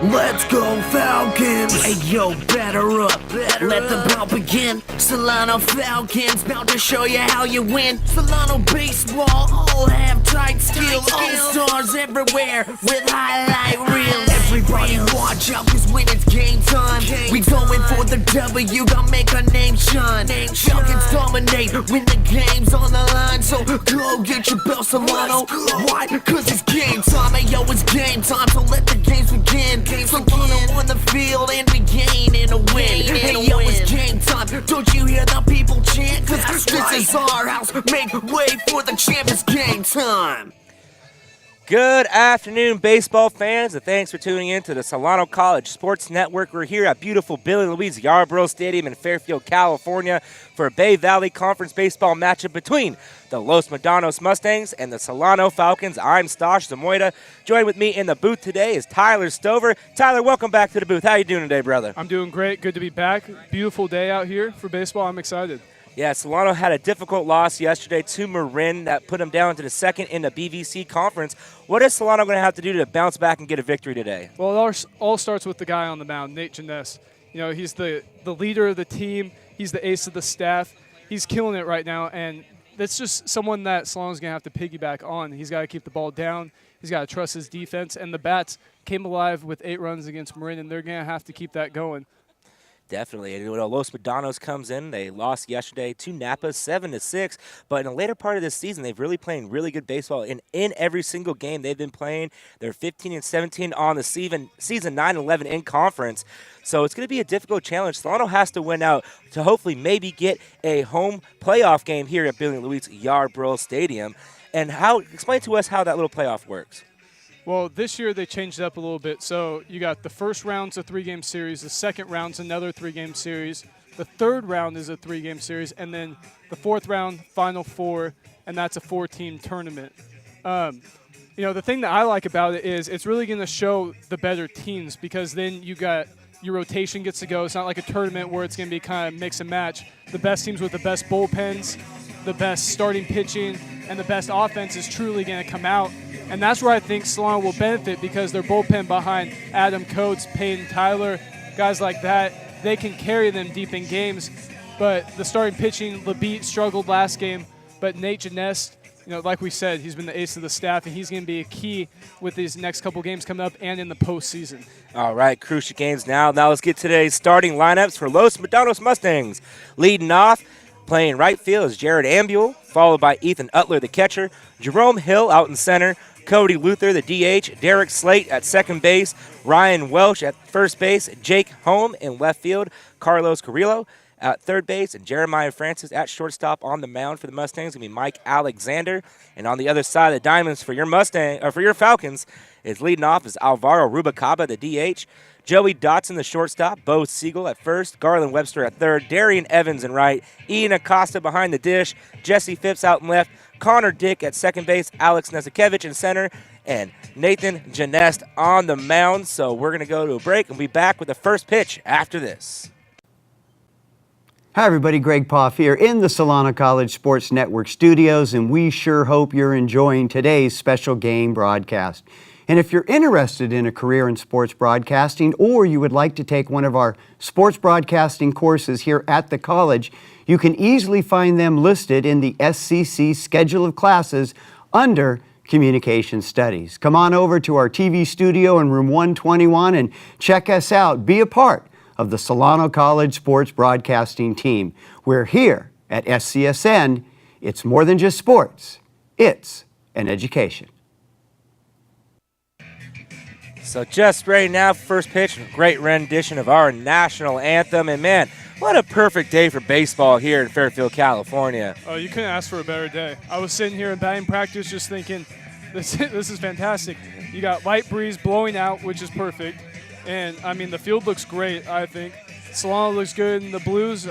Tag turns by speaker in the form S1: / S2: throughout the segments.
S1: Let's go Falcons! Hey yo, batter up, let the bout begin. Solano Falcons, bout to show you how you win. Solano Baseball, all have tight skills. All stars everywhere with highlight reels. Everybody watch out, cause when it's game time, we going for the W, gonna make our name shine. Falcons dominate when the game's on the line. So go get your bell, Solano. Why? Cause it's game time, hey yo, it's game time. So let the games begin. Solano on the field and we gain in a win. Hey yo, it's game time. Don't you hear the people chant? Cause this is our house. Make way for the champ. It's game time.
S2: Good afternoon, baseball fans, and thanks for tuning in to the Solano College Sports Network. We're here at beautiful Billy Louise Yarborough Stadium in Fairfield, California for a Bay Valley Conference baseball matchup between the Los Medanos Mustangs and the Solano Falcons. I'm Stosh Zamoyda. Joined with me in the booth today is Tyler Stover. Tyler, welcome back to the booth. How you doing today, brother?
S3: I'm doing great. Good to be back. Beautiful day out here for baseball. I'm excited.
S2: Yeah, Solano had a difficult loss yesterday to Marin that put them down to the second in the BVC conference. What is Solano going to have to do to bounce back and get a victory today?
S3: Well, it all starts with the guy on the mound, Nate Janess. You know, he's the leader of the team. He's the ace of the staff. He's killing it right now, and that's just someone that Solano's going to have to piggyback on. He's got to keep the ball down. He's got to trust his defense, and the Bats came alive with 8 runs against Marin, and they're going to have to keep that going.
S2: Definitely. And Los Medanos comes in. They lost yesterday to Napa 7-6. But in the later part of this season, they've really playing really good baseball. And in every single game they've been playing, they're 15-17 on the season 9-11 in conference. So it's going to be a difficult challenge. Solano has to win out to hopefully maybe get a home playoff game here at Billy Louise Yarborough Stadium. And explain to us how that little playoff works.
S3: Well, this year they changed it up a little bit. So you got the first round's a 3-game series, the second round's another 3-game series, the third round is a 3-game series, and then the fourth round, final 4, and that's a 4-team tournament. You know, the thing that I like about it is it's really going to show the better teams because then you got your rotation gets to go. It's not like a tournament where it's going to be kind of mix and match. The best teams with the best bullpens, the best starting pitching, and the best offense is truly going to come out. And that's where I think Solano will benefit because their bullpen behind Adam Coates, Peyton Tyler, guys like that, they can carry them deep in games. But the starting pitching, Labitte struggled last game. But Nate Janess, you know, like we said, he's been the ace of the staff, and he's going to be a key with these next couple games coming up and in the postseason.
S2: All right, crucial games now. Now let's get today's starting lineups for Los Medanos Mustangs. Leading off, playing right field is Jared Ambule, followed by Ethan Utler, the catcher, Jerome Hill out in center, Cody Luther, the DH, Derek Slate at second base, Ryan Welsh at first base, Jake Holm in left field, Carlos Carrillo at third base, and Jeremiah Francis at shortstop. On the mound for the Mustangs going to be Mike Alexander. And on the other side of the diamonds for your Falcons is leading off is Alvaro Rubacaba, the DH, Joey Dotson, the shortstop, Bo Siegel at first, Garland Webster at third, Darian Evans in right, Ian Acosta behind the dish, Jesse Phipps out in left, Connor Dick at second base, Alex Nesikevich in center, and Nathan Janest on the mound. So we're going to go to a break and be back with the first pitch after this.
S4: Hi everybody, Greg Poff here in the Solano College Sports Network studios, and we sure hope you're enjoying today's special game broadcast. And if you're interested in a career in sports broadcasting, or you would like to take one of our sports broadcasting courses here at the college, you can easily find them listed in the SCC schedule of classes under Communication Studies. Come on over to our TV studio in room 121 and check us out. Be a part of the Solano College Sports Broadcasting team. We're here at SCSN. It's more than just sports. It's an education.
S2: So just right now, first pitch, great rendition of our national anthem. And man, what a perfect day for baseball here in Fairfield, California.
S3: Oh, you couldn't ask for a better day. I was sitting here in batting practice just thinking, this is fantastic. You got light breeze blowing out, which is perfect. And, I mean, the field looks great, I think. Solano looks good, and the Blues,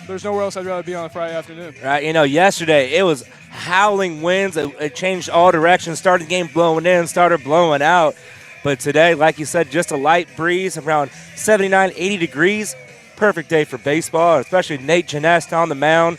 S3: there's nowhere else I'd rather be on a Friday afternoon.
S2: Right, you know, yesterday it was howling winds. It changed all directions, started the game blowing in, started blowing out. But today, like you said, just a light breeze around 79, 80 degrees. Perfect day for baseball, especially Nate Janest on the mound.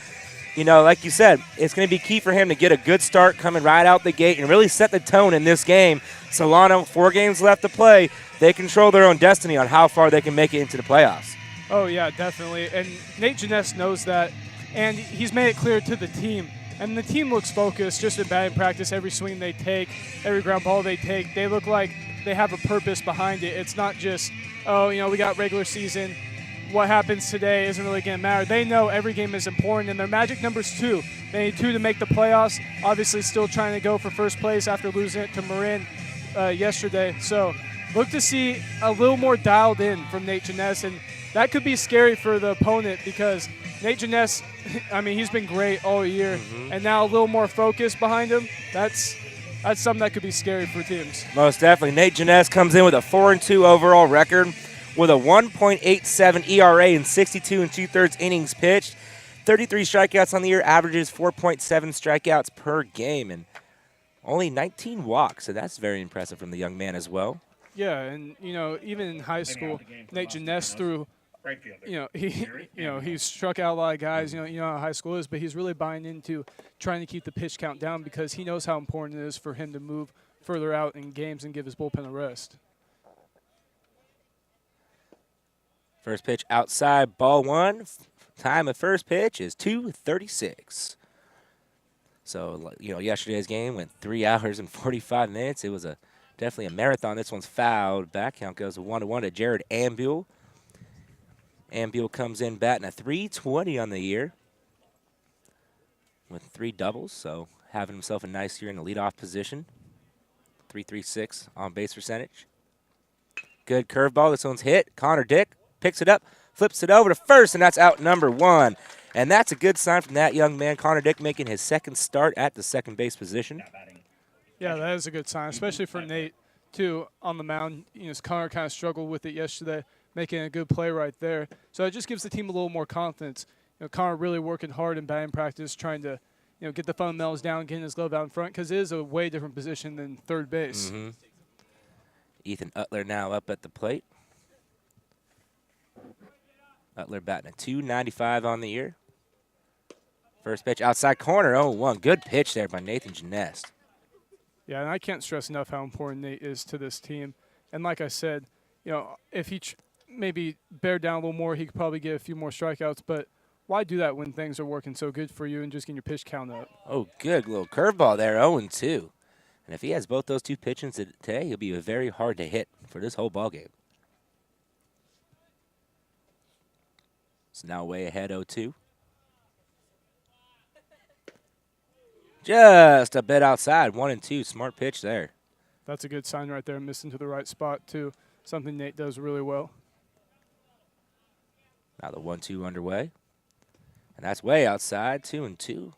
S2: you know, like you said, it's going to be key for him to get a good start coming right out the gate and really set the tone in this game. Solano, 4 games left to play. They control their own destiny on how far they can make it into the playoffs.
S3: Oh, yeah, definitely. And Nate Janess knows that, and he's made it clear to the team. And the team looks focused just in batting practice. Every swing they take, every ground ball they take, they look like they have a purpose behind it. It's not just, oh, you know, we got regular season. What happens today isn't really going to matter. They know every game is important, and their magic number's 2. They need 2 to make the playoffs. Obviously still trying to go for first place after losing it to Marin yesterday. So look to see a little more dialed in from Nate Janess, and that could be scary for the opponent because Nate Janess, I mean, he's been great all year, and now a little more focus behind him. That's something that could be scary for teams.
S2: Most definitely. Nate Janess comes in with a 4-2 overall record with a 1.87 ERA in 62 2/3 innings pitched. 33 strikeouts on the year, averages 4.7 strikeouts per game, and only 19 walks. So that's very impressive from the young man as well.
S3: Yeah, and, you know, even in high school, Nate Janess threw – he struck out a lot of guys. You know how high school is, but he's really buying into trying to keep the pitch count down because he knows how important it is for him to move further out in games and give his bullpen a rest.
S2: First pitch outside, ball 1. Time of first pitch is 2:36. So, you know, yesterday's game went 3 hours and 45 minutes. It was definitely a marathon. This one's fouled. Back count goes 1-1 to Jared Ambule. Ambule comes in batting a .320 on the year with 3 doubles, so having himself a nice year in the leadoff position. .336 on base percentage. Good curveball. This one's hit. Connor Dick picks it up, flips it over to first, and that's out number 1. And that's a good sign from that young man, Connor Dick, making his second start at the second base position.
S3: Yeah, that is a good sign, especially for Nate, too, on the mound. You know, Connor kind of struggled with it yesterday, making a good play right there. So it just gives the team a little more confidence. You know, Connor really working hard in batting practice, trying to, you know, get the fundamentals down, getting his glove out in front, because it is a way different position than third base.
S2: Ethan Utler now up at the plate. Utler batting a .295 on the year. First pitch outside corner, 0-1. Good pitch there by Nathan Janess.
S3: Yeah, and I can't stress enough how important Nate is to this team. And like I said, you know, if he maybe bear down a little more, he could probably get a few more strikeouts. But why do that when things are working so good for you and just getting your pitch count up?
S2: Oh, good little curveball there, 0-2. And if he has both those 2 pitches today, he'll be very hard to hit for this whole ballgame. It's now way ahead, 0-2. Just a bit outside, 1-2. Smart pitch there.
S3: That's a good sign right there, missing to the right spot, too. Something Nate does really well.
S2: Now the 1-2 underway. And that's way outside, 2-2.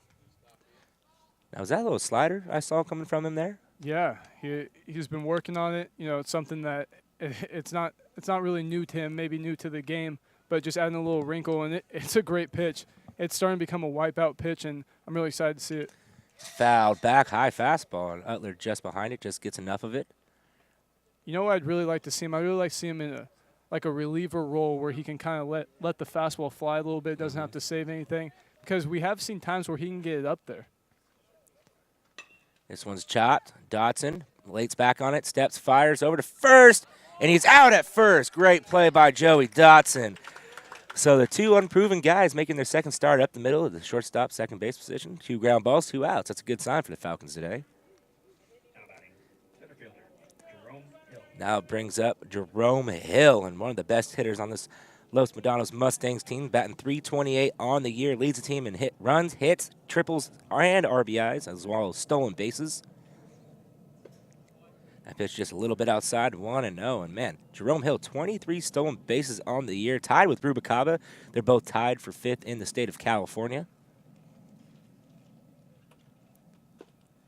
S2: Now, was that a little slider I saw coming from him there?
S3: Yeah, he's been working on it. You know, it's something that it's not really new to him, maybe new to the game, but just adding a little wrinkle, and it's a great pitch. It's starting to become a wipeout pitch, and I'm really excited to see it.
S2: Fouled back, high fastball, and Utler just behind it, just gets enough of it.
S3: You know what I'd really like to see him? I'd really like to see him in a reliever role where he can kind of let the fastball fly a little bit, doesn't have to save anything, because we have seen times where he can get it up there.
S2: This one's chopped. Dotson lates back on it, steps, fires over to first, and he's out at first. Great play by Joey Dotson. So the 2 unproven guys making their second start up the middle of the shortstop second base position. 2 ground balls, 2 outs. That's a good sign for the Falcons today. Now it brings up Jerome Hill, and one of the best hitters on this Los Medanos Mustangs team, batting .328 on the year, leads the team in runs, hits, triples, and RBIs, as well as stolen bases. That pitch just a little bit outside, 1-0. And, man, Jerome Hill, 23 stolen bases on the year, tied with Rubicaba. They're both tied for 5th in the state of California.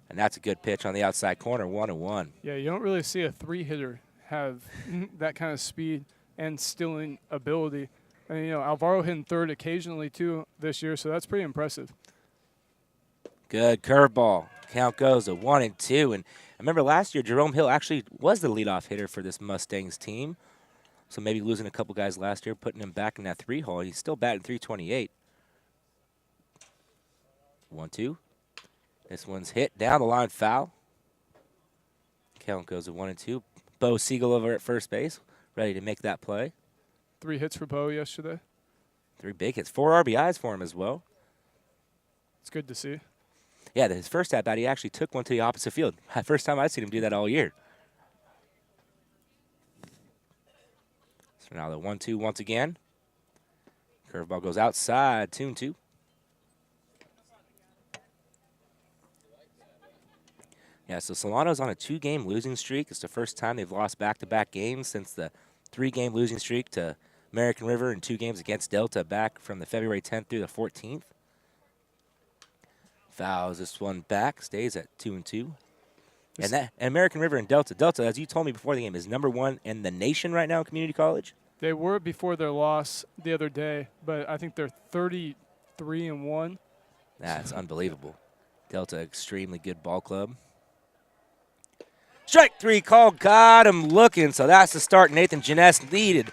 S2: And that's a good pitch on the outside corner, 1-1.
S3: Yeah, you don't really see a 3-hitter have that kind of speed and stealing ability. And, you know, Alvaro hitting third occasionally, too, this year, so that's pretty impressive.
S2: Good curveball. Count goes to 1-2. And I remember last year, Jerome Hill actually was the leadoff hitter for this Mustangs team. So maybe losing a couple guys last year, putting him back in that 3 hole. He's still batting .328. 1-2. This one's hit down the line, foul. Count goes to 1-2. Bo Siegel over at first base, ready to make that play.
S3: 3 hits for Bo yesterday.
S2: 3 big hits, 4 RBIs for him as well.
S3: It's good to see.
S2: Yeah, his first at bat, he actually took one to the opposite field. First time I've seen him do that all year. So now the 1-2 once again. Curveball goes outside, 2-2. Yeah, so Solano's on a 2-game losing streak. It's the first time they've lost back-to-back games since the 3-game losing streak to American River and 2 games against Delta back from the February 10th through the 14th. Fouls this one back, stays at 2-2. And American River and Delta, as you told me before the game, is #1 in the nation right now in community college.
S3: They were before their loss the other day, but I think they're 33-1.
S2: That's unbelievable. Delta, extremely good ball club. Strike 3 call, got him looking. So that's the start. Nathan Janess leaded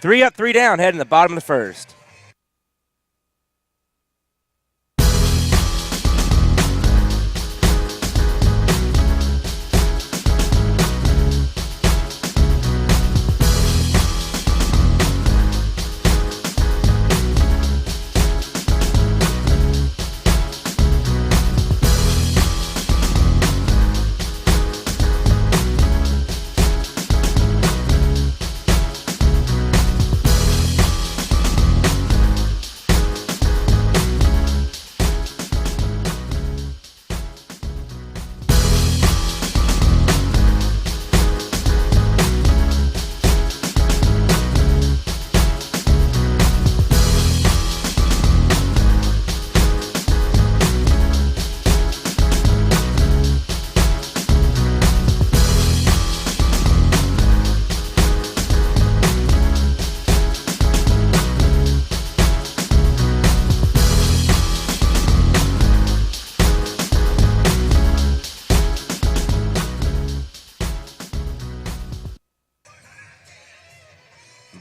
S2: 3 up, 3 down, heading to the bottom of the first.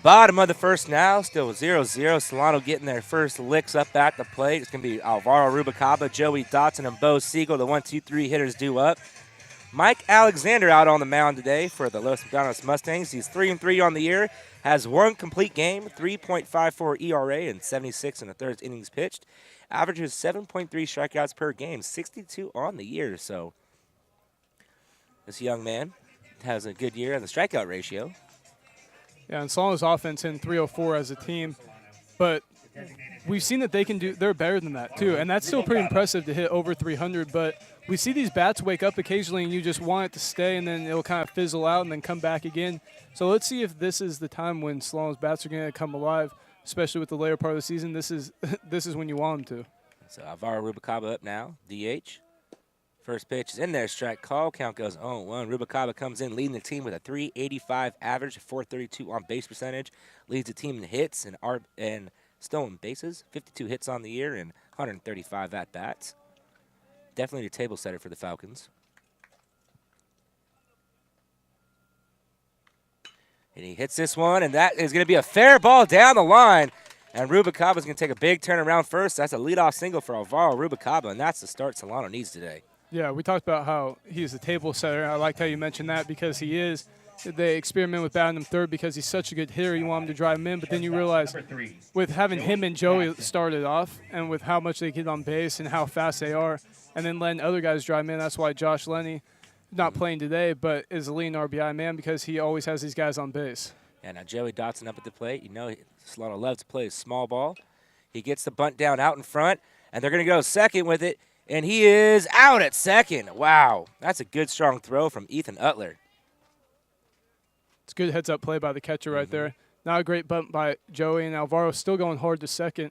S2: Bottom of the first now, still 0-0. Solano getting their first licks up at the plate. It's going to be Alvaro Rubacaba, Joey Dotson, and Bo Siegel. The 1-2-3 hitters due up. Mike Alexander out on the mound today for the Los Matanos Mustangs. He's 3-3 on the year, has 1 complete game, 3.54 ERA, and 76 in the third innings pitched. Averages 7.3 strikeouts per game, 62 on the year. So this young man has a good year on the strikeout ratio.
S3: Yeah, and Solano's offense in 304 as a team, but we've seen that they're better than that too, and that's still pretty impressive to hit over 300, but we see these bats wake up occasionally and you just want it to stay and then it'll kind of fizzle out and then come back again. So let's see if this is the time when Solano's bats are going to come alive, especially with the later part of the season. This is when you want them to. So
S2: Alvaro Rubacaba up now, DH. First pitch is in there, strike call. Count goes 0-1. Rubacaba comes in leading the team with a .385 average, 432 on base percentage. Leads the team in hits and stolen bases, 52 hits on the year and 135 at-bats. Definitely a table setter for the Falcons. And he hits this one, and that is going to be a fair ball down the line. And Rubacaba is going to take a big turn around first. That's a leadoff single for Alvaro Rubacaba, and that's the start Solano needs today.
S3: Yeah, we talked about how he's a table setter. I liked how you mentioned that because he is. They experiment with batting him third because he's such a good hitter. You want him to drive him in, but then you realize with having him and Joey started off and with how much they get on base and how fast they are, and then letting other guys drive him in, that's why Josh Lenny, not playing today, but is a leading RBI man because he always has these guys on base.
S2: Yeah, now Joey Dotson up at the plate. You know Solano loves to play a small ball. He gets the bunt down out in front, and they're going to go second with it. And he is out at second. Wow, that's a good, strong throw from Ethan Utler.
S3: It's a good heads-up play by the catcher right there. Not a great bunt by Joey, and Alvaro still going hard to second.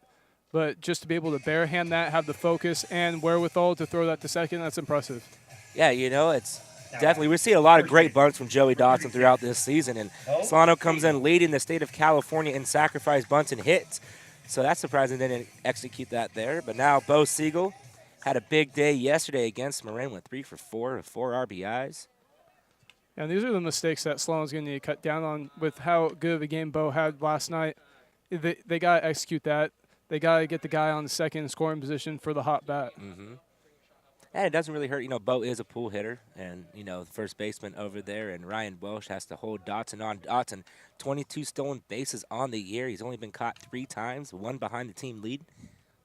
S3: But just to be able to barehand that, have the focus and wherewithal to throw that to second, that's impressive.
S2: Yeah, you know, it's definitely – we're seeing a lot of great bunts from Joey Dotson throughout this season. And Solano comes in leading the state of California in sacrifice bunts and hits. So that's surprising they didn't execute that there. But now Bo Siegel had a big day yesterday against Marin, went 3 for 4 with 4 RBIs.
S3: And these are the mistakes that Solano's going to need to cut down on with how good of a game Bo had last night. They got to execute that. they got to get the guy on the second scoring position for the hot bat.
S2: And it doesn't really hurt. Bo is a pull hitter, and, the first baseman over there, and Ryan Welsh has to hold Dotson on. Dotson, 22 stolen bases on the year. He's only been caught 3 times, 1 behind the team lead.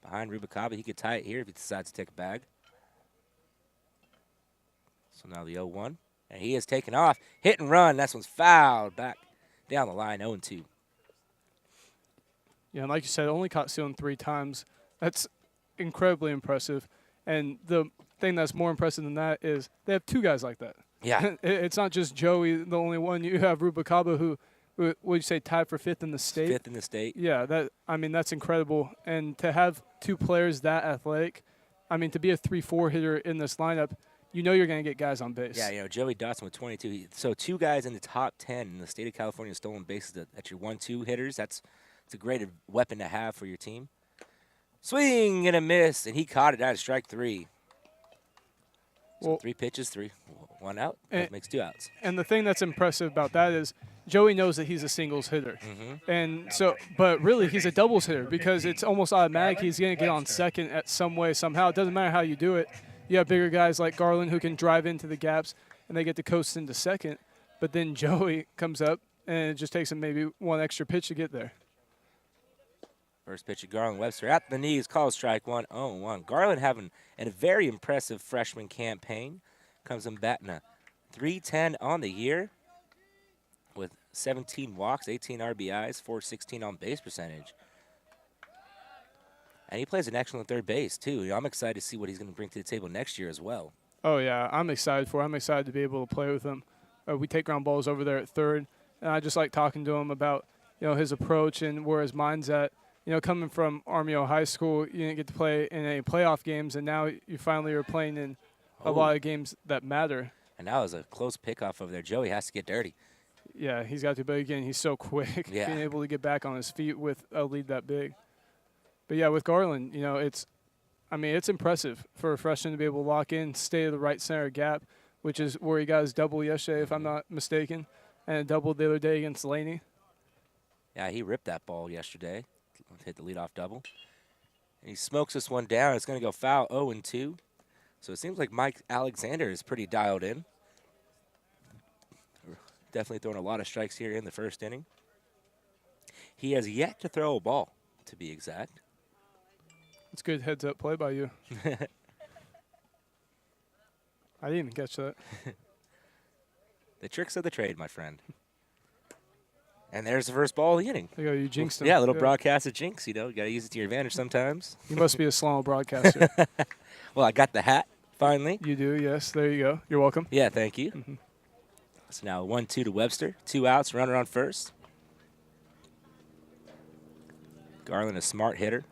S2: Behind Rubicaba, he could tie it here if he decides to take a bag. So now the 0-1, and he is taken off. Hit and run. That one's fouled back down the line, 0-2.
S3: Yeah, and like you said, only caught stealing 3 times. That's incredibly impressive. And the thing that's more impressive than that is they have 2 guys like that.
S2: Yeah.
S3: It's not just Joey, the only one. You have Rubicaba, who would you say tied for 5th in the state?
S2: 5th in the state.
S3: Yeah, that's incredible. And to have 2 players that athletic, to be a 3-4 hitter in this lineup, you're going to get guys on base.
S2: Yeah, Joey Dotson with 22. So 2 guys in the top 10 in the state of California stolen bases. That's your 1-2 hitters. It's a great weapon to have for your team. Swing and a miss, and he caught it out of strike 3. So
S3: Well,
S2: 3 pitches, 1 out. That makes 2 outs.
S3: And the thing that's impressive about that is Joey knows that he's a singles hitter. And so, but really he's a doubles hitter because it's almost automatic he's going to get on second at some way, somehow. It doesn't matter how you do it. You have bigger guys like Garland who can drive into the gaps and they get to coast into second. But then Joey comes up and it just takes him maybe 1 extra pitch to get there.
S2: First pitch of Garland Webster at the knees, called strike 1, 0-1. Garland having a very impressive freshman campaign. Comes in batting a .310 on the year with 17 walks, 18 RBIs, .416 on base percentage. And he plays an excellent third base, too. I'm excited to see what he's going to bring to the table next year as well.
S3: Oh, yeah, I'm excited for it. I'm excited to be able to play with him. We take ground balls over there at third, and I just like talking to him about, his approach and where his mind's at. Coming from Armio High School, you didn't get to play in any playoff games, and now you finally are playing in a lot of games that matter.
S2: And now is a close pickoff over there. Joey has to get dirty.
S3: Yeah, he's got to, but again, he's so quick,
S2: Yeah.
S3: being able to get back on his feet with a lead that big. But, yeah, with Garland, it's impressive for a freshman to be able to lock in, stay to the right center gap, which is where he got his double yesterday, if I'm not mistaken, and a double the other day against Laney.
S2: Yeah, he ripped that ball yesterday. Hit the leadoff double. And he smokes this one down. It's going to go foul, 0-2. So it seems like Mike Alexander is pretty dialed in. Definitely throwing a lot of strikes here in the first inning. He has yet to throw a ball, to be exact.
S3: It's good heads-up play by you. I didn't even catch that.
S2: The tricks of the trade, my friend. And there's the first ball of the inning.
S3: There you go, you jinxed him.
S2: Yeah, a little broadcasted jinx, you got to use it to your advantage sometimes.
S3: You must be a Solano broadcaster.
S2: Well, I got the hat, finally.
S3: You do, yes. There you go. You're welcome.
S2: Yeah, thank you. So now 1-2 to Webster. 2 outs, runner on first. Garland, a smart hitter.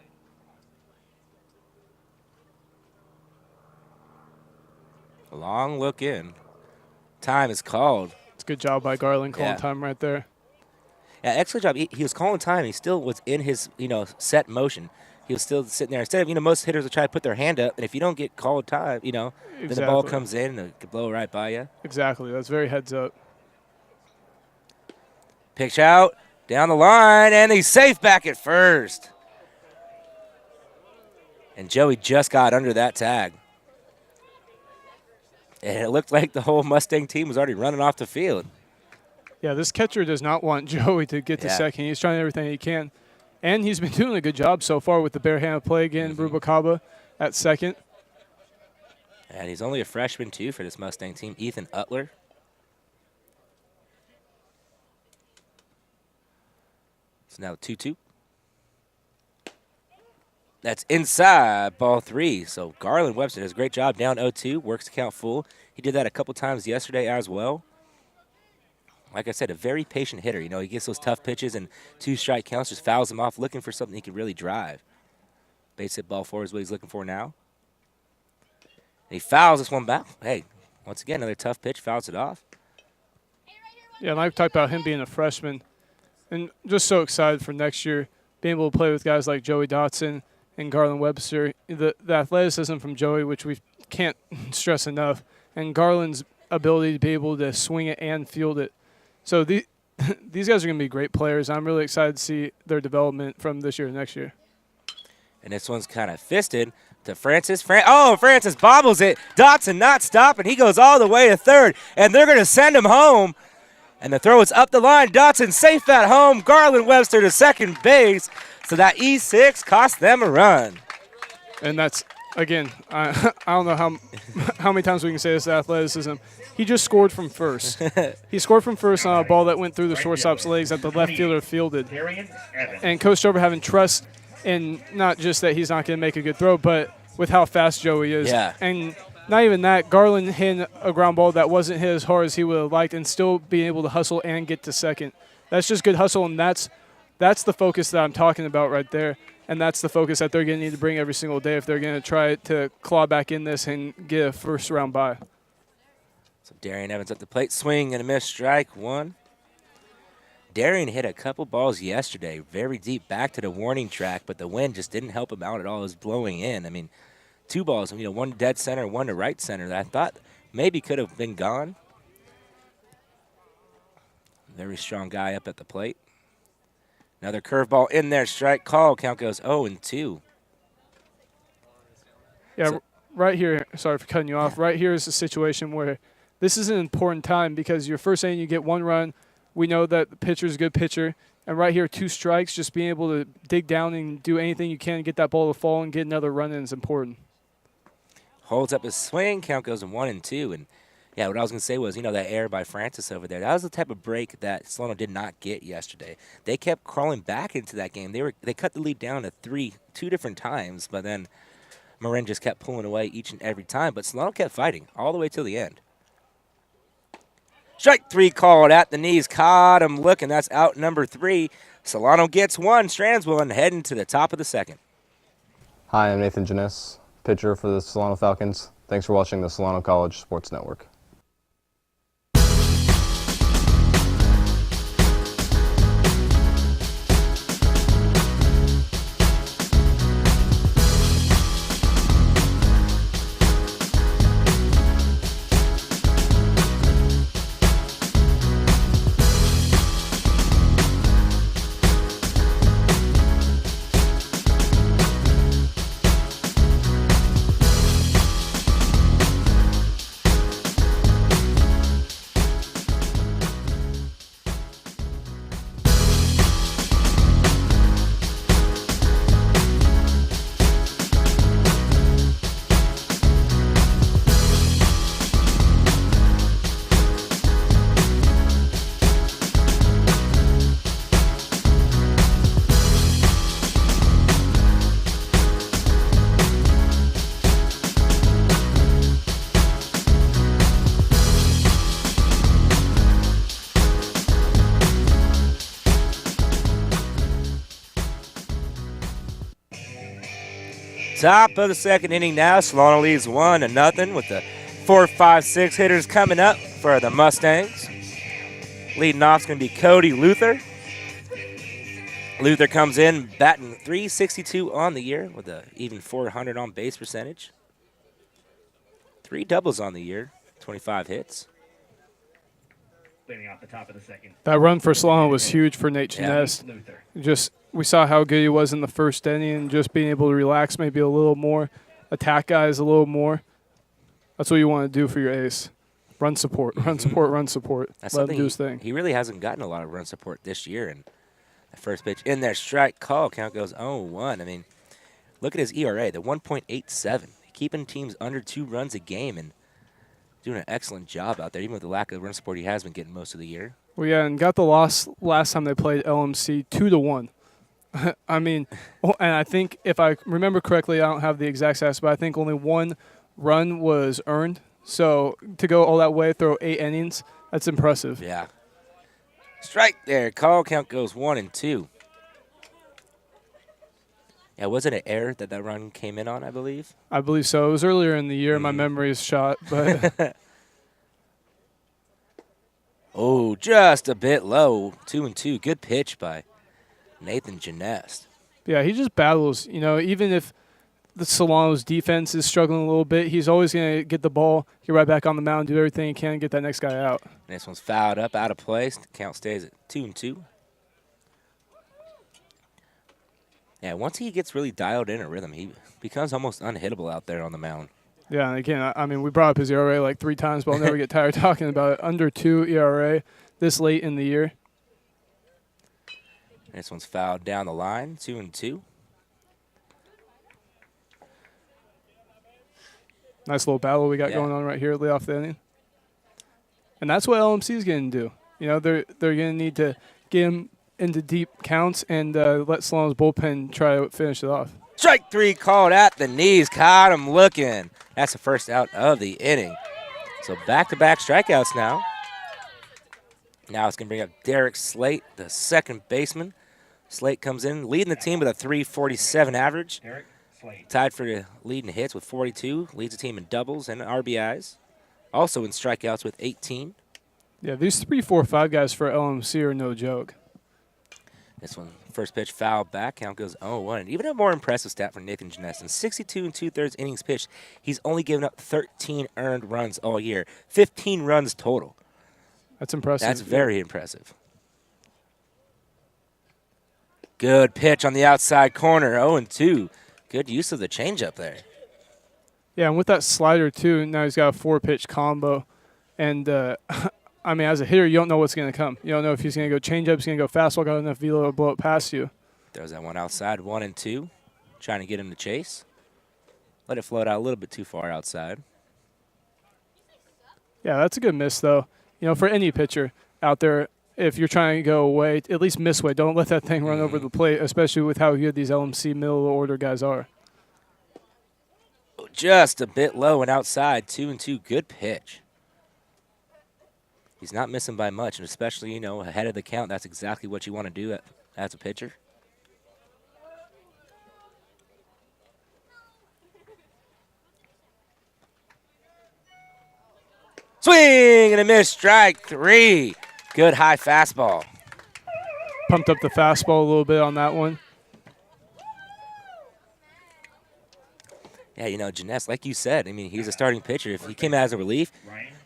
S2: A long look in. Time is called.
S3: It's a good job by Garland calling
S2: Yeah.
S3: time right there.
S2: Yeah, excellent job. He was calling time. He still was in his, set motion. He was still sitting there. Instead of, most hitters will try to put their hand up, and if you don't get called time, then the ball
S3: Exactly.
S2: comes in and it could blow right by you.
S3: Exactly. That's very heads up.
S2: Pitch out, down the line, and he's safe back at first. And Joey just got under that tag. And it looked like the whole Mustang team was already running off the field.
S3: Yeah, this catcher does not want Joey to get to
S2: Yeah.
S3: second. He's trying everything he can. And he's been doing a good job so far with the bare-handed play again. Rubicaba at second.
S2: And he's only a freshman, too, for this Mustang team, Ethan Utler. So now 2-2. That's inside, ball 3. So Garland Webster does a great job, down 0-2, works the count full. He did that a couple times yesterday as well. Like I said, a very patient hitter. He gets those tough pitches and 2 strike counts, just fouls them off, looking for something he can really drive. Base hit ball 4 is what he's looking for now. And he fouls this one back. Hey, once again, another tough pitch, fouls it off.
S3: Yeah, and I've talked about him being a freshman. And just so excited for next year, being able to play with guys like Joey Dotson and Garland Webster. The athleticism from Joey, which we can't stress enough, and Garland's ability to be able to swing it and field it. So these guys are going to be great players. I'm really excited to see their development from this year to next year.
S2: And this one's kind of fisted to Francis. Francis bobbles it. Dotson not stopping. He goes all the way to third, and they're going to send him home. And the throw is up the line. Dotson safe at home. Garland Webster to second base. So that E6 cost them a run.
S3: And that's, again, I don't know how many times we can say this athleticism. He just scored from first. He scored from first on a ball that went through the shortstop's legs that the left fielder fielded. And Coach Dover having trust in not just that he's not going to make a good throw, but with how fast Joey is.
S2: Yeah.
S3: And not even that, Garland hit a ground ball that wasn't hit as hard as he would have liked and still being able to hustle and get to second. That's just good hustle, and that's the focus that I'm talking about right there. And that's the focus that they're going to need to bring every single day if they're going to try to claw back in this and get a first-round bye.
S2: So Darian Evans at the plate, swing and a miss, strike one. Darian hit a couple balls yesterday, very deep back to the warning track, but the wind just didn't help him out at all. It was blowing in. I mean, 2 balls, one dead center, one to right center that I thought maybe could have been gone. Very strong guy up at the plate. Another curveball in there, strike call. Count goes 0-2.
S3: Yeah, right here, sorry for cutting you off. Right here is a situation where this is an important time because your first inning you get 1 run. We know that the pitcher's a good pitcher. And right here, 2 strikes, just being able to dig down and do anything you can to get that ball to fall and get another run in is important.
S2: Holds up his swing, count goes 1-2. And, yeah, what I was going to say was, that error by Francis over there, that was the type of break that Solano did not get yesterday. They kept crawling back into that game. They cut the lead down to 2 different times, but then Marin just kept pulling away each and every time. But Solano kept fighting all the way till the end. Strike 3 called at the knees. Caught him looking. That's out number 3. Solano gets 1. Strandswell heading to the top of the second.
S5: Hi, I'm Nathan Janess, pitcher for the Solano Falcons. Thanks for watching the Solano College Sports Network.
S2: Top of the second inning now. Solano leads 1-0 with the 4, 5, 6 hitters coming up for the Mustangs. Leading off is going to be Cody Luther. Luther comes in batting .362 on the year with an even .400 on base percentage. 3 doubles on the year, 25 hits.
S6: Leading off the top of the second.
S3: That run for Solano was huge for Nate Janess. Just we saw how good he was in the first inning and just being able to relax maybe a little more, attack guys a little more. That's what you want to do for your ace. Run support, run support, run support.
S2: That's
S3: Let him do his thing.
S2: He really hasn't gotten a lot of run support this year. And the first pitch in there, strike call, count goes 0-1. I mean, look at his ERA, the 1.87. Keeping teams under 2 runs a game and doing an excellent job out there, even with the lack of run support he has been getting most of the year.
S3: Well, yeah, and got the loss last time they played LMC 2-1. I mean, and I think if I remember correctly, I don't have the exact stats, but I think only 1 run was earned. So to go all that way, throw 8 innings, that's impressive.
S2: Yeah. Strike there. Call count goes 1-2. Yeah, was it an error that run came in on, I believe?
S3: I believe so. It was earlier in the year. My memory is shot, but
S2: oh, just a bit low. 2-2. Good pitch by Nathan Janess.
S3: yeah, he just battles. You know, even if the Solano's defense is struggling a little bit, he's always going to get the ball, get right back on the mound, do everything he can, get that next guy out.
S2: And this one's fouled up, out of place. The count stays at 2-2. Yeah, once he gets really dialed in a rhythm, he becomes almost unhittable out there on the mound.
S3: Yeah, and again, I mean, we brought up his ERA like 3 times, but I'll never get tired talking about it. Under 2 ERA this late in the year.
S2: This one's fouled down the line, 2-2.
S3: Nice little battle we got going on right here, lay off the inning. And that's what LMC is going to do. You know, they're going to need to get him into deep counts and let Solano's bullpen try to finish it off.
S2: Strike 3 called at the knees. Caught him looking. That's the first out of the inning. So back-to-back strikeouts now. Now it's going to bring up Derek Slate, the second baseman. Slate comes in, leading the team with a .347 average. Tied for the lead in hits with 42. Leads the team in doubles and RBIs. Also in strikeouts with 18.
S3: Yeah, these 3, 4, 5 guys for LMC are no joke.
S2: This one, first pitch fouled back. Count goes 0-1. And even a more impressive stat for Nathan Janess. In 62 2/3 innings pitched, he's only given up 13 earned runs all year. 15 runs total.
S3: That's impressive.
S2: That's very impressive. Good pitch on the outside corner, 0-2. Good use of the changeup there.
S3: Yeah, and with that slider, too, now he's got a 4-pitch combo. And, I mean, as a hitter, you don't know what's going to come. You don't know if he's going to go changeup, he's going to go fastball, got enough velo to blow it past you.
S2: Throws that one outside, 1-2. Trying to get him to chase. Let it float out a little bit too far outside.
S3: Yeah, that's a good miss, though. You know, for any pitcher out there, if you're trying to go away, at least miss way. Don't let that thing run over the plate, especially with how good these LMC middle-order guys are.
S2: Just a bit low and outside, 2-2. Good pitch. He's not missing by much, and especially, you know, ahead of the count, that's exactly what you want to do as a pitcher. Swing and a miss, strike 3. Good high fastball.
S3: Pumped up the fastball a little bit on that one.
S2: Yeah, you know, Janess, like you said, I mean, he's a starting pitcher. If he came out as a relief,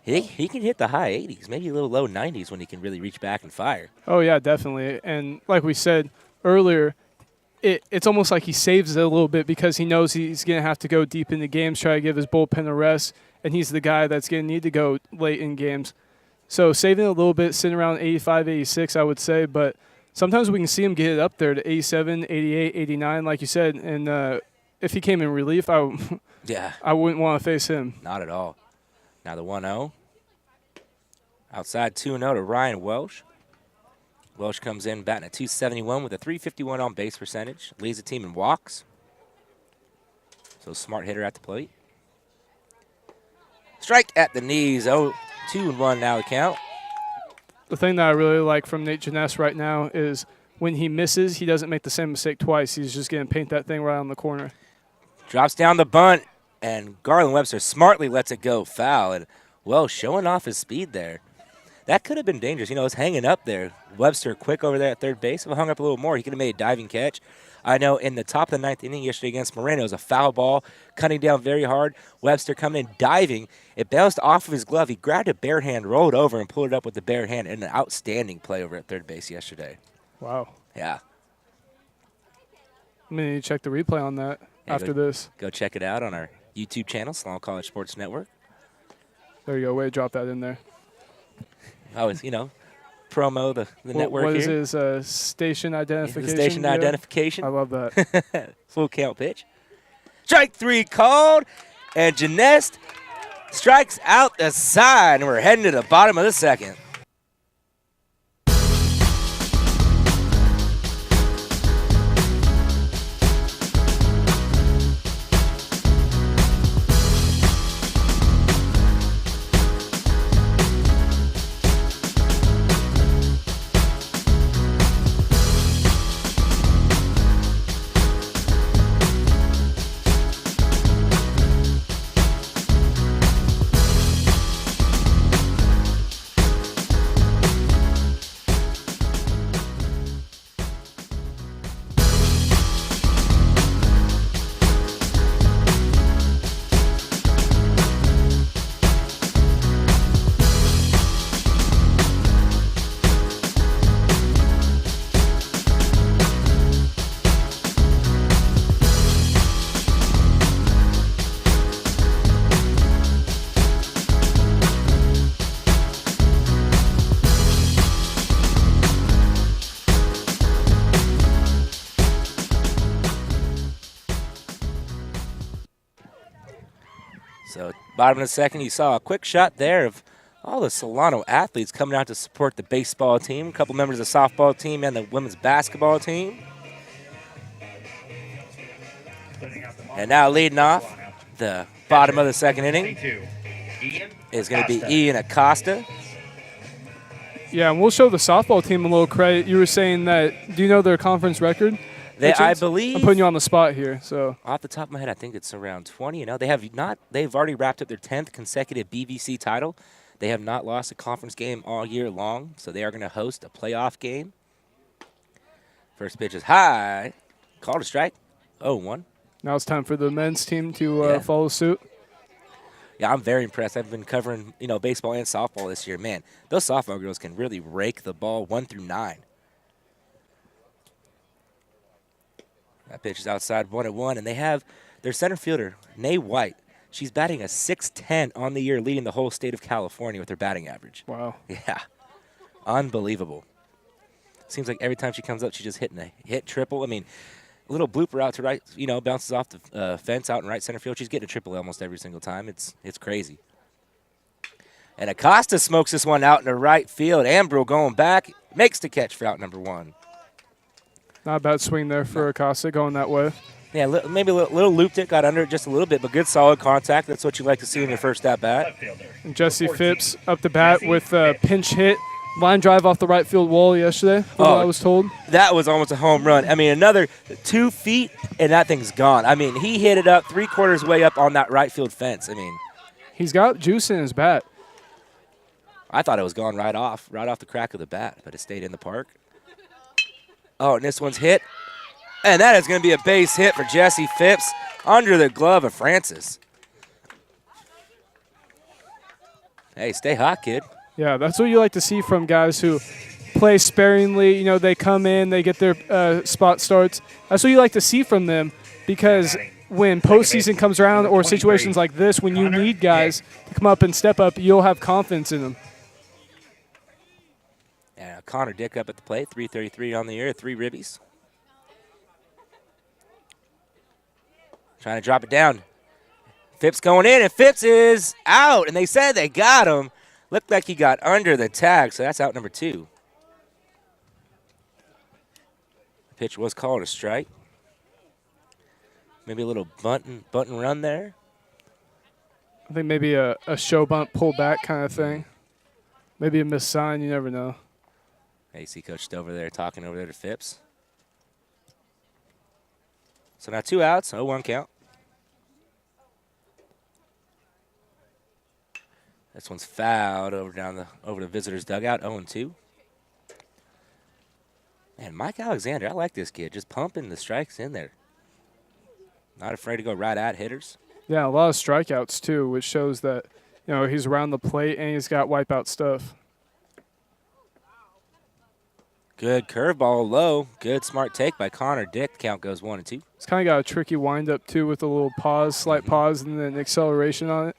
S2: he can hit the high 80s, maybe a little low 90s when he can really reach back and fire.
S3: Oh, yeah, definitely. And like we said earlier, it's almost like he saves it a little bit because he knows he's going to have to go deep into games, try to give his bullpen a rest, and he's the guy that's going to need to go late in games. So saving it a little bit, sitting around 85, 86, I would say, but sometimes we can see him get it up there to 87, 88, 89, like you said, and if he came in relief, I wouldn't want to face him.
S2: Not at all. Now the 1-0. Outside 2-0 to Ryan Welsh. Welsh comes in batting at .271 with a .351 on base percentage. Leads the team in walks. So smart hitter at the plate. Strike at the knees. 2-1 now the count.
S3: The thing that I really like from Nate Janess right now is when he misses, he doesn't make the same mistake twice. He's just going to paint that thing right on the corner.
S2: Drops down the bunt, and Garland Webster smartly lets it go foul. And, well, showing off his speed there. That could have been dangerous. You know, it's hanging up there. Webster quick over there at third base. If it hung up a little more, he could have made a diving catch. I know in the top of the 9th inning yesterday against Moreno, it was a foul ball, cutting down very hard. Webster coming in, diving. It bounced off of his glove. He grabbed a bare hand, rolled over, and pulled it up with the bare hand. And an outstanding play over at third base yesterday.
S3: Wow.
S2: Yeah.
S3: I'm going to check the replay on that after this.
S2: Go check it out on our YouTube channel, Solano College Sports Network.
S3: There you go. Way to drop that in there.
S2: Always, you know, promo the network
S3: What
S2: here.
S3: is his station identification?
S2: The station identification.
S3: I love that.
S2: Full count pitch. Strike 3 called, and Janess strikes out the side, and we're heading to the bottom of the second. Bottom of the second, you saw a quick shot there of all the Solano athletes coming out to support the baseball team, a couple members of the softball team and the women's basketball team. And now leading off the bottom of the second inning is going to be Ian Acosta.
S3: Yeah, and we'll show the softball team a little credit. You were saying that, do you know their conference record?
S2: I believe.
S3: I'm putting you on the spot here. So
S2: off the top of my head, I think it's around 20. You know, they've already wrapped up their 10th consecutive BVC title. They have not lost a conference game all year long, so they are going to host a playoff game. First pitch is high. Called a strike. 0-1.
S3: now it's time for the men's team to follow suit.
S2: Yeah, I'm very impressed. I've been covering, baseball and softball this year. Man, those softball girls can really rake the ball 1 through 9. That pitch is outside 1-1, and they have their center fielder, Nay White. She's batting a .610 on the year, leading the whole state of California with her batting average.
S3: Wow.
S2: Yeah, unbelievable. Seems like every time she comes up, she's just hitting a hit triple. I mean, a little blooper out to right, bounces off the fence out in right center field. She's getting a triple almost every single time. It's crazy. And Acosta smokes this one out in the right field. Ambrose going back, makes the catch for out number 1.
S3: Not a bad swing there for Acosta going that way.
S2: Yeah, maybe a little looped it, got under it just a little bit, but good solid contact. That's what you like to see in your first at-bat.
S3: And Jesse Phipps up the bat with a pinch hit. Line drive off the right field wall yesterday, from what I was told.
S2: That was almost a home run. I mean, another 2 feet, and that thing's gone. I mean, he hit it up 3/4 way up on that right field fence. I mean,
S3: he's got juice in his bat.
S2: I thought it was gone right off the crack of the bat, but it stayed in the park. Oh, and this one's hit. And that is going to be a base hit for Jesse Phipps under the glove of Francis. Hey, stay hot, kid.
S3: Yeah, that's what you like to see from guys who play sparingly. They come in, they get their spot starts. That's what you like to see from them, because when postseason comes around or situations like this, when you need guys to come up and step up, you'll have confidence in them.
S2: And Connor Dick up at the plate, 333 on the year, 3 ribbies. Trying to drop it down. Phipps going in, and Phipps is out. And they said they got him. Looked like he got under the tag, so that's out number 2. The pitch was called a strike. Maybe a little bunt and run there.
S3: I think maybe a show bunt, pull back kind of thing. Maybe a missed sign, you never know.
S2: AC Coach over there talking over there to Phipps. So now 2 outs, 0-1 count. This one's fouled over the visitor's dugout, 0-2. And Mike Alexander, I like this kid, just pumping the strikes in there. Not afraid to go right at hitters.
S3: Yeah, a lot of strikeouts too, which shows that he's around the plate and he's got wipeout stuff.
S2: Good curveball low. Good smart take by Connor Dick. Count goes 1-2.
S3: It's kind of got a tricky windup too, with a little pause, slight pause, and then acceleration on it.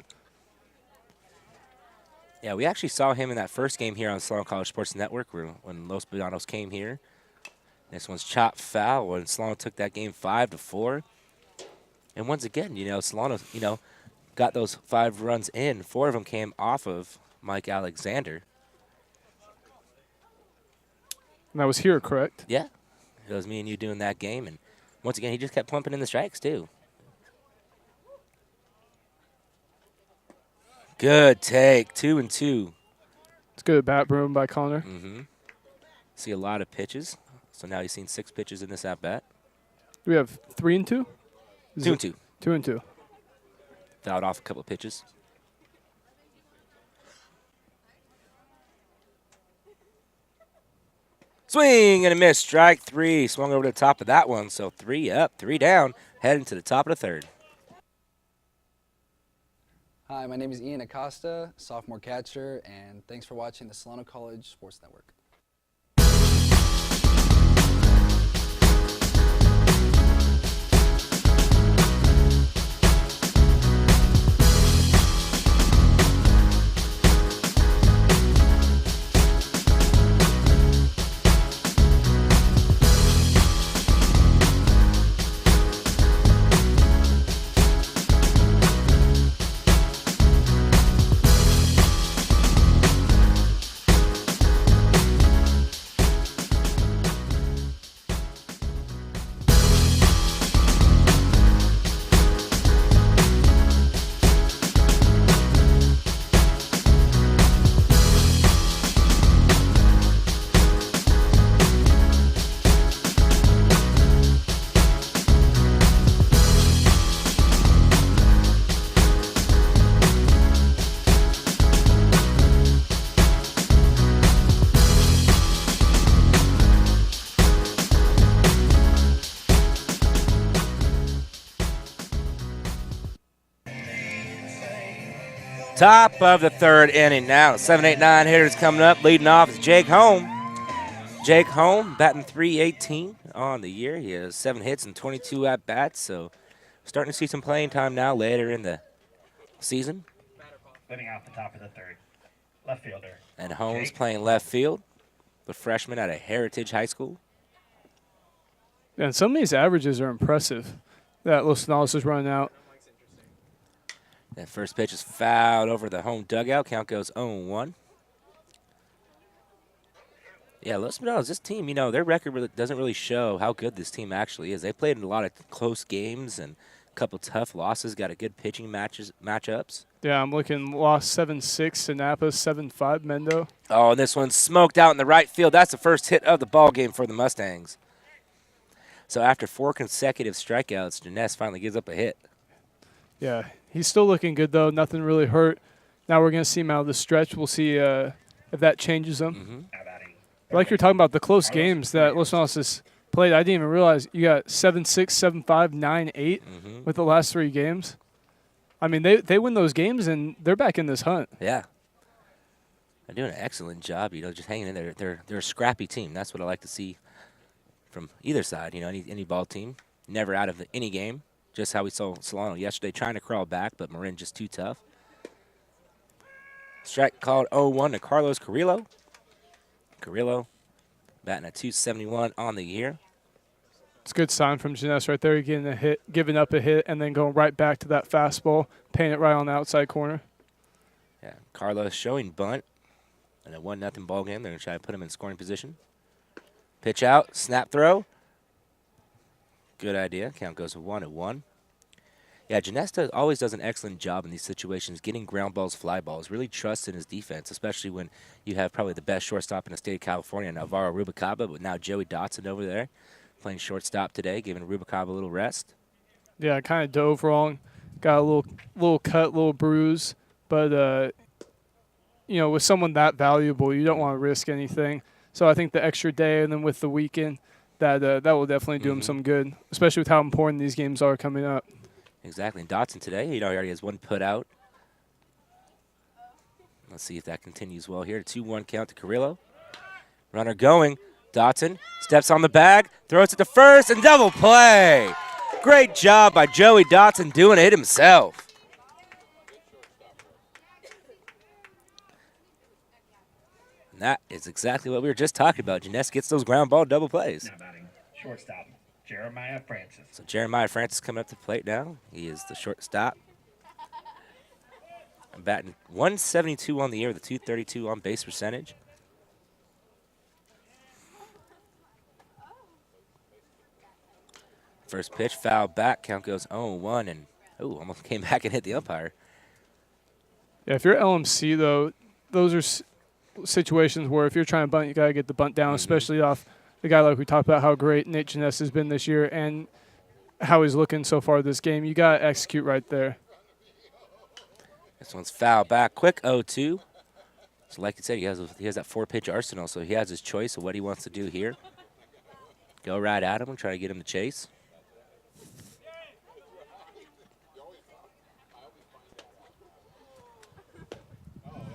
S2: Yeah, we actually saw him in that first game here on Solano College Sports Network when Los Budanos came here. This one's chopped foul when Solano took that game 5-4. And once again, Solano, got those 5 runs in. 4 of them came off of Mike Alexander.
S3: And that was here, correct?
S2: Yeah. It was me and you doing that game. And once again, he just kept pumping in the strikes, too. Good take, 2-2.
S3: It's good bat room by Connor.
S2: Mm-hmm. See a lot of pitches. So now he's seen 6 pitches in this at-bat.
S3: Do we have 3 and 2?
S2: 2-2.
S3: 2 and 2.
S2: Fouled off a couple of pitches. Swing and a miss. Strike 3. Swung over to the top of that one. So 3 up, 3 down. Heading to the top of the 3rd.
S6: Hi, my name is Ian Acosta, sophomore catcher, and thanks for watching the Solano College Sports Network.
S2: Top of the third inning now. 7-8-9 hitters coming up. Leading off is Jake Holm. Jake Holm batting .318 on the year. He has 7 hits and 22 at-bats, so starting to see some playing time now later in the season.
S7: Leading off the top of the third, left fielder.
S2: And Holmes
S7: Jake.
S2: playing left field, the freshman out of Heritage High School.
S3: And some of these averages are impressive that Los Angeles is running out.
S2: That first pitch is fouled over the home dugout. Count goes 0-1. Yeah, Los Angeles, this team, you know, their record really doesn't really show how good this team actually is. They played in a lot of close games and a couple tough losses, got a good pitching matchups.
S3: Yeah, I'm looking, lost 7-6 to Napa, 7-5 Mendo.
S2: Oh, and this one's smoked out in the right field. That's the first hit of the ball game for the Mustangs. So after 4 consecutive strikeouts, Janess finally gives up a hit.
S3: Yeah, he's still looking good, though. Nothing really hurt. Now we're going to see him out of the stretch. We'll see if that changes him.
S2: Mm-hmm.
S3: Like you're talking about the close games that Los Angeles has played, I didn't even realize you got 7-6, 7-5, 9-8 with the last 3 games. I mean, they win those games, and they're back in this hunt.
S2: Yeah. They're doing an excellent job, you know, just hanging in there. They're a scrappy team. That's what I like to see from either side, you know, any ball team. Never out of any game. Just how we saw Solano yesterday trying to crawl back, but Marin just too tough. Strike called 0-1 to Carlos Carrillo. Carrillo batting at .271 on the year.
S3: It's a good sign from Janess right there, getting a hit, giving up a hit, and then going right back to that fastball, paying it right on the outside corner.
S2: Yeah, Carlos showing bunt in a 1-0 ball game. They're going to try to put him in scoring position. Pitch out, snap throw. Good idea. Count goes 1-1. Yeah, Janesta always does an excellent job in these situations, getting ground balls, fly balls, really trusts in his defense, especially when you have probably the best shortstop in the state of California, Navarro Rubalcaba, but now Joey Dotson over there playing shortstop today, giving Rubalcaba a little rest.
S3: Yeah, kind of dove wrong, got a little cut, little bruise, but you know, with someone that valuable, you don't want to risk anything. So I think the extra day and then with the weekend, that will definitely do him some good, especially with how important these games are coming up.
S2: Exactly. And Dotson today, you know, he already has 1 put out. Let's see if that continues well here. 2-1 count to Carrillo. Runner going. Dotson steps on the bag, throws it to first, and double play. Great job by Joey Dotson doing it himself. And that is exactly what we were just talking about. Janess gets those ground ball double plays.
S7: Now batting shortstop, Jeremiah Francis.
S2: So Jeremiah Francis coming up to the plate now. He is the shortstop. Batting .172 on the year with a .232 on base percentage. First pitch foul back. Count goes 0-1 and almost came back and hit the umpire.
S3: Yeah, if you're LMC though, those are situations where if you're trying to bunt, you gotta get the bunt down, especially off the guy like we talked about how great Nate Janess has been this year and how he's looking so far this game. You gotta execute right there.
S2: This one's foul back, quick 0-2. So like you said, he has that 4-pitch arsenal, so he has his choice of what he wants to do here. Go right at him and try to get him to chase.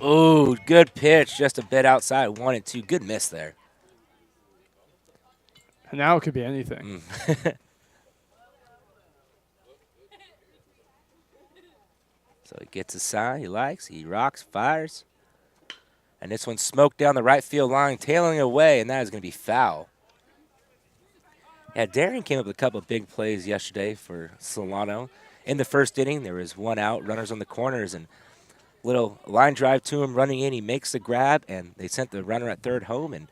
S2: Ooh, good pitch, just a bit outside, 1-2. Good miss there.
S3: And now it could be anything.
S2: So he gets a sign he likes, he rocks, fires. And this one's smoked down the right field line, tailing away, and that is going to be foul. Yeah, Darren came up with a couple of big plays yesterday for Solano. In the first inning, there was 1 out, runners on the corners, and little line drive to him, running in. He makes the grab, and they sent the runner at third home and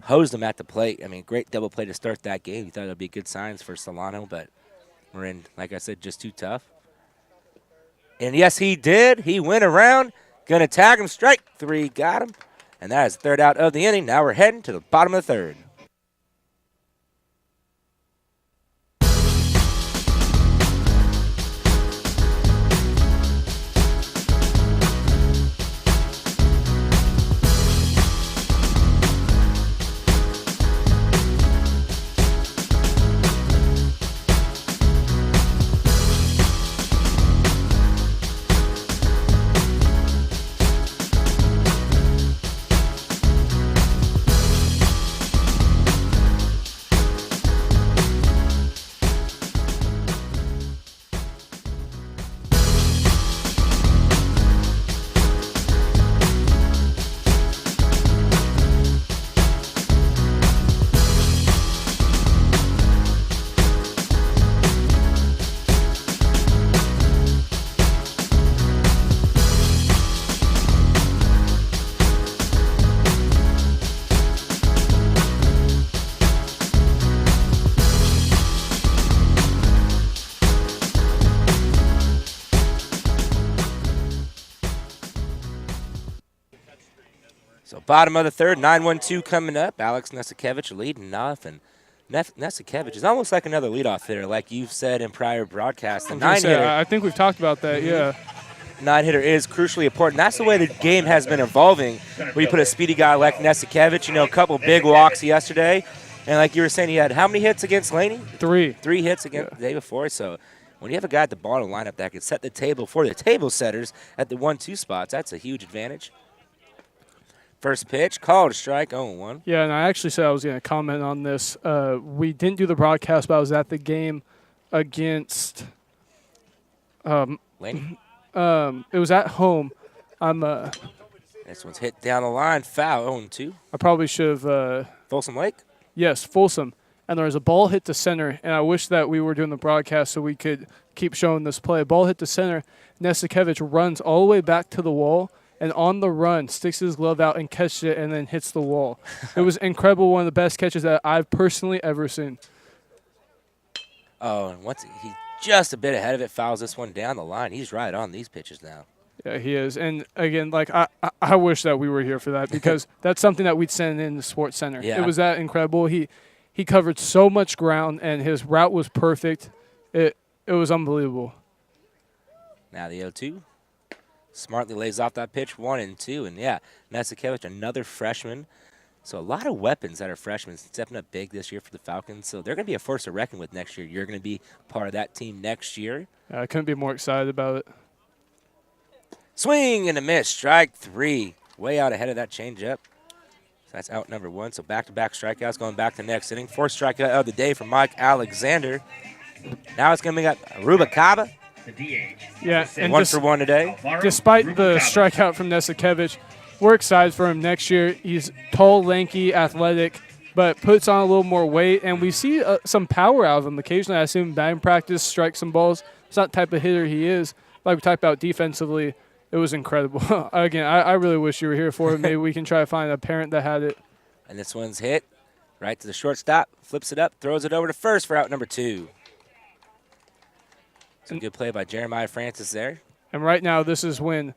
S2: hosed him at the plate. I mean, great double play to start that game. You thought it would be good signs for Solano, but Marin, like I said, just too tough. And yes, he did. He went around, going to tag him, strike 3, got him. And that is the 3rd out of the inning. Now we're heading to the bottom of the 3rd. So bottom of the third, 9-1-2 coming up. Alex Nesikevich leading off, and Nesikevich is almost like another leadoff hitter, like you've said in prior broadcasts. The nine-hitter.
S3: I think we've talked about that, yeah.
S2: Nine-hitter is crucially important. That's the way the game has been evolving, where you put a speedy guy like Nesikevich, a couple big walks yesterday. And like you were saying, he had how many hits against Laney? 3 hits against the day before. So when you have a guy at the bottom lineup that can set the table for the table setters at the 1-2 spots, that's a huge advantage. First pitch, called a strike, 0-1.
S3: Yeah, and I actually said I was going to comment on this. We didn't do the broadcast, but I was at the game against
S2: Laney?
S3: It was at home.
S2: This one's hit down the line, foul, 0-2.
S3: I probably should have.
S2: Folsom Lake?
S3: Yes, Folsom. And there was a ball hit to center, and I wish that we were doing the broadcast so we could keep showing this play. Ball hit to center. Nesikevich runs all the way back to the wall, and on the run sticks his glove out and catches it and then hits the wall. It was incredible, one of the best catches that I've personally ever seen.
S2: Oh, and he's just a bit ahead of it, fouls this one down the line. He's right on these pitches now.
S3: Yeah, he is. And, again, I wish that we were here for that because that's something that we'd send in the Sports Center.
S2: Yeah.
S3: It was that incredible. He covered so much ground, and his route was perfect. It was unbelievable.
S2: Now the 0-2. Smartly lays off that pitch, 1-2. And, yeah, Nesikevich, another freshman. So a lot of weapons that are freshmen stepping up big this year for the Falcons. So they're going to be a force to reckon with next year. You're going to be part of that team next year.
S3: I couldn't be more excited about it.
S2: Swing and a miss, strike 3. Way out ahead of that changeup. So that's out number 1. So back-to-back strikeouts going back to the next inning. 4th strikeout of the day for Mike Alexander. Now it's going to be got Rubacaba.
S7: The DH.
S3: Yeah, and
S2: 1 for 1 today.
S3: Despite the strikeout from Nesikevich, we're excited for him next year. He's tall, lanky, athletic, but puts on a little more weight, and we see some power out of him. Occasionally I see him in batting practice, strike some balls. It's not the type of hitter he is. Like we talked about defensively, it was incredible. Again, I really wish you were here for it. Maybe we can try to find a parent that had it.
S2: And this one's hit right to the shortstop, flips it up, throws it over to first for out number 2. Some good play by Jeremiah Francis there.
S3: And right now, this is when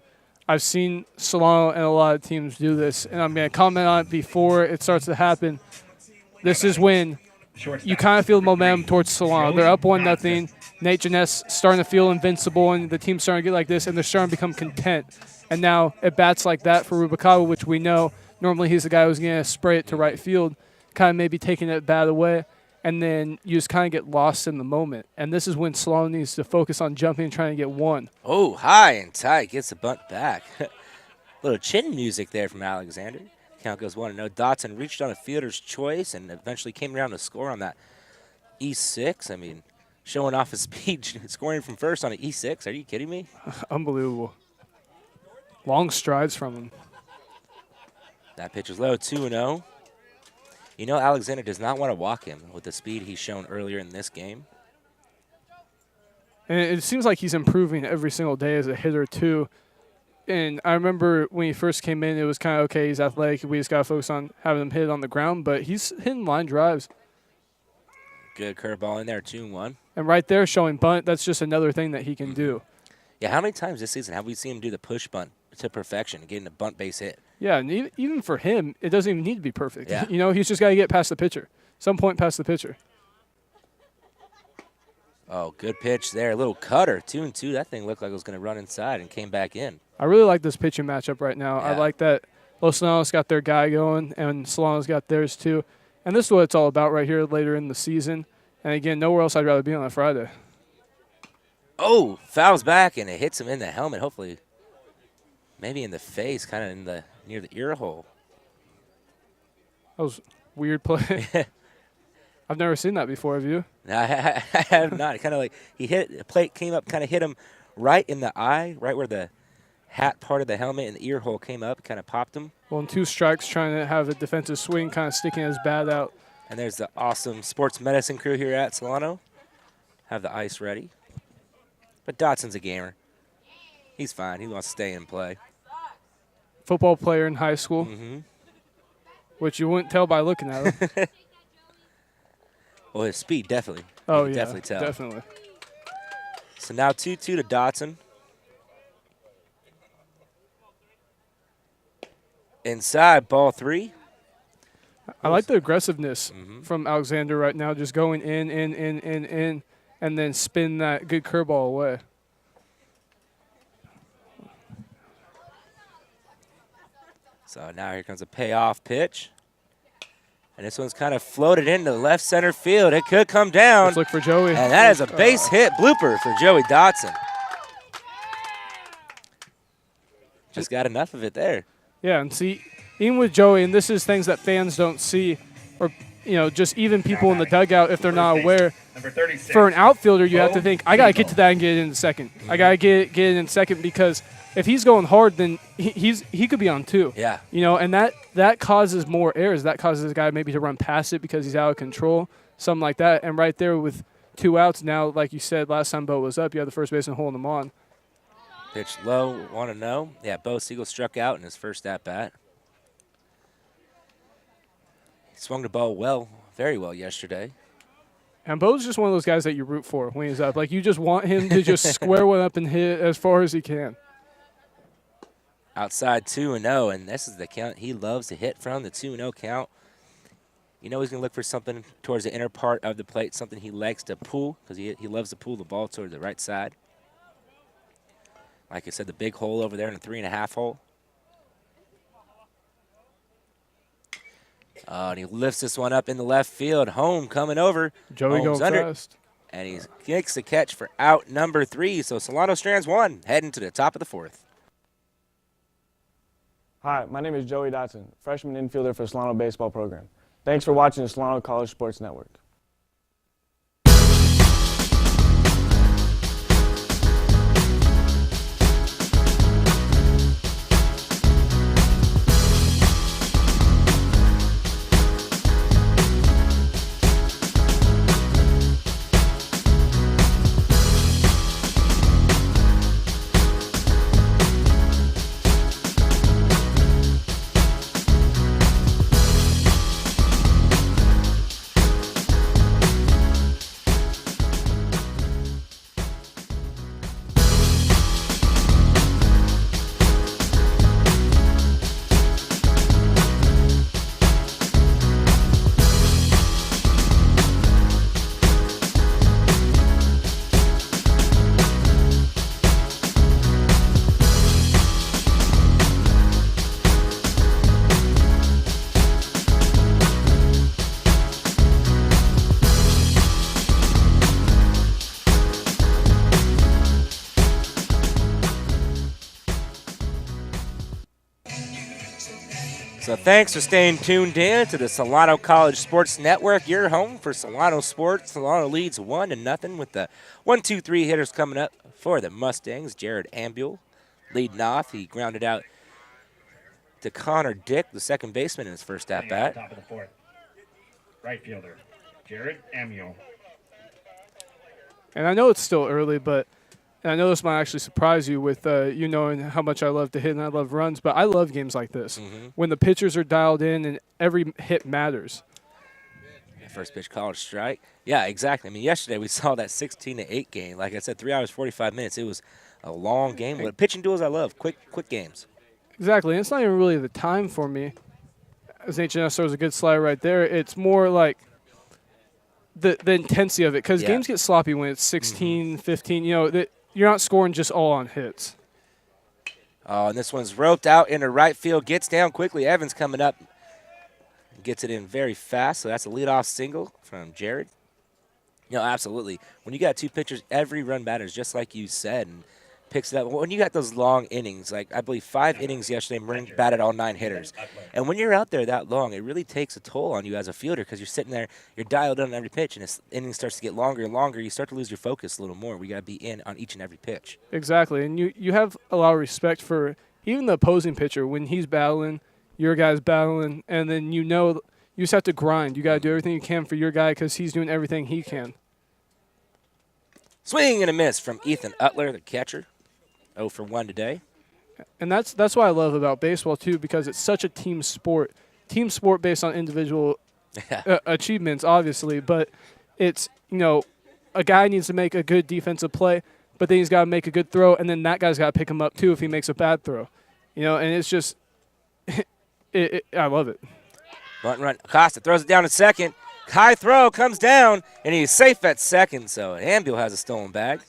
S3: I've seen Solano and a lot of teams do this, and I'm going to comment on it before it starts to happen. This is when you kind of feel the momentum towards Solano. They're up 1-0. Nate Janess starting to feel invincible, and the team's starting to get like this, and they're starting to become content. And now at bats like that for Rubacaba, which we know normally he's the guy who's going to spray it to right field, kind of maybe taking that bat away. And then you just kind of get lost in the moment. And this is when Solano needs to focus on jumping and trying to get one.
S2: Oh, high and tight. Gets the bunt back. Little chin music there from Alexander. Count goes 1-0. Dotson reached on a fielder's choice and eventually came around to score on that E6. I mean, showing off his speed, scoring from first on an E6. Are you kidding me?
S3: Unbelievable. Long strides from him.
S2: That pitch is low, 2-0. Alexander does not want to walk him with the speed he's shown earlier in this game.
S3: And it seems like he's improving every single day as a hitter, too. And I remember when he first came in, it was kind of, okay, he's athletic. We just got to focus on having him hit on the ground. But he's hitting line drives.
S2: Good curveball in there, 2-1.
S3: And right there showing bunt, that's just another thing that he can do.
S2: Yeah, how many times this season have we seen him do the push bunt to perfection, getting a bunt base hit?
S3: Yeah, and even for him, it doesn't even need to be perfect.
S2: Yeah.
S3: He's just got to get past the pitcher. Some point past the pitcher.
S2: Oh, good pitch there. A little cutter, 2-2. That thing looked like it was going to run inside and came back in.
S3: I really like this pitching matchup right now.
S2: Yeah.
S3: I like that Los Solano's got their guy going, and Solano's got theirs too. And this is what it's all about right here later in the season. And, again, nowhere else I'd rather be on a Friday.
S2: Oh, fouls back, and it hits him in the helmet, hopefully. Maybe in the face, kind of near the ear hole.
S3: That was weird play. I've never seen that before, have you?
S2: No, I have not. Kind of like the plate came up, kind of hit him right in the eye, right where the hat part of the helmet and the ear hole came up, kind of popped him.
S3: Well, in 2 strikes, trying to have a defensive swing, kind of sticking his bat out.
S2: And there's the awesome sports medicine crew here at Solano. Have the ice ready. But Dotson's a gamer. He's fine. He wants to stay and play.
S3: Football player in high school, which you wouldn't tell by looking at him.
S2: Well, his speed, definitely.
S3: Oh,
S2: You can
S3: yeah,
S2: definitely tell.
S3: definitely.
S2: So now 2-2 to Dotson. inside, ball 3.
S3: I like the aggressiveness from Alexander right now, just going in, and then spin that good curveball away.
S2: So now here comes a payoff pitch. And this one's kind of floated into left center field. It could come down.
S3: Let's look for Joey.
S2: And that is a base hit blooper for Joey Dotson. Just got enough of it there.
S3: Yeah, and see, even with Joey, and this is things that fans don't see, or just even people in the dugout if they're not aware.
S7: Number 36.
S3: For an outfielder, you have to think, I gotta get to that and get it in second. I gotta get it in second, because if he's going hard, then he could be on 2.
S2: Yeah.
S3: And that causes more errors. That causes the guy maybe to run past it because he's out of control, something like that. And right there with 2 outs now, like you said, last time Bo was up, you had the first baseman holding him on.
S2: Pitch low, 1-0. Yeah, Bo Siegel struck out in his first at-bat. He swung the ball very well yesterday.
S3: And Bo's just one of those guys that you root for when he's up. Like, you just want him to just square one up and hit as far as he can.
S2: Outside 2-0, and this is the count he loves to hit from, the 2-0 count. You know he's going to look for something towards the inner part of the plate, something he likes to pull, because he loves to pull the ball toward the right side. Like I said, the big hole over there in the 3.5 hole. And he lifts this one up in the left field. Home coming over.
S3: Joey
S2: Holmes
S3: going
S2: under,
S3: fast.
S2: And he makes the catch for out number 3. So Solano strands 1, heading to the top of the 4th.
S8: Hi, my name is Joey Dotson, freshman infielder for the Solano Baseball program. Thanks for watching the Solano College Sports Network.
S2: So thanks for staying tuned in to the Solano College Sports Network. Your home for Solano Sports. Solano leads 1-0 with the 1-2-3 hitters coming up for the Mustangs. Jared Ambule leading off. He grounded out to Connor Dick, the second baseman, in his first at-bat.
S7: Top of the 4th. Right fielder, Jared Amiel.
S3: And I know it's still early, but and I know this might actually surprise you with you knowing how much I love to hit and I love runs, but I love games like this when the pitchers are dialed in and every hit matters.
S2: First pitch college strike. Yeah, exactly. I mean, yesterday we saw that 16-8 game. Like I said, 3 hours, 45 minutes. It was a long game. But pitching duels I love, quick games.
S3: Exactly. And it's not even really the time for me. As HNS throws a good slider right there, it's more like the intensity of it, because games get sloppy when it's 16, 15. You know, you're not scoring just all on hits.
S2: Oh, and this one's roped out into right field. Gets down quickly. Evans coming up. Gets it in very fast, so that's a leadoff single from Jared. You know, absolutely. When you got 2 pitchers, every run matters, just like you said, and picks it up. When you got those long innings, like I believe 5 innings yesterday, Marine batted all 9 hitters. And when you're out there that long, it really takes a toll on you as a fielder, because you're sitting there, you're dialed in on every pitch, and as inning starts to get longer and longer, you start to lose your focus a little more. We got to be in on each and every pitch.
S3: Exactly, and you have a lot of respect for even the opposing pitcher when he's battling, your guy's battling, and then you know you just have to grind. You got to do everything you can for your guy because he's doing everything he can.
S2: Swing and a miss from Ethan Utler, the catcher. 0 for 1 today.
S3: And that's what I love about baseball, too, because it's such a team sport. Team sport based on individual achievements, obviously, but it's, you know, a guy needs to make a good defensive play, but then he's got to make a good throw, and then that guy's got to pick him up, too, if he makes a bad throw. You know, and it's just I love it.
S2: Bunt run. Acosta throws it down to second. High throw comes down, and he's safe at second, so Ambuel has a stolen bag.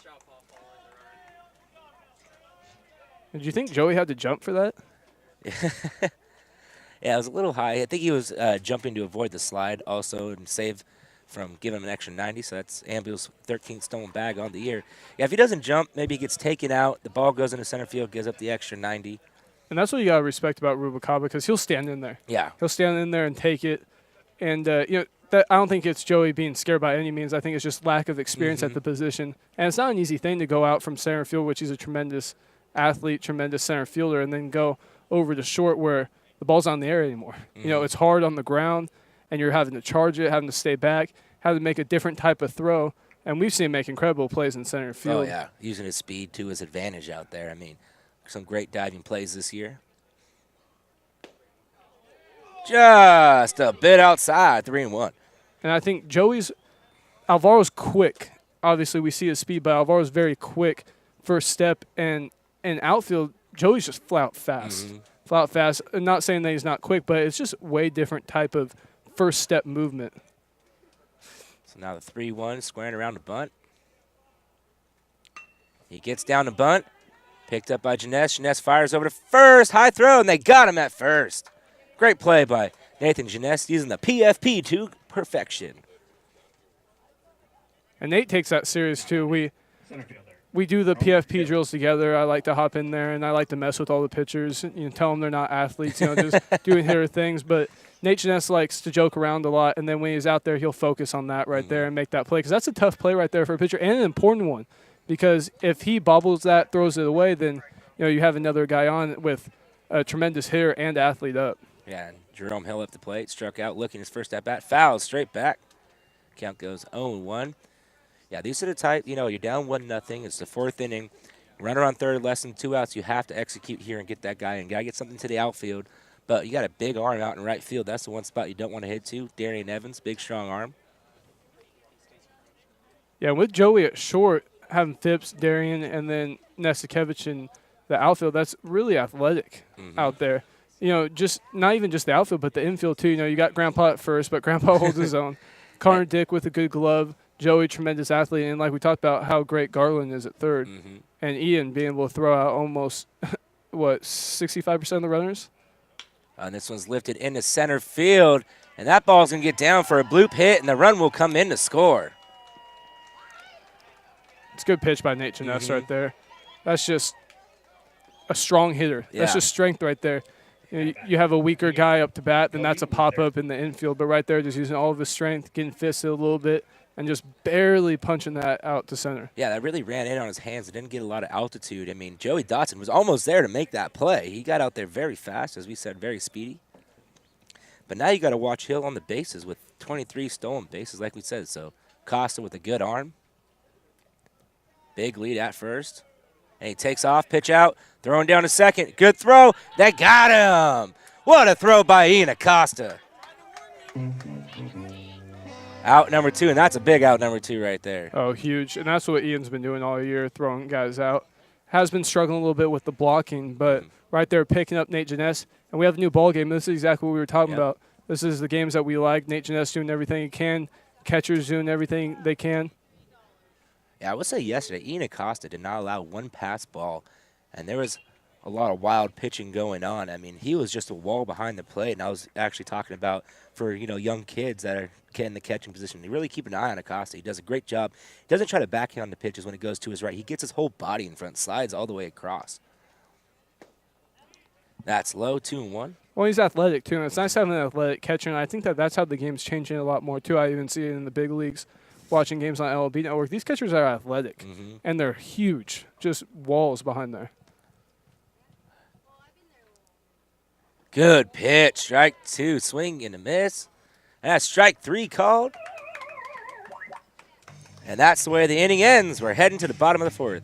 S3: Did you think Joey had to jump for that?
S2: Yeah, it was a little high. I think he was jumping to avoid the slide also and save from giving him an extra 90, so that's Ambuel's 13th stolen bag on the year. Yeah, if he doesn't jump, maybe he gets taken out. The ball goes into center field, gives up the extra 90.
S3: And that's what you got to respect about Rubalcaba because he'll stand in there.
S2: Yeah.
S3: He'll stand in there and take it. And, I don't think it's Joey being scared by any means. I think it's just lack of experience at the position. And it's not an easy thing to go out from center field, which he's a tremendous athlete, tremendous center fielder, and then go over to short where the ball's not in the air anymore. It's hard on the ground, and you're having to charge it, having to stay back, having to make a different type of throw. And we've seen him make incredible plays in center field.
S2: Oh, yeah, using his speed to his advantage out there. I mean, some great diving plays this year. Just a bit outside, 3-1.
S3: And I think Alvaro's quick. Obviously, we see his speed, but Alvaro's very quick first step. And in outfield, Joey's just flat fast. Flat fast. I'm not saying that he's not quick, but it's just way different type of first step movement.
S2: So now the 3-1, squaring around the bunt. He gets down to bunt. Picked up by Jeunesse. Jeunesse fires over to first. High throw, and they got him at first. Great play by Nathan Jeunesse using the PFP to perfection.
S3: And Nate takes that serious, too. We do the PFP drills together. I like to hop in there, and I like to mess with all the pitchers. Tell them they're not athletes, just doing hitter things. But Nate Jeunesse likes to joke around a lot, and then when he's out there, he'll focus on that right there and make that play. Because that's a tough play right there for a pitcher and an important one. Because if he bobbles that, throws it away, then you have another guy on with a tremendous hitter and athlete up.
S2: Yeah, and Jerome Hill up the plate, struck out, looking his first at-bat, fouls straight back. Count goes 0-1. Yeah, these are the type, you're down 1-0. It's the fourth inning. Runner on third, less than 2 outs. You have to execute here and get that guy in. Got to get something to the outfield. But you got a big arm out in right field. That's the one spot you don't want to hit to. Darian Evans, big, strong arm.
S3: Yeah, with Joey at short, having Phipps, Darian, and then Nesikevich in the outfield, that's really athletic out there. Just not even just the outfield, but the infield too. You got Grandpa at first, but Grandpa holds his own. Connor Dick with a good glove. Joey, tremendous athlete. And like we talked about how great Garland is at third. And Ian being able to throw out almost, 65% of the runners?
S2: And this one's lifted into center field. And that ball's going to get down for a bloop hit, and the run will come in to score.
S3: It's a good pitch by Nate Jeunesse right there. That's just a strong hitter.
S2: Yeah.
S3: That's just strength right there. You have a weaker guy up to bat, then that's a pop-up in the infield. But right there, just using all of his strength, getting fisted a little bit, and just barely punching that out to center.
S2: Yeah, that really ran in on his hands. It didn't get a lot of altitude. I mean, Joey Dotson was almost there to make that play. He got out there very fast, as we said, very speedy. But now you got to watch Hill on the bases with 23 stolen bases, like we said. So Costa with a good arm. Big lead at first. And he takes off, pitch out, throwing down to second. Good throw. They got him. What a throw by Ian Acosta. Out number 2, and that's a big out number 2 right there.
S3: Oh, huge. And that's what Ian's been doing all year, throwing guys out. Has been struggling a little bit with the blocking, but right there picking up Nate Jeunesse. And we have a new ball game. This is exactly what we were talking about. This is the games that we like. Nate Jeunesse doing everything he can. Catchers doing everything they can.
S2: Yeah, I would say yesterday, Ian Acosta did not allow one pass ball, and there was a lot of wild pitching going on. I mean, he was just a wall behind the plate, and I was actually talking about for, young kids that are in the catching position. You really keep an eye on Acosta. He does a great job. He doesn't try to backhand the pitches when it goes to his right. He gets his whole body in front, slides all the way across. That's low, 2-1.
S3: Well, he's athletic, too, and it's nice having an athletic catcher, and I think that's how the game's changing a lot more, too. I even see it in the big leagues. Watching games on LLB Network, these catchers are athletic, and they're huge, just walls behind there.
S2: Good pitch, strike 2, swing and a miss. And that's strike 3 called. And that's the way the inning ends. We're heading to the bottom of the 4th.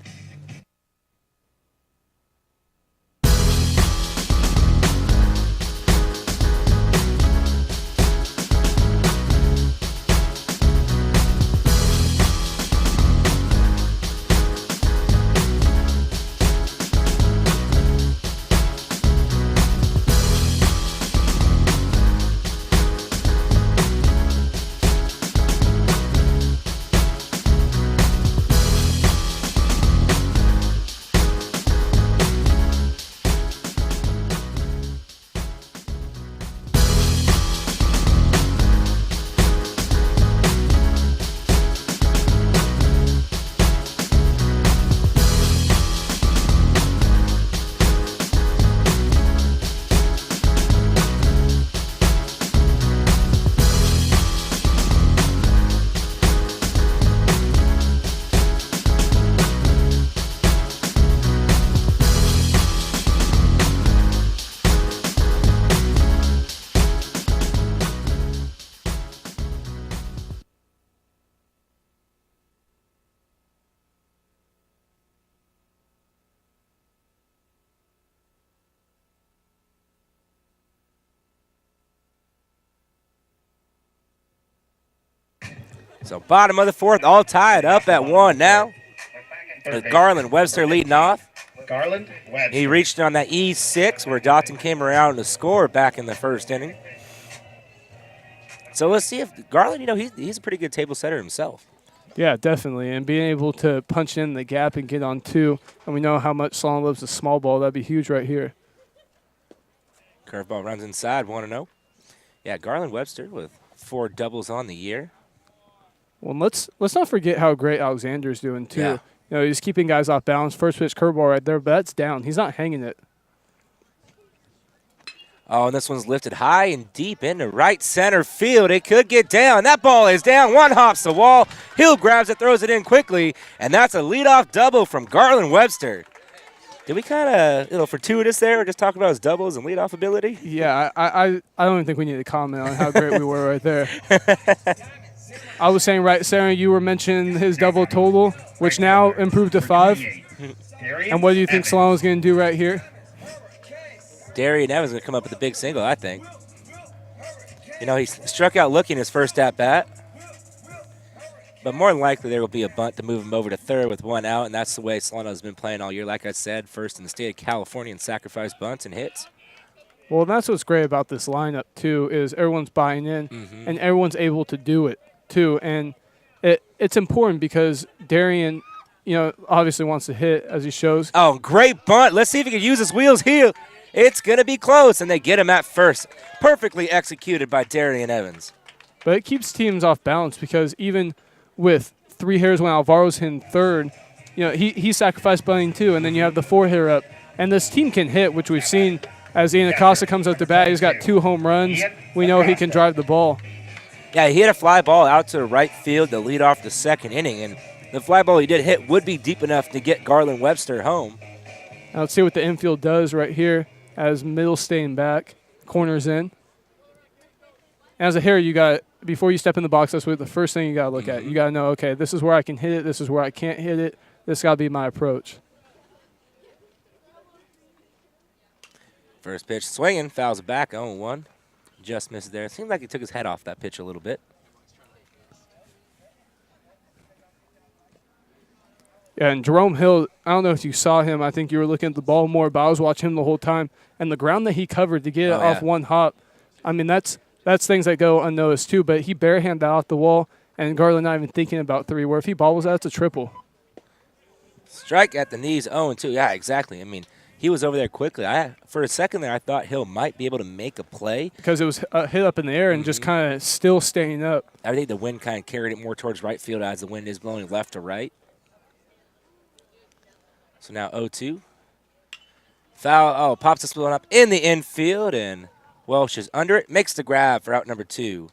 S2: So bottom of the fourth, all tied up at 1 now. With Garland Webster leading off.
S7: Garland Webster.
S2: He reached on that E6 where Dotson came around to score back in the first inning. So let's see if Garland, he's a pretty good table setter himself.
S3: Yeah, definitely. And being able to punch in the gap and get on 2. And we know how much Solon loves the small ball. That'd be huge right here.
S2: Curveball runs inside, 1-0. Yeah, Garland Webster with 4 doubles on the year.
S3: Well, let's not forget how great Alexander's doing, too.
S2: Yeah.
S3: He's keeping guys off balance. First pitch curveball right there, but that's down. He's not hanging it.
S2: Oh, and this one's lifted high and deep into right center field. It could get down. That ball is down. One hops the wall. Hill grabs it, throws it in quickly, and that's a leadoff double from Garland Webster. Did we kind of, fortuitous there? We're just talking about his doubles and leadoff ability?
S3: Yeah, I don't even think we need to comment on how great we were right there. I was saying right, Sarah, you were mentioning his double total, which now improved to 5. And what do you think Solano's going to do right here?
S2: Darian Evans going to come up with a big single, I think. He struck out looking his first at-bat. But more than likely, there will be a bunt to move him over to third with 1 out, and that's the way Solano's been playing all year. Like I said, first in the state of California in sacrifice bunts and hits.
S3: Well, that's what's great about this lineup, too, is everyone's buying in, and everyone's able to do it, too. And it's important because Darian, obviously wants to hit, as he shows.
S2: Oh, great bunt. Let's see if he can use his wheels here. It's going to be close, and they get him at first. Perfectly executed by Darian Evans.
S3: But it keeps teams off balance because even with 3 hitters when Alvaro's hitting third, he sacrificed bunting too, and then you have the 4 hitter up. And this team can hit, which we've seen as Ian Acosta comes up to bat. He's got 2 home runs. We know he can drive the ball.
S2: Yeah, he hit a fly ball out to right field to lead off the second inning, and the fly ball he did hit would be deep enough to get Garland Webster home.
S3: Now let's see what the infield does right here as middle staying back, corners in. As a hitter, before you step in the box, that's what the first thing you got to look at. You got to know, okay, this is where I can hit it, this is where I can't hit it. This got to be my approach.
S2: First pitch swinging, fouls it back, 0-1. Just missed there. Seemed like he took his head off that pitch a little bit.
S3: Yeah, and Jerome Hill, I don't know if you saw him. I think you were looking at the ball more, but I was watching him the whole time. And the ground that he covered to get it off 1 hop, I mean, that's things that go unnoticed too. But he barehanded that off the wall, and Garland not even thinking about 3, where if he bobbles that, it's a triple.
S2: Strike at the knees, 0-2. Yeah, exactly. I mean, he was over there quickly. For a second there, I thought Hill might be able to make a play.
S3: Because it was hit up in the air and just kind of still staying up.
S2: I think the wind kind of carried it more towards right field as the wind is blowing left to right. So now 0-2. Foul, pops the split up in the infield, and Welsh is under it. Makes the grab for out number 2.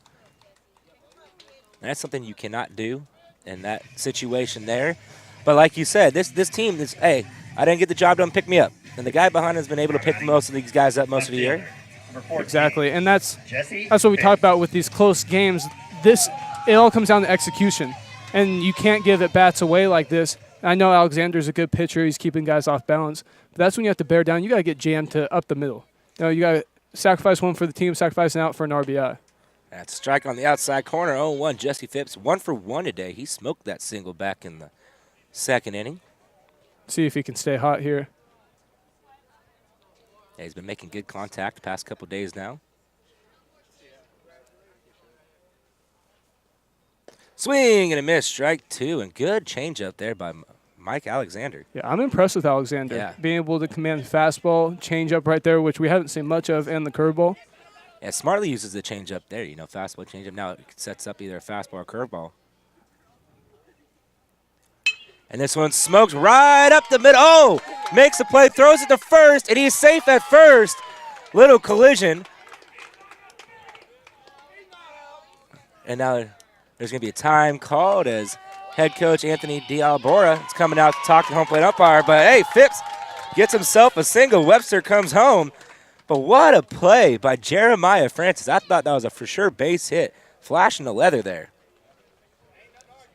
S2: And that's something you cannot do in that situation there. But like you said, this team is, hey, I didn't get the job done, pick me up. And the guy behind has been able to pick most of these guys up most of the year.
S3: Exactly, and that's what we talk about with these close games. It all comes down to execution, and you can't give at bats away like this. I know Alexander's a good pitcher. He's keeping guys off balance. But that's when you have to bear down. You got to get jammed to up the middle. You got to sacrifice one for the team, sacrifice an out for an RBI.
S2: That's a strike on the outside corner, 0-1. Jesse Phipps, 1 for 1 today. He smoked that single back in the second inning.
S3: See if he can stay hot here.
S2: Yeah, he's been making good contact the past couple days now. Swing and a miss, strike 2, and good changeup there by Mike Alexander.
S3: Yeah, I'm impressed with Alexander.
S2: Yeah.
S3: Being able to command the fastball, changeup right there, which we haven't seen much of, and the curveball.
S2: Yeah, smartly uses the changeup there, fastball, changeup. Now it sets up either a fastball or curveball. And this one smokes right up the middle. Oh, makes the play, throws it to first, and he's safe at first. Little collision. And now there's going to be a time called as head coach Anthony D'Albora is coming out to talk to the home plate umpire. But, hey, Phipps gets himself a single. Webster comes home. But what a play by Jeremiah Francis. I thought that was a for sure base hit. Flashing the leather there.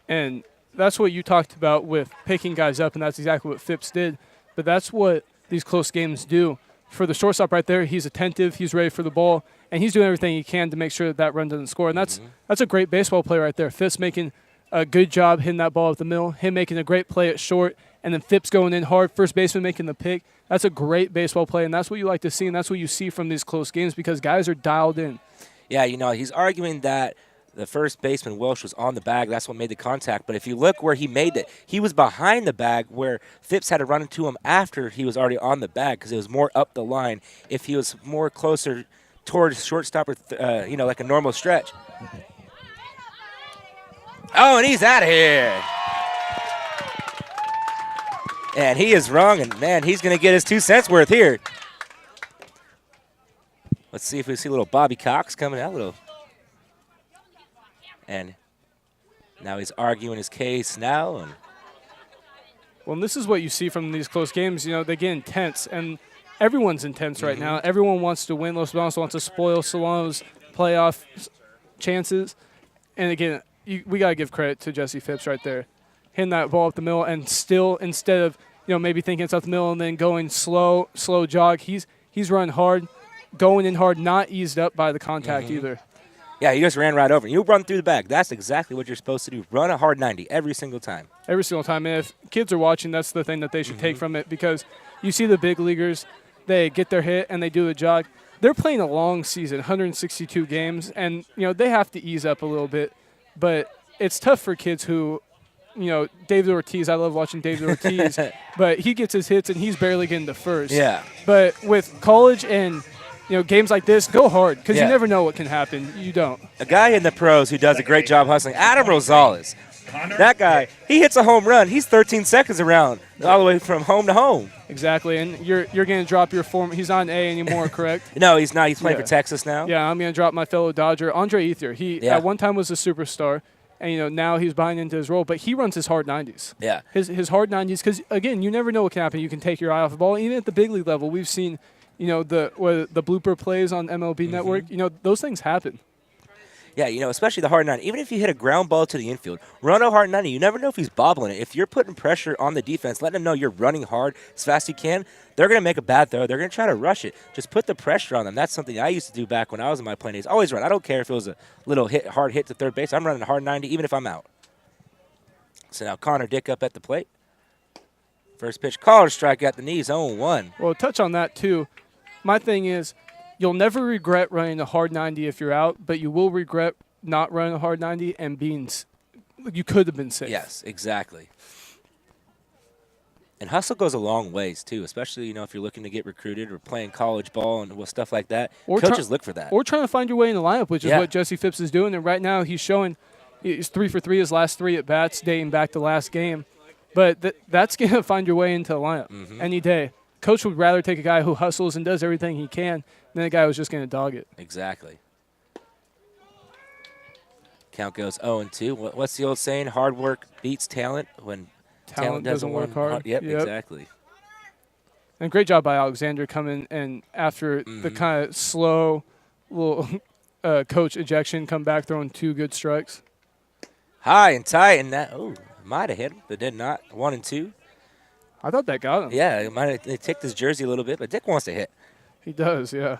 S3: And that's what you talked about with picking guys up, and that's exactly what Phipps did. But that's what these close games do. For the shortstop right there, he's attentive, he's ready for the ball, and he's doing everything he can to make sure that run doesn't score. And that's a great baseball play right there. Phipps making a good job hitting that ball up the middle, him making a great play at short, and then Phipps going in hard, first baseman making the pick. That's a great baseball play, and that's what you like to see, and that's what you see from these close games because guys are dialed in.
S2: Yeah, he's arguing that the first baseman, Welsh, was on the bag. That's what made the contact. But if you look where he made it, he was behind the bag where Phipps had to run into him after he was already on the bag because it was more up the line. If he was more closer towards shortstop or, like a normal stretch. Oh, and he's out of here. And he is wrong, and, man, he's going to get his 2 cents worth here. Let's see if we see a little Bobby Cox coming out. And now he's arguing his case now.
S3: Well, and this is what you see from these close games. They get intense, and everyone's intense right now. Everyone wants to win. Los Banos wants to spoil Solano's playoff chances. And, again, we got to give credit to Jesse Phipps right there. Hitting that ball up the middle and still, instead of, maybe thinking it's up the middle and then going slow jog, he's running hard, going in hard, not eased up by the contact either.
S2: Yeah, he just ran right over. You run through the bag. That's exactly what you're supposed to do. Run a hard 90 every single time.
S3: Every single time. And if kids are watching, that's the thing that they should take from it because you see the big leaguers, they get their hit and they do the jog. They're playing a long season, 162 games, and, they have to ease up a little bit. But it's tough for kids who, David Ortiz, I love watching David Ortiz, but he gets his hits and he's barely getting to first.
S2: Yeah.
S3: But with college and games like this, go hard because you never know what can happen. You don't.
S2: A guy in the pros who does a great job hustling, Adam Rosales. That guy, he hits a home run. He's 13 seconds around all the way from home to home.
S3: Exactly, and you're going to drop your form. He's not an A anymore, correct?
S2: No, he's not. He's playing for Texas now.
S3: Yeah, I'm going to drop my fellow Dodger, Andre Ethier. He at one time was a superstar, and now he's buying into his role. But he runs his hard 90s.
S2: Yeah,
S3: his hard 90s because again, you never know what can happen. You can take your eye off the ball. Even at the big league level, we've seen the blooper plays on MLB Network. Those things happen.
S2: Yeah, especially the hard 90. Even if you hit a ground ball to the infield, run a hard 90. You never know if he's bobbling it. If you're putting pressure on the defense, letting them know you're running hard as fast as you can, they're going to make a bad throw. They're going to try to rush it. Just put the pressure on them. That's something I used to do back when I was in my playing days. Always run. I don't care if it was a little hard hit to third base. I'm running a hard 90 even if I'm out. So now Connor Dick up at the plate. First pitch called, strike at the knees, 0-1.
S3: Well, touch on that too. My thing is, you'll never regret running a hard 90 if you're out, but you will regret not running a hard 90 and you could have been safe.
S2: Yes, exactly. And hustle goes a long ways too, especially if you're looking to get recruited or playing college ball and stuff like that. Or coaches look for that.
S3: Or trying to find your way in the lineup, which is what Jesse Phipps is doing. And right now he's 3 for 3 his last 3 at bats dating back to last game. But that's going to find your way into the lineup any day. Coach would rather take a guy who hustles and does everything he can than a guy who's just going to dog it.
S2: Exactly. Count goes 0-2. What's the old saying? Hard work beats talent when talent doesn't work hard. Yep, exactly.
S3: And great job by Alexander coming and after the kind of slow little coach ejection, come back throwing 2 good strikes.
S2: High and tight, and that might have hit him, but did not. 1-2.
S3: I thought that got him.
S2: Yeah, it might have ticked his jersey a little bit, but Dick wants to hit.
S3: He does, yeah.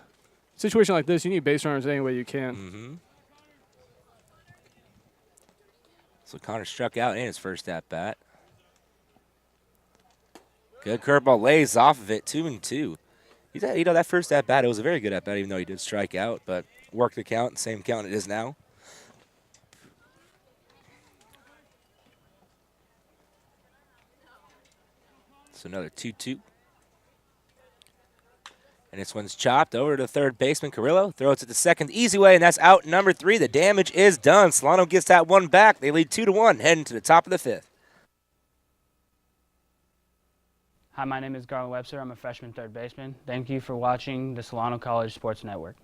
S3: Situation like this, you need base runners any way you can.
S2: So Connor struck out in his first at-bat. Good curveball, lays off of it, 2-2. That first at-bat, it was a very good at-bat, even though he did strike out, but worked the count, same count it is now. So another 2-2. And this one's chopped over to third baseman. Carrillo throws it to second easy way, and that's out number 3. The damage is done. Solano gets that one back. They lead 2-1, heading to the top of the 5th.
S9: Hi, my name is Garland Webster. I'm a freshman third baseman. Thank you for watching the Solano College Sports Network.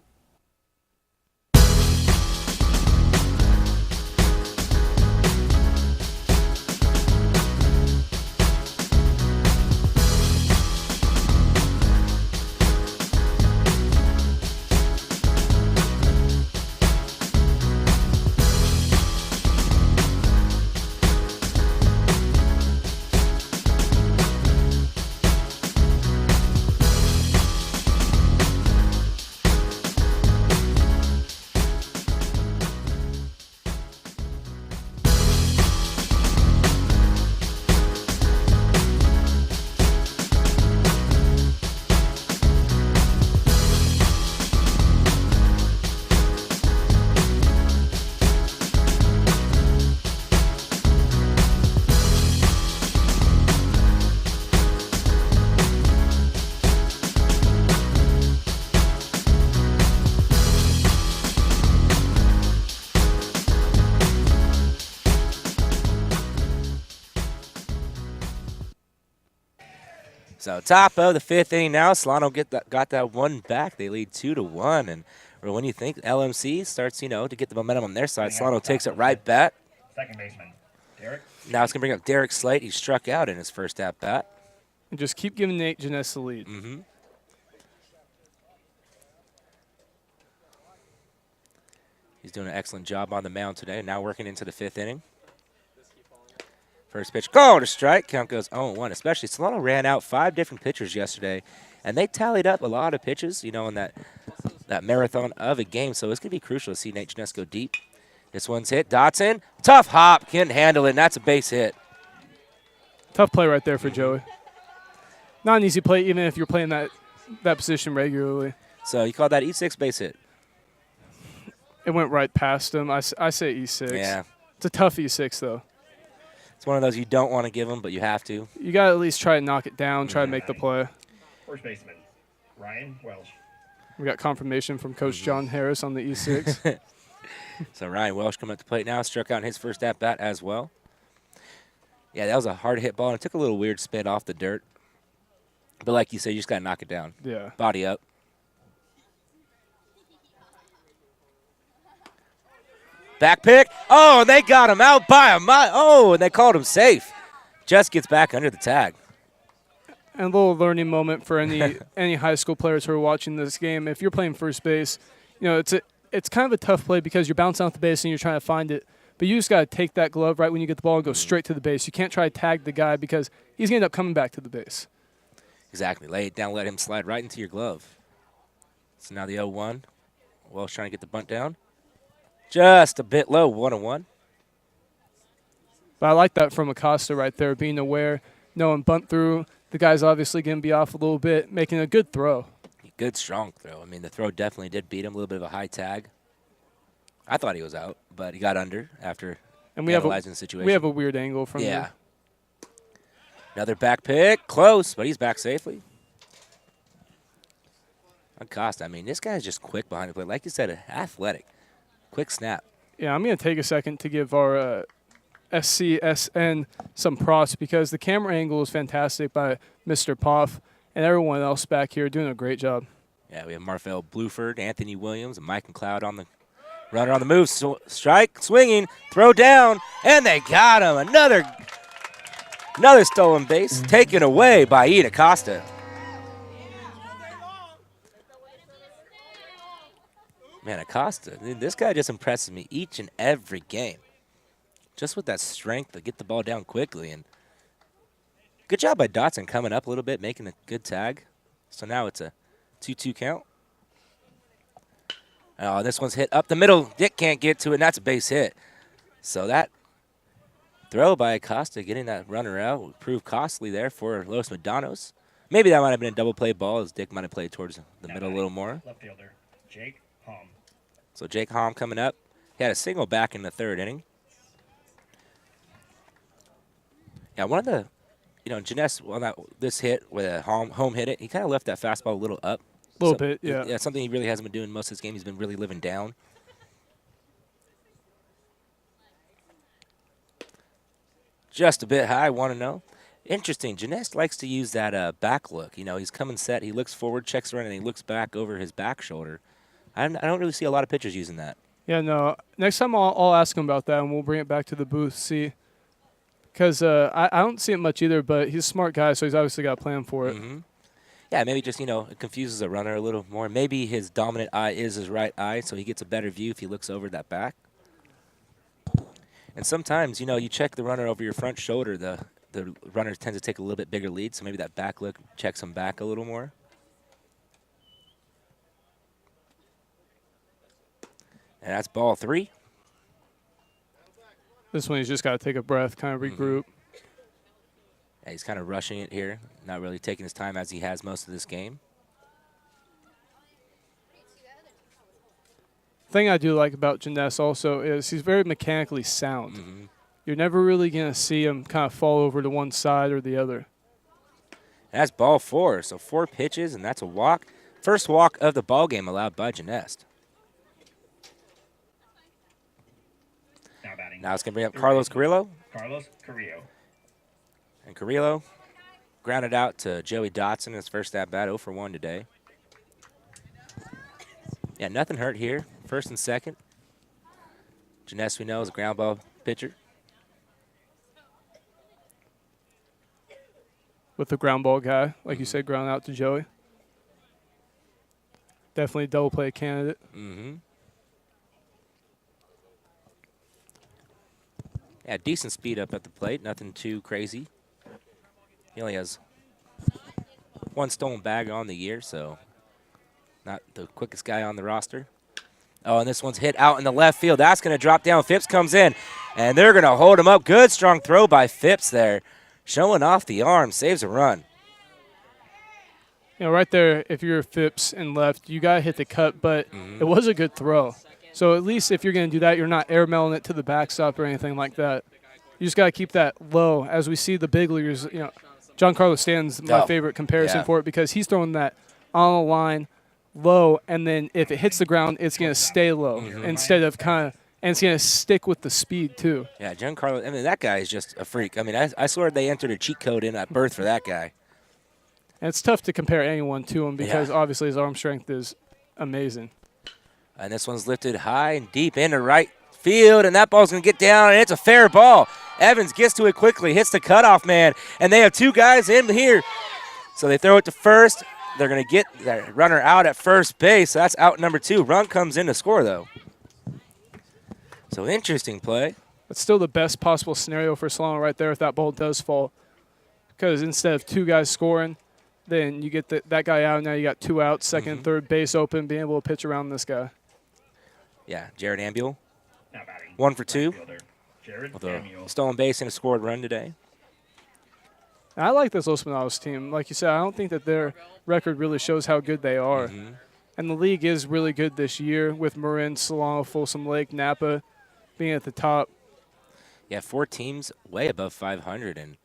S2: So top of the 5th inning now. Solano got that one back. They lead 2-1. And when you think LMC starts, to get the momentum on their side, Solano takes it right back.
S7: Second baseman, Derek.
S2: Now it's going to bring up Derek Slate. He struck out in his first at-bat.
S3: And just keep giving Nate Janess the lead.
S2: Mm-hmm. He's doing an excellent job on the mound today. Now working into the 5th inning. First pitch, called a strike. Count goes 0-1. Especially Solano ran out 5 different pitchers yesterday, and they tallied up a lot of pitches, in that marathon of a game. So it's going to be crucial to see Nate Janess go deep. This one's hit. Dotson, tough hop, can't handle it, and that's a base hit.
S3: Tough play right there for Joey. Not an easy play, even if you're playing that position regularly.
S2: So you call that E6 base hit?
S3: It went right past him. I say E6.
S2: Yeah.
S3: It's a tough E6, though.
S2: It's one of those you don't want to give him, but you have to.
S3: You got to at least try to knock it down, try to make the play.
S7: First baseman, Ryan Welsh.
S3: We got confirmation from Coach John Harris on the E6.
S2: So Ryan Welsh coming up to the plate now, struck out in his first at-bat as well. Yeah, that was a hard hit ball, and it took a little weird spin off the dirt. But like you said, you just got to knock it down.
S3: Yeah.
S2: Body up. Back pick. Oh, and they got him out by a mile. Oh, and they called him safe. Just gets back under the tag.
S3: And a little learning moment for any high school players who are watching this game. If you're playing first base, it's kind of a tough play because you're bouncing off the base and you're trying to find it. But you just got to take that glove right when you get the ball and go straight to the base. You can't try to tag the guy because he's going to end up coming back to the base.
S2: Exactly. Lay it down, let him slide right into your glove. So now the 0-1. Welsh trying to get the bunt down. Just a bit low, 1-1.
S3: But I like that from Acosta right there, being aware, knowing bunt through. The guy's obviously going to be off a little bit, making a good throw.
S2: Good, strong throw. I mean, the throw definitely did beat him. A little bit of a high tag. I thought he was out, but he got under after analyzing the situation.
S3: We have a weird angle from
S2: there. Another back pick. Close, but he's back safely. Acosta, I mean, this guy's just quick behind the plate. Like you said, athletic. Quick snap.
S3: Yeah, I'm going to take a second to give our SCSN some props because the camera angle is fantastic by Mr. Poff and everyone else back here doing a great job.
S2: Yeah, we have Marfell Bluford, Anthony Williams, and Mike McLeod on the runner on the move. Strike, swinging, throw down, and they got him. Another stolen base taken away by Ian Acosta. Man, Acosta, this guy just impresses me each and every game. Just with that strength to get the ball down quickly. And good job by Dotson coming up a little bit, making a good tag. So now it's a 2-2 count. Oh, this one's hit up the middle. Dick can't get to it, and that's a base hit. So that throw by Acosta, getting that runner out, would prove costly there for Los Medanos. Maybe that might have been a double play ball, as Dick might have played towards the middle a little more.
S7: Left fielder, Jake Hom.
S2: So Jake Hom coming up. He had a single back in the 3rd inning. Yeah, one of the, Janess, this hit where Home hit it, he kind of left that fastball a little up.
S3: A little bit, yeah.
S2: Yeah, something he really hasn't been doing most of this game. He's been really living down. Just a bit high, 1-0. Interesting. Janess likes to use that back look. He's coming set. He looks forward, checks around, and he looks back over his back shoulder. I don't really see a lot of pitchers using that.
S3: Yeah, no. Next time I'll ask him about that, and we'll bring it back to the booth, see. Because I don't see it much either, but he's a smart guy, so he's obviously got a plan for it.
S2: Mm-hmm. Yeah, maybe just, it confuses a runner a little more. Maybe his dominant eye is his right eye, so he gets a better view if he looks over that back. And sometimes, you check the runner over your front shoulder, the runner tends to take a little bit bigger lead, so maybe that back look checks him back a little more. And that's ball 3.
S3: This one he's just got to take a breath, kind of regroup.
S2: Yeah, he's kind of rushing it here, not really taking his time as he has most of this game.
S3: The thing I do like about Janess also is he's very mechanically sound.
S2: Mm-hmm.
S3: You're never really going to see him kind of fall over to one side or the other.
S2: And that's ball 4, so 4 pitches, and that's a walk. First walk of the ball game allowed by Janess.
S7: Now batting.
S2: Now it's going to bring up Carlos Carrillo.
S7: Carlos Carrillo.
S2: And Carrillo grounded out to Joey Dotson, his first at-bat, 0 for 1 today. Yeah, nothing hurt here. First and second. Janess, we know, is a ground ball pitcher.
S3: With the ground ball guy, like you said, ground out to Joey. Definitely a double play candidate.
S2: Yeah, decent speed up at the plate. Nothing too crazy. He only has 1 stolen bag on the year, so not the quickest guy on the roster. Oh, and this one's hit out in the left field. That's going to drop down. Phipps comes in, and they're going to hold him up. Good, strong throw by Phipps there. Showing off the arm, saves a run.
S3: You know, right there, if you're Phipps and left, you got to hit the cut, but it was a good throw. So at least if you're going to do that, you're not airmailing it to the backstop or anything like that. You just got to keep that low. As we see the big leaguers, you know, Giancarlo Stanton's my favorite comparison for it because he's throwing that on the line low, and then if it hits the ground, it's going to stay low instead of kind of, and it's going to stick with the speed too.
S2: Yeah, Giancarlo, I mean, that guy is just a freak. I mean, I swear they entered a cheat code in at birth for that guy.
S3: And it's tough to compare anyone to him because obviously his arm strength is amazing.
S2: And this one's lifted high and deep into right field, and that ball's going to get down, and it's a fair ball. Evans gets to it quickly, hits the cutoff man, and they have 2 guys in here. So they throw it to first. They're going to get that runner out at first base. So that's out number 2. Run comes in to score, though. So interesting play.
S3: It's still the best possible scenario for Solano right there if that ball does fall. Because instead of 2 guys scoring, then you get that guy out. Now you got 2 outs, second and third base open, being able to pitch around this guy.
S2: Yeah, Jared Ambuel.
S7: Now batting.
S2: 1 for 2.
S7: Jared
S2: With a
S7: Ambuel.
S2: stolen base and a scored run today.
S3: I like this Los Monados team. Like you said, I don't think that their record really shows how good they are. And the league is really good this year with Marin, Solano, Folsom Lake, Napa being at the top.
S2: Yeah, 4 teams way above 500. And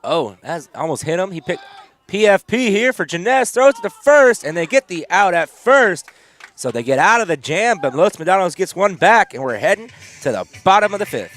S2: oh, that's almost hit him. He picked PFP here for Janess. Throws it to first, and they get the out at first. So they get out of the jam, but Los Medanos gets 1 back, and we're heading to the bottom of the 5th.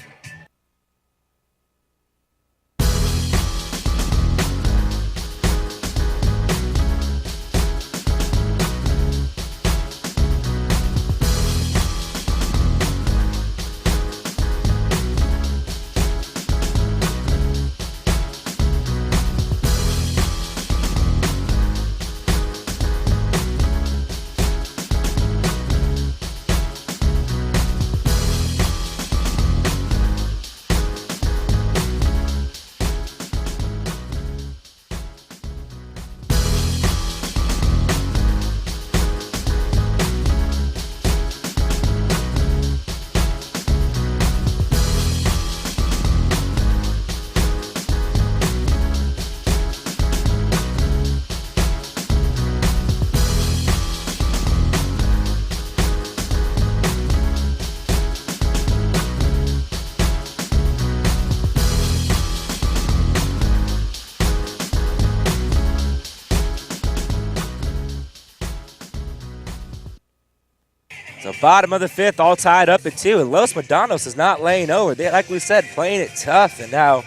S2: So bottom of the 5th, all tied up at 2, and Los Medanos is not laying over. They, like we said, playing it tough, and now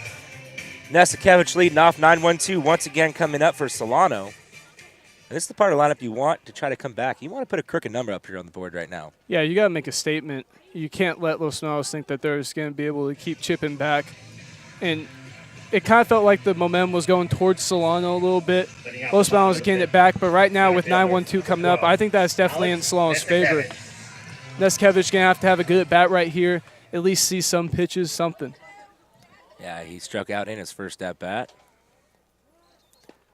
S2: Nesikevich leading off 9-1-2 once again coming up for Solano. And this is the part of the lineup you want to try to come back. You want to put a crooked number up here on the board right now.
S3: Yeah, you got to make a statement. You can't let Los Medanos think that they're just going to be able to keep chipping back. And it kind of felt like the momentum was going towards Solano a little bit. Los Medanos is getting it back, but right now with 9-1-2 coming up, I think that's definitely in Solano's favor. Nesikevich going to have a good at-bat right here, at least see some pitches, something.
S2: Yeah, he struck out in his first at-bat.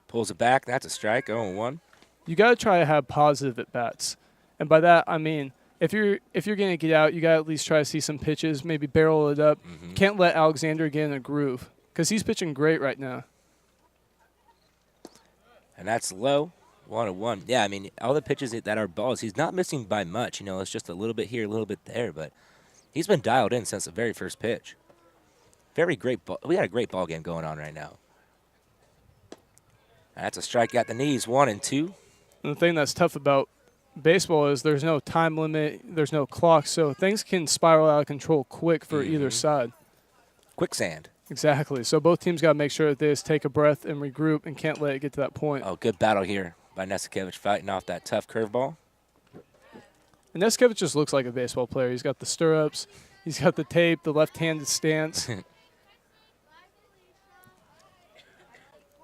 S2: Pulls it back. That's a strike, 0-1.
S3: You got to try to have positive at-bats. And by that, I mean, if you're going to get out, you got to at least try to see some pitches, maybe barrel it up. Can't let Alexander get in a groove because he's pitching great right now.
S2: And that's low. 1-1. Yeah, I mean, all the pitches that are balls, he's not missing by much. You know, it's just a little bit here, a little bit there, but he's been dialed in since the very first pitch. Very great ball. We got a great ball game going on right now. That's a strike at the knees, 1-2.
S3: And the thing that's tough about baseball is there's no time limit, there's no clock, so things can spiral out of control quick for either side.
S2: Quicksand.
S3: Exactly. So both teams got to make sure that they just take a breath and regroup and can't let it get to that point.
S2: Oh, good battle here by Nesikevich fighting off that tough curveball.
S3: And Nesikevich just looks like a baseball player. He's got the stirrups. He's got the tape, the left-handed stance.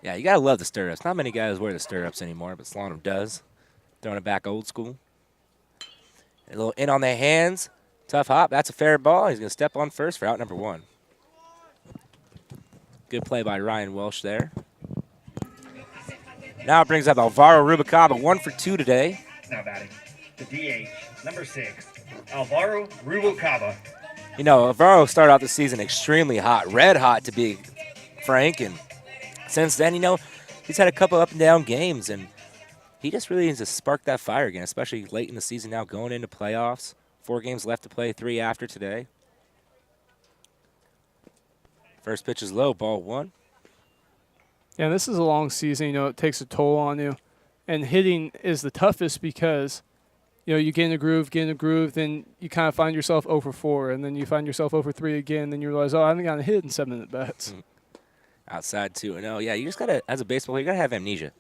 S2: Yeah, you got to love the stirrups. Not many guys wear the stirrups anymore, but Solano does. Throwing it back old school. A little in on the hands. Tough hop. That's a fair ball. He's going to step on first for out number 1. Good play by Ryan Welsh there. Now it brings up Alvaro Rubalcaba, 1 for 2 today.
S7: Now batting, the DH, number 6, Alvaro Rubalcaba.
S2: You know, Alvaro started out the season extremely hot, red hot to be frank, and since then, you know, he's had a couple up and down games, and he just really needs to spark that fire again, especially late in the season now, going into playoffs. 4 games left to play, 3 after today. First pitch is low, ball 1.
S3: Yeah, this is a long season. You know, it takes a toll on you. And hitting is the toughest because, you know, you get in a groove, then you kind of find yourself 0 for 4, and then you find yourself 0 for 3 again, then you realize, oh, I haven't gotten a hit in 7 at-bats.
S2: Outside 2-0. Yeah, you just got to, as a baseball player, you got to have amnesia.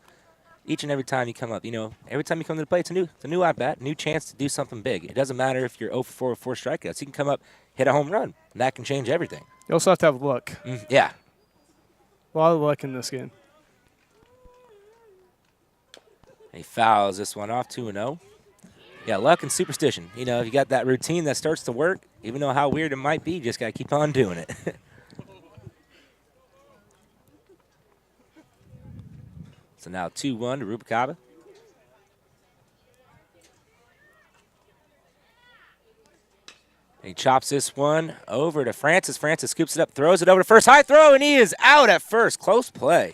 S2: Each and every time you come up, you know, every time you come to the plate, it's a new at-bat, new chance to do something big. It doesn't matter if you're 0 for 4 or 4 strikeouts. You can come up, hit a home run, and that can change everything.
S3: You also have to have luck.
S2: Yeah.
S3: A lot of luck in this game.
S2: He fouls this one off, 2-0. Yeah, luck and superstition. You know, if you got that routine that starts to work, even though how weird it might be, you just got to keep on doing it. So now 2-1 to Rubalcaba. He chops this one over to Francis. Francis scoops it up, throws it over to first. High throw, and he is out at first. Close play.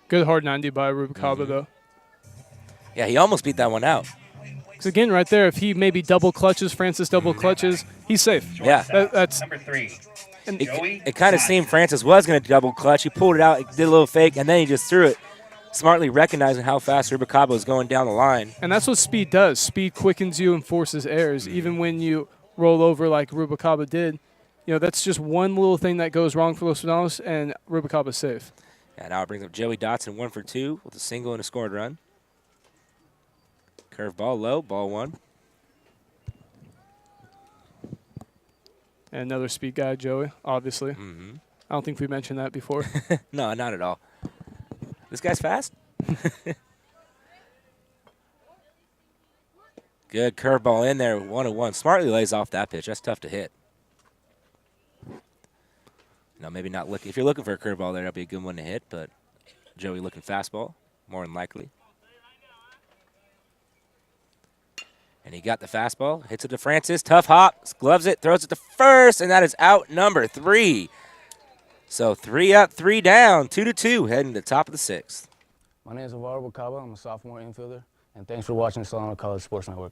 S3: Good hard 90 by Rubalcaba, though.
S2: Yeah, he almost beat that one out.
S3: Because, again, right there, if he maybe double clutches, Francis double clutches, he's safe.
S2: Yeah.
S3: That's
S7: number 3.
S2: It kind of seemed Francis was going to double clutch. He pulled it out, did a little fake, and then he just threw it, smartly recognizing how fast Rubalcaba was going down the line.
S3: And that's what speed does. Speed quickens you and forces errors. Even when you roll over like Rubalcaba did, you know, that's just one little thing that goes wrong for Los Medanos, and Rubalcaba's safe.
S2: And now it brings up Joey Dotson, 1 for 2 with a single and a scored run. Curve ball low, ball 1.
S3: And another speed guy, Joey, obviously. I don't think we mentioned that before.
S2: No, not at all. This guy's fast. Good curveball in there, 1-1. Smartly lays off that pitch. That's tough to hit. No, maybe not looking. If you're looking for a curveball there, that'll be a good one to hit, but Joey looking fastball, more than likely. And he got the fastball, hits it to Francis, tough hop, gloves it, throws it to first, and that is out number 3. So 3 up, 3 down, 2-2, heading to the top of the 6th.
S8: My name is Alvaro Rubalcaba. I'm a sophomore infielder, and thanks for watching Solano College Sports Network.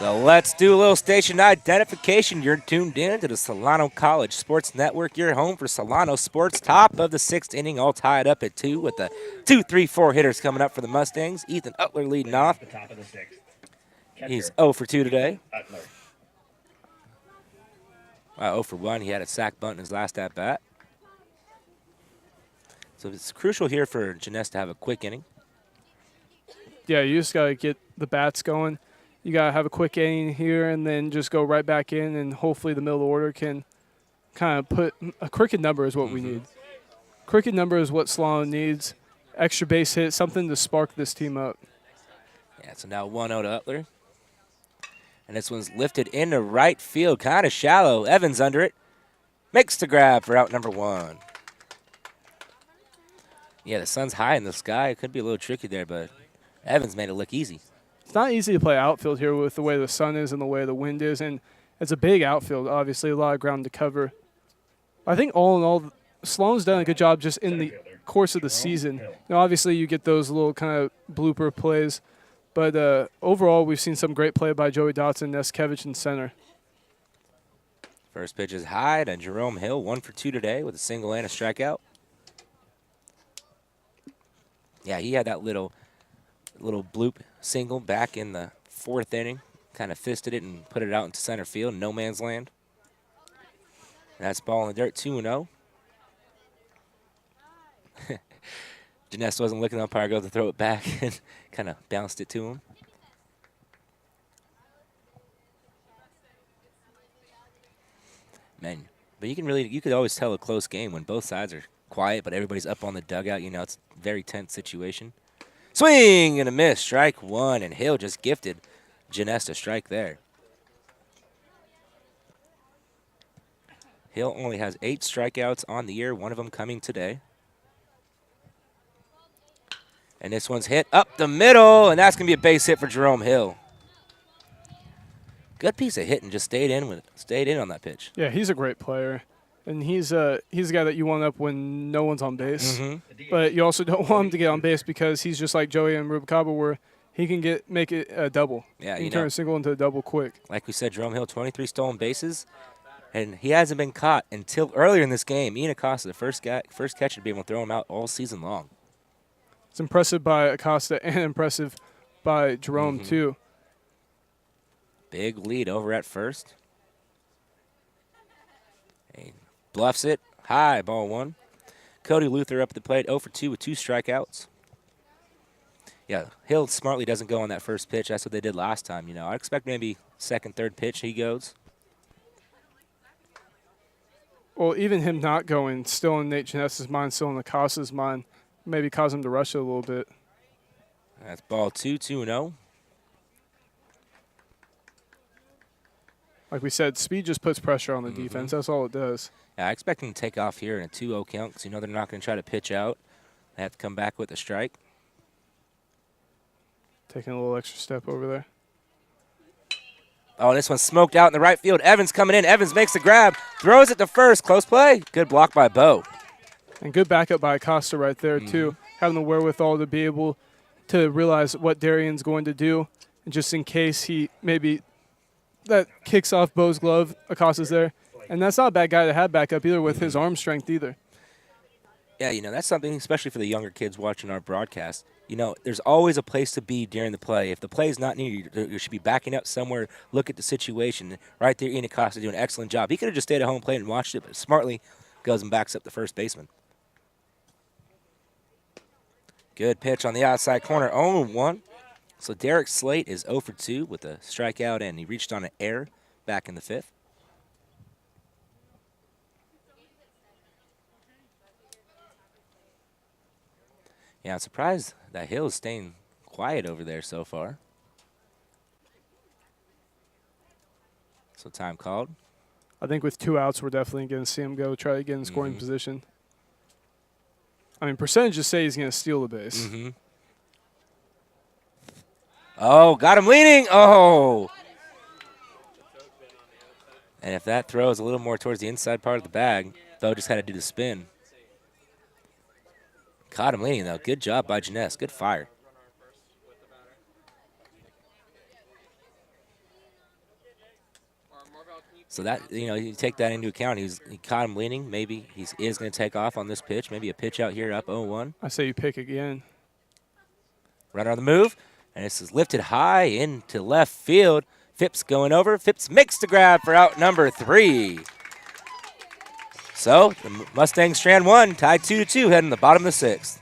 S2: So let's do a little station identification. You're tuned in to the Solano College Sports Network. Your home for Solano Sports. Top of the 6th inning, all tied up at 2 with the 2, 3, 4 hitters coming up for the Mustangs. Ethan Utler leading off.
S7: The top of the 6th.
S2: He's 0 for 2 today.
S7: Utler.
S2: 0 for 1. He had a sac bunt in his last at-bat. So it's crucial here for Jeunesse to have a quick inning.
S3: Yeah, you just got to get the bats going. You got to have a quick inning here and then just go right back in, and hopefully the middle of the order can kind of put a cricket number is what we need. Cricket number is what Solano needs. Extra base hit, something to spark this team up.
S2: Yeah, so now 1-0 to Utler. And this one's lifted into right field, kind of shallow. Evans under it. Makes the grab for out number 1. Yeah, the sun's high in the sky. It could be a little tricky there, but Evans made it look easy.
S3: It's not easy to play outfield here with the way the sun is and the way the wind is, and it's a big outfield, obviously, a lot of ground to cover. I think all in all, Sloan's done a good job just in the course of the season. Obviously, you get those little kind of blooper plays, but overall, we've seen some great play by Joey Dotson, Neskevich in center.
S2: First pitch is high to Jerome Hill, 1 for 2 today with a single and a strikeout. Yeah, he had that little bloop single back in the 4th inning. Kind of fisted it and put it out into center field, no man's land. And that's ball in the dirt, 2-0. Jeunesse wasn't looking, the umpire goes to throw it back and kind of bounced it to him. Man, but you could always tell a close game when both sides are quiet, but everybody's up on the dugout. You know, it's a very tense situation. Swing and a miss, strike 1, and Hill just gifted Jeunesse a strike there. Hill only has 8 strikeouts on the year, one of them coming today. And this one's hit up the middle, and that's going to be a base hit for Jerome Hill. Good piece of hitting, just stayed in on that pitch.
S3: Yeah, he's a great player. And he's a guy that you want up when no one's on base. But you also don't want him to get on base because he's just like Joey and Rubalcaba, where he can make it a double.
S2: Yeah,
S3: he can turn a single into a double quick.
S2: Like we said, Jerome Hill, 23 stolen bases, and he hasn't been caught until earlier in this game. Ian Acosta, the first catcher to be able to throw him out all season long.
S3: It's impressive by Acosta and impressive by Jerome, too.
S2: Big lead over at first. He bluffs it. High, ball 1. Cody Luther up at the plate, 0 for 2 with 2 strikeouts. Yeah, Hill smartly doesn't go on that first pitch. That's what they did last time. You know, I expect maybe second, third pitch he goes.
S3: Well, even him not going, still in Nate Jeunesse's mind, still in Acosta's mind, maybe cause him to rush it a little bit.
S2: That's ball 2, 2-0.
S3: Like we said, speed just puts pressure on the defense. That's all it does.
S2: Yeah, I expect him to take off here in a 2-0 count because you know they're not going to try to pitch out. They have to come back with a strike.
S3: Taking a little extra step over there.
S2: Oh, this one's smoked out in the right field. Evans coming in. Evans makes the grab. Throws it to first. Close play. Good block by Bo.
S3: And good backup by Acosta right there, too. Having the wherewithal to be able to realize what Darian's going to do. And just in case he maybe that kicks off Bo's glove, Acosta's there. And that's not a bad guy to have backup either with his arm strength either.
S2: Yeah, you know, that's something, especially for the younger kids watching our broadcast. You know, there's always a place to be during the play. If the play is not near you, you should be backing up somewhere, look at the situation. Right there, Ian Acosta doing an excellent job. He could have just stayed at home plate and watched it, but smartly goes and backs up the first baseman. Good pitch on the outside corner, 0-1. So Derek Slate is 0 for 2 with a strikeout, and he reached on an error back in the 5th. Yeah, I'm surprised that Hill is staying quiet over there so far. So time called.
S3: I think with 2 outs, we're definitely going to see him go try to get in scoring position. I mean, percentages say he's going to steal the base.
S2: Oh, got him leaning. Oh. And if that throw is a little more towards the inside part of the bag, Bo just had to do the spin. Caught him leaning, though. Good job by Jeunesse. Good fire. So that, you know, you take that into account. He caught him leaning. Maybe he is going to take off on this pitch. Maybe a pitch out here up 0-1.
S3: I say you pick again.
S2: Runner on the move. And this is lifted high into left field. Phipps going over. Phipps makes the grab for out number 3. So the Mustangs strand 1, tied 2-2, heading to the bottom of the 6th.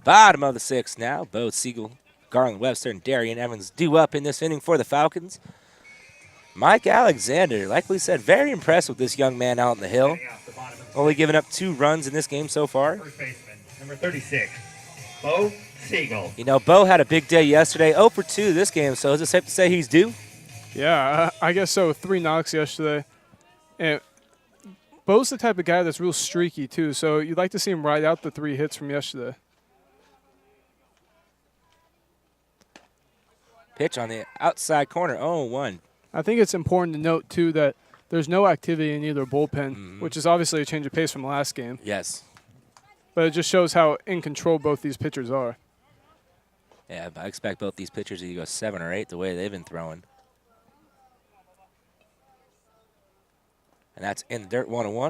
S2: Bottom of the 6th now. Bo Siegel, Garland Webster, and Darian Evans due up in this inning for the Falcons. Mike Alexander, like we said, very impressed with this young man out on the hill. Only giving up 2 runs in this game so far.
S7: First baseman, number 36, Bo Siegel.
S2: You know, Bo had a big day yesterday, 0 for 2 this game, so is it safe to say he's due?
S3: Yeah, I guess so. 3 knocks yesterday. And Bo's the type of guy that's real streaky, too, so you'd like to see him ride out the 3 hits from yesterday.
S2: Pitch on the outside corner, 0-1.
S3: I think it's important to note, too, that there's no activity in either bullpen, which is obviously a change of pace from last game.
S2: Yes.
S3: But it just shows how in control both these pitchers are.
S2: Yeah, I expect both these pitchers to go 7 or 8 the way they've been throwing. And that's in the dirt, 1-1.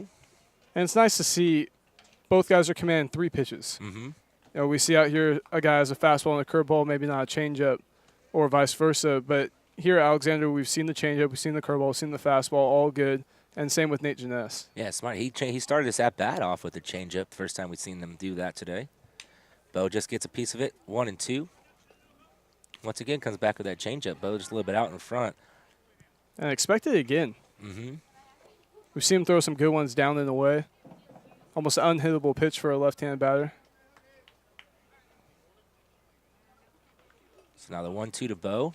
S3: And it's nice to see both guys are commanding 3 pitches.
S2: Mm-hmm.
S3: You know, we see out here a guy has a fastball and a curveball, maybe not a changeup, or vice versa. But here at Alexander, we've seen the changeup, we've seen the curveball, we've seen the fastball, all good. And same with Nate Janess.
S2: Yeah, smart. He started his at-bat off with a changeup. First time we've seen them do that today. Bo just gets a piece of it, 1-2. Once again, comes back with that changeup. Bo just a little bit out in front.
S3: And expect it again.
S2: Mm-hmm.
S3: We've seen him throw some good ones down and away. Almost an unhittable pitch for a left-handed batter.
S2: So now the 1-2 to Bo.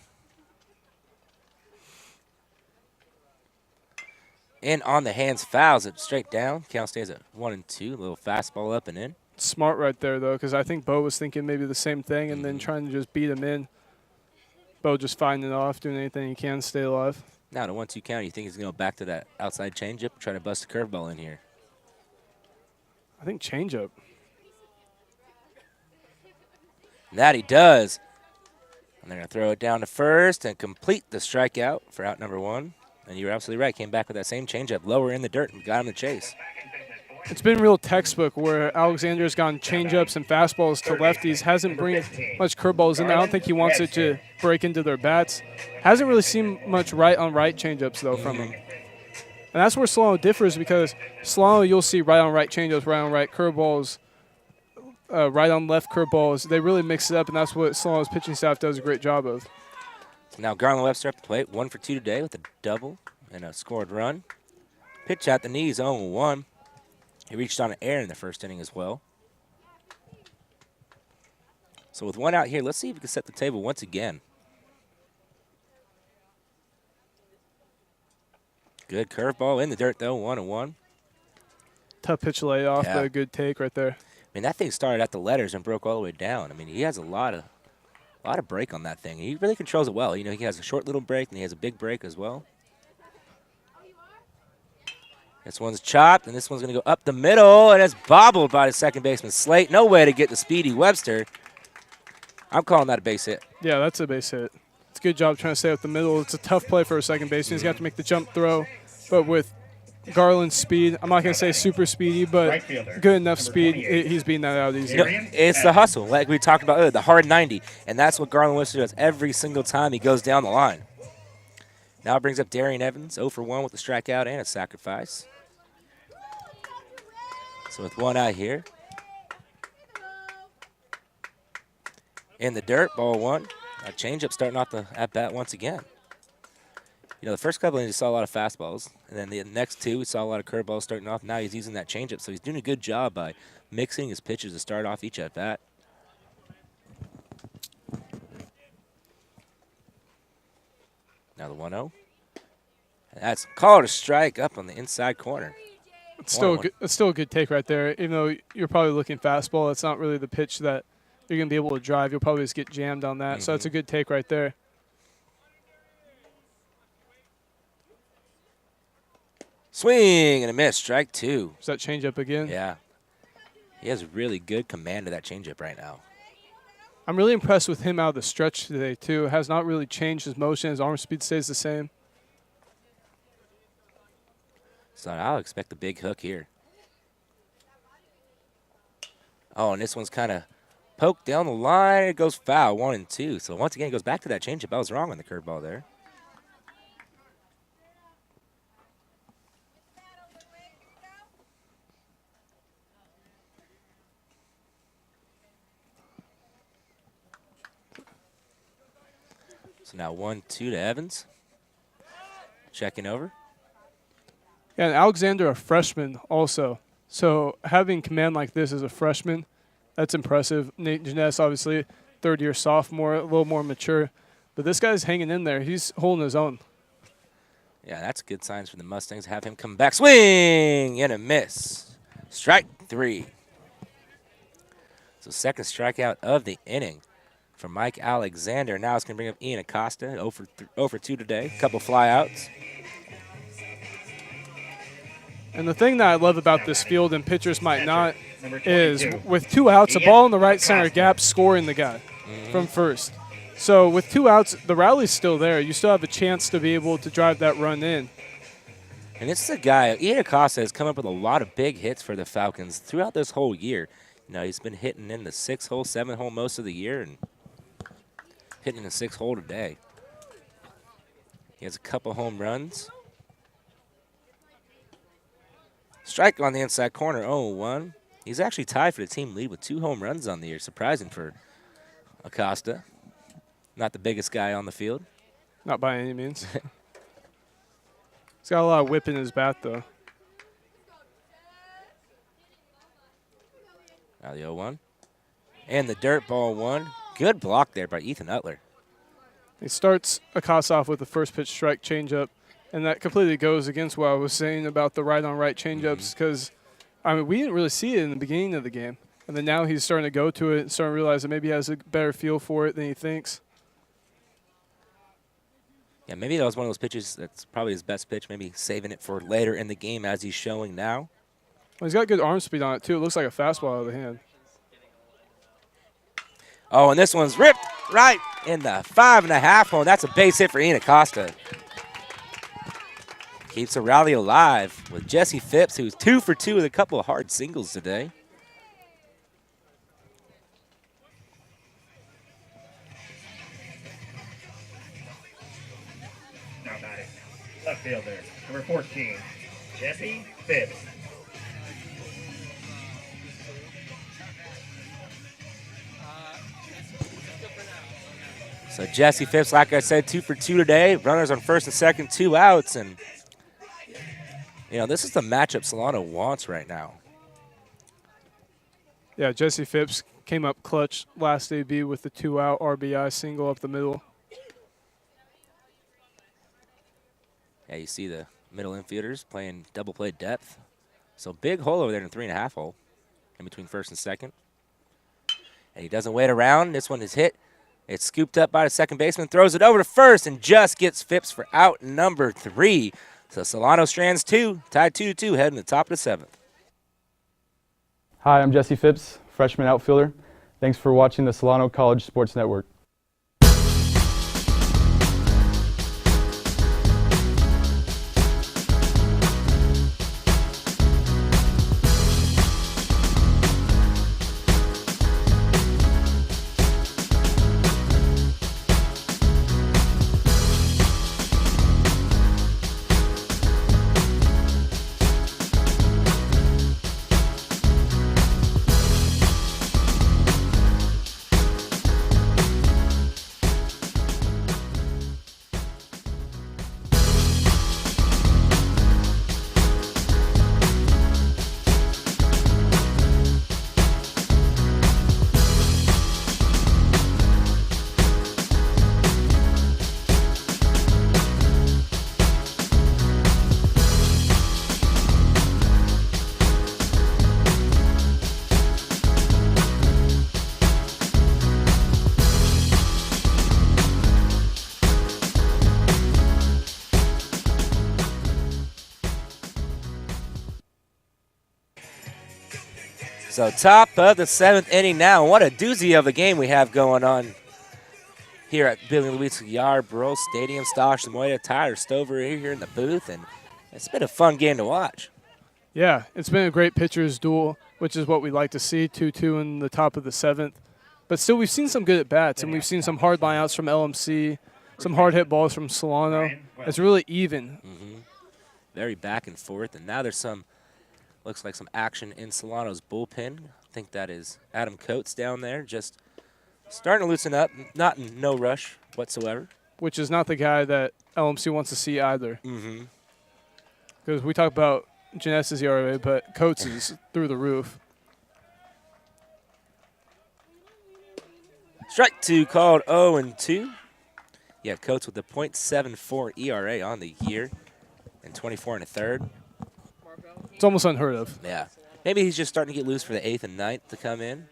S2: In on the hands, fouls it straight down. Count stays at 1-2. A little fastball up and in.
S3: Smart right there, though, because I think Bo was thinking maybe the same thing and then trying to just beat him in. Bo just fighting it off, doing anything he can to stay alive.
S2: Now the 1-2 count, you think he's going to go back to that outside changeup, try to bust a curveball in here?
S3: I think changeup.
S2: That he does. And they're going to throw it down to first and complete the strikeout for out number 1. And you were absolutely right. Came back with that same changeup, lower in the dirt, and got him the chase.
S3: It's been real textbook where Alexander's gone changeups and fastballs to lefties. Hasn't bring much curveballs in. I don't think he wants it to break into their bats. Hasn't really seen much right-on-right changeups, though, from him. And that's where Solano differs because Solano, you'll see right-on-right changeups, right-on-right curveballs, right-on-left curveballs. They really mix it up, and that's what Solano's pitching staff does a great job of.
S2: So now Garland Webster up the plate, 1 for 2 today with a double and a scored run. Pitch at the knees, 0-1. He reached on an air in the first inning as well. So with 1 out here, let's see if we can set the table once again. Good curveball in the dirt, though, 1-1.
S3: Tough pitch laid off, but a good take right there.
S2: I mean, that thing started at the letters and broke all the way down. I mean, he has a lot of break on that thing. He really controls it well. You know, he has a short little break and he has a big break as well. This one's chopped, and this one's going to go up the middle, and it's bobbled by the second baseman, Slate. No way to get the speedy Webster. I'm calling that a base hit.
S3: Yeah, that's a base hit. It's a good job trying to stay up the middle. It's a tough play for a second baseman. He's got to make the jump throw, but with Garland's speed, I'm not going to say super speedy, but good enough speed, he's beating that out easy.
S2: You know, it's the hustle, like we talked about earlier, the hard 90, and that's what Garland Webster does every single time he goes down the line. Now it brings up Darian Evans, 0 for 1 with a strikeout and a sacrifice. So with 1 out here. In the dirt, ball one. A changeup starting off the at-bat once again. You know, the first couple innings, you saw a lot of fastballs. And then the next two, we saw a lot of curveballs starting off. Now he's using that changeup. So he's doing a good job by mixing his pitches to start off each at-bat. Now the 1-0. And that's called a strike up on the inside corner.
S3: It's still a good take right there. Even though you're probably looking fastball, it's not really the pitch that you're going to be able to drive. You'll probably just get jammed on that. So that's a good take right there.
S2: Swing and a miss, strike two.
S3: Is that changeup again?
S2: Yeah. He has really good command of that changeup right now.
S3: I'm really impressed with him out of the stretch today, too. Has not really changed his motion. His arm speed stays the same.
S2: So I'll expect a big hook here. Oh, and this one's kind of poked down the line. It goes foul, 1-2. So once again, it goes back to that changeup. I was wrong on the curveball there. So now 1-2 to Evans. Checking over.
S3: Yeah, and Alexander, a freshman also. So having command like this as a freshman, that's impressive. Nate Jeunesse, obviously, third-year sophomore, a little more mature. But this guy's hanging in there. He's holding his own.
S2: Yeah, that's good signs for the Mustangs. Have him come back. Swing and a miss. Strike three. So second strikeout of the inning for Mike Alexander. Now it's going to bring up Ian Acosta, 0 for 2 today. A couple flyouts.
S3: And the thing that I love about this field, and pitchers might not, is with 2 outs, a ball in the right center gap, scoring the guy from first. So with 2 outs, the rally's still there. You still have a chance to be able to drive that run in.
S2: And this is a guy, Ian Acosta has come up with a lot of big hits for the Falcons throughout this whole year. You know, he's been hitting in the 6-hole, 7-hole most of the year and hitting in the 6-hole today. He has a couple home runs. Strike on the inside corner, 0-1. He's actually tied for the team lead with 2 home runs on the year. Surprising for Acosta. Not the biggest guy on the field.
S3: Not by any means. He's got a lot of whip in his bat, though.
S2: Now the 0-1. And the dirt, ball 1. Good block there by Ethan Utler.
S3: He starts Acosta off with the first pitch strike changeup. And that completely goes against what I was saying about the right-on-right changeups because, I mean, we didn't really see it in the beginning of the game. And then now he's starting to go to it and starting to realize that maybe he has a better feel for it than he thinks.
S2: Yeah, maybe that was one of those pitches that's probably his best pitch, maybe saving it for later in the game as he's showing now.
S3: Well, he's got good arm speed on it, too. It looks like a fastball out of the hand.
S2: Oh, and this one's ripped right in the 5.5 hole. That's a base hit for Ian Acosta. Keeps the rally alive with Jesse Phipps, who's 2 for 2 with a couple of hard singles today.
S7: Now batting, left fielder, number 14, Jesse Phipps.
S2: So Jesse Phipps, like I said, 2 for 2 today. Runners on first and second, 2 outs, and you know, this is the matchup Solano wants right now.
S3: Yeah, Jesse Phipps came up clutch last AB with the 2-out RBI single up the middle.
S2: Yeah, you see the middle infielders playing double play depth. So big hole over there in the 3.5 hole in between first and second. And he doesn't wait around. This one is hit. It's scooped up by the second baseman, throws it over to first, and just gets Phipps for out number 3. So Solano strands 2, tied 2-2, heading to the top of the 7th.
S10: Hi, I'm Jesse Phipps, freshman outfielder. Thanks for watching the Solano College Sports Network.
S2: So top of the 7th inning now. What a doozy of a game we have going on here at Billy Louis Yarborough Stadium. Stosh Samoyed, Tyler Stover here in the booth, and it's been a fun game to watch.
S3: Yeah, it's been a great pitcher's duel, which is what we like to see, 2-2 in the top of the 7th. But still, we've seen some good at-bats, and we've seen some hard lineouts from LMC, some hard-hit balls from Solano. It's really even.
S2: Very back and forth, and now there's some, looks like some action in Solano's bullpen. I think that is Adam Coates down there, just starting to loosen up, not in no rush whatsoever.
S3: Which is not the guy that LMC wants to see either. Because we talk about Jeunesse ERA, but Coates is through the roof.
S2: Strike 2 called 0-2. Yeah, Coates with the .74 ERA on the year and 24 1/3.
S3: It's almost unheard of.
S2: Yeah. Maybe he's just starting to get loose for the 8th and 9th to come in.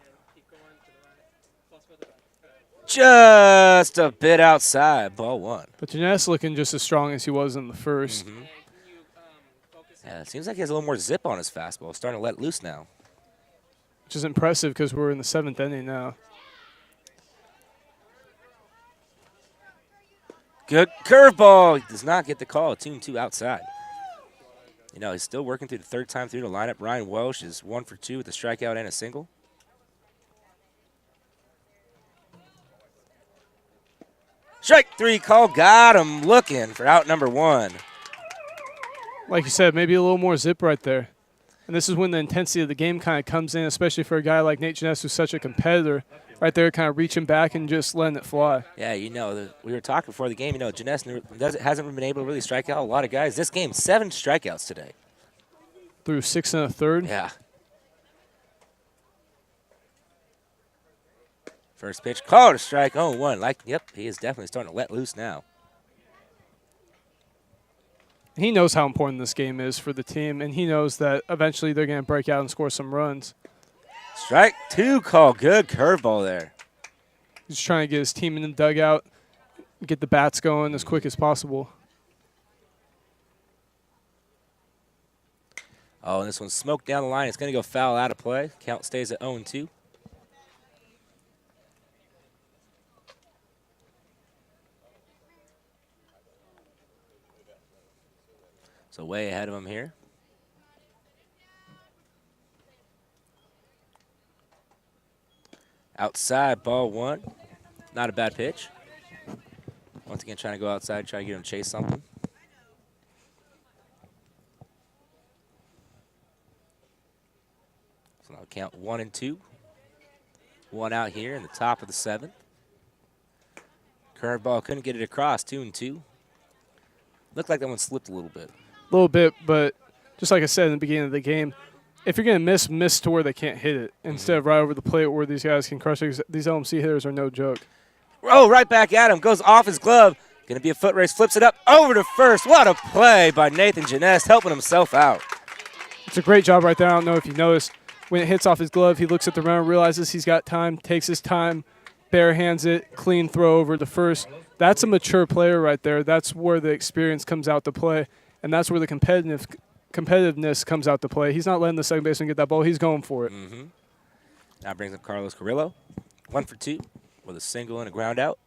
S2: Just a bit outside, ball 1.
S3: But Jeunesse looking just as strong as he was in the first.
S2: Yeah, it seems like he has a little more zip on his fastball. Starting to let loose now.
S3: Which is impressive because we're in the 7th inning now.
S2: Good curveball. He does not get the call. 2-2 outside. You know, he's still working through the 3rd time through the lineup. Ryan Welsh is 1 for 2 with a strikeout and a single. Strike 3 call. Got him looking for out number 1.
S3: Like you said, maybe a little more zip right there. And this is when the intensity of the game kind of comes in, especially for a guy like Nate Jeunesse who's such a competitor. Right there, kind of reaching back and just letting it fly.
S2: Yeah, you know, we were talking before the game. You know, Jeunesse hasn't been able to really strike out a lot of guys. This game, 7 strikeouts today.
S3: Through 6 1/3.
S2: Yeah. First pitch, called a strike, 0-1. Yep, he is definitely starting to let loose now.
S3: He knows how important this game is for the team, and he knows that eventually they're going to break out and score some runs.
S2: Strike 2 call. Good curveball there.
S3: He's trying to get his team in the dugout, get the bats going as quick as possible.
S2: Oh, and this one's smoked down the line. It's going to go foul out of play. Count stays at 0-2. So way ahead of him here. Outside, ball 1. Not a bad pitch. Once again, trying to go outside, try to get him to chase something. So now count 1-2. 1 out here in the top of the 7th. Curveball couldn't get it across, 2-2. Looked like that one slipped a little bit.
S3: A little bit, but just like I said in the beginning of the game, if you're going to miss to where they can't hit it instead of right over the plate where these guys can crush it. These LMC hitters are no joke.
S2: Oh, right back at him. Goes off his glove. Going to be a foot race. Flips it up over to first. What a play by Nathan Jeunesse, helping himself out.
S3: It's a great job right there. I don't know if you noticed. When it hits off his glove, he looks at the runner, realizes he's got time, takes his time, bare hands it, clean throw over to first. That's a mature player right there. That's where the experience comes out to play, and that's where the competitiveness comes out to play. He's not letting the second baseman get that ball. He's going for it.
S2: Now brings up Carlos Carrillo. 1 for 2 with a single and a ground out.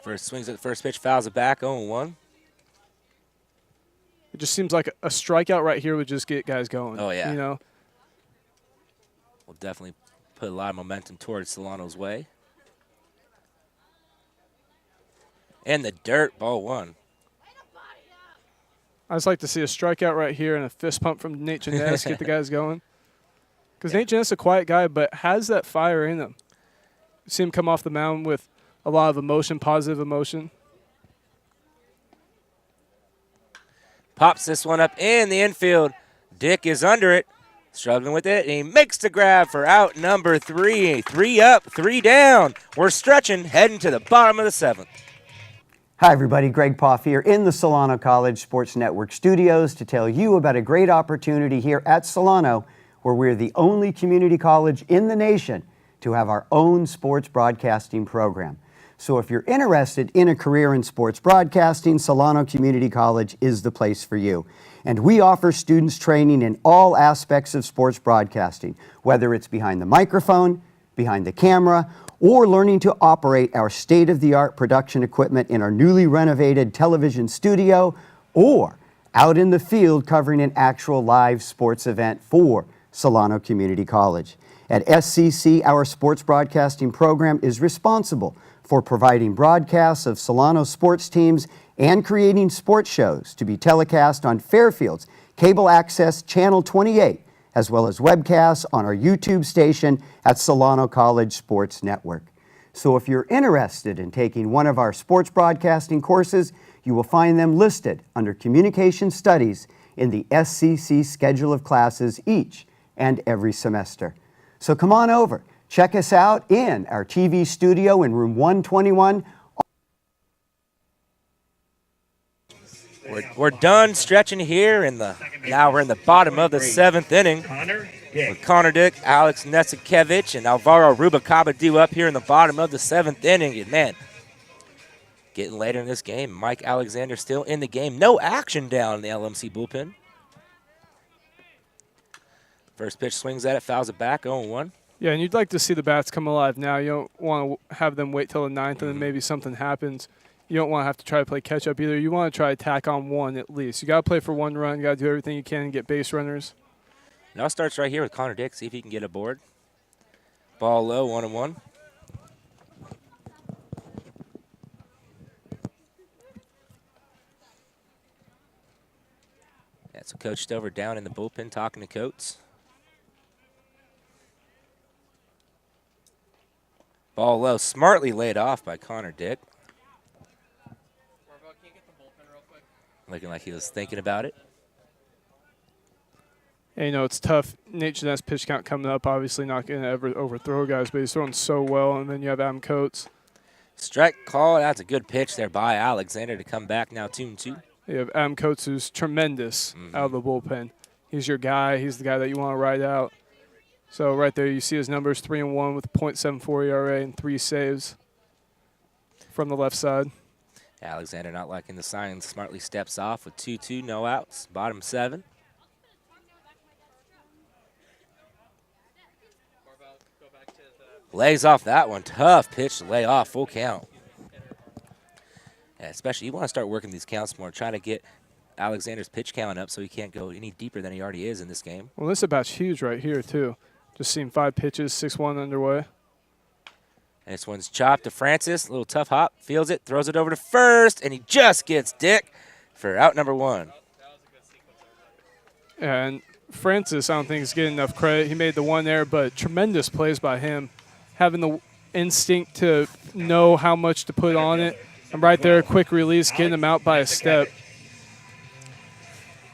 S2: First swings at the first pitch, fouls it back, 0-1.
S3: It just seems like a strikeout right here would just get guys going.
S2: Oh, yeah.
S3: You know?
S2: Will definitely put a lot of momentum towards Solano's way. And the dirt, ball 1.
S3: I just like to see a strikeout right here and a fist pump from Nate Jeunesse, get the guys going. Because Nate Jeunesse is a quiet guy, but has that fire in him. You see him come off the mound with a lot of emotion, positive emotion.
S2: Pops this one up in the infield. Dick is under it, struggling with it, and he makes the grab for out number 3. 3 up, 3 down. We're stretching, heading to the bottom of the 7th.
S4: Hi everybody, Greg Poff here in the Solano College Sports Network studios to tell you about a great opportunity here at Solano, where we're the only community college in the nation to have our own sports broadcasting program. So if you're interested in a career in sports broadcasting, Solano Community College is the place for you. And we offer students training in all aspects of sports broadcasting, whether it's behind the microphone, behind the camera, or learning to operate our state-of-the-art production equipment in our newly renovated television studio, or out in the field covering an actual live sports event for Solano Community College. At SCC, our sports broadcasting program is responsible for providing broadcasts of Solano sports teams and creating sports shows to be telecast on Fairfield's cable access Channel 28, as well as webcasts on our YouTube station at Solano College Sports Network. So if you're interested in taking one of our sports broadcasting courses, you will find them listed under Communication Studies in the SCC schedule of classes each and every semester. So come on over, check us out in our TV studio in room 121.
S2: We're done stretching here now we're in the bottom of the 7th inning with Connor Dick, Alex Nesikevich, and Alvaro Rubacaba due up here in the bottom of the 7th inning. And man, getting later in this game, Mike Alexander still in the game. No action down in the LMC bullpen. First pitch swings at it, fouls it back, 0-1.
S3: Yeah, and you'd like to see the bats come alive now. You don't want to have them wait till the 9th and then maybe something happens. You don't want to have to try to play catch-up either. You want to try to tack on one at least. You got to play for one run. You got to do everything you can and get base runners.
S2: Now starts right here with Connor Dick, see if he can get aboard. Ball low, 1-1. Yeah, so Coach Stover down in the bullpen talking to Coates. Ball low, smartly laid off by Connor Dick. Looking like he was thinking about it.
S3: And, you know, it's tough. Nate Jeunesse pitch count coming up, obviously not going to ever overthrow guys, but he's throwing so well. And then you have Adam Coates.
S2: Strike call. That's a good pitch there by Alexander to come back now 2-2.
S3: You have Adam Coates, who's tremendous out of the bullpen. He's your guy. He's the guy that you want to ride out. So right there you see his numbers, 3-1 with a .74 ERA and 3 saves from the left side.
S2: Alexander not liking the signs, smartly steps off with 2-2, no outs, bottom 7. Lays off that one, tough pitch to lay off, full count. Yeah, especially you want to start working these counts more, trying to get Alexander's pitch count up so he can't go any deeper than he already is in this game.
S3: Well, this at-bat's huge right here too. Just seeing 5 pitches, 6-1 underway.
S2: And this one's chopped to Francis. A little tough hop. Feels it. Throws it over to first. And he just gets Dick for out number 1.
S3: And Francis, I don't think he's getting enough credit. He made the one there, but tremendous plays by him. Having the instinct to know how much to put on it. And right there, quick release, getting him out by a step.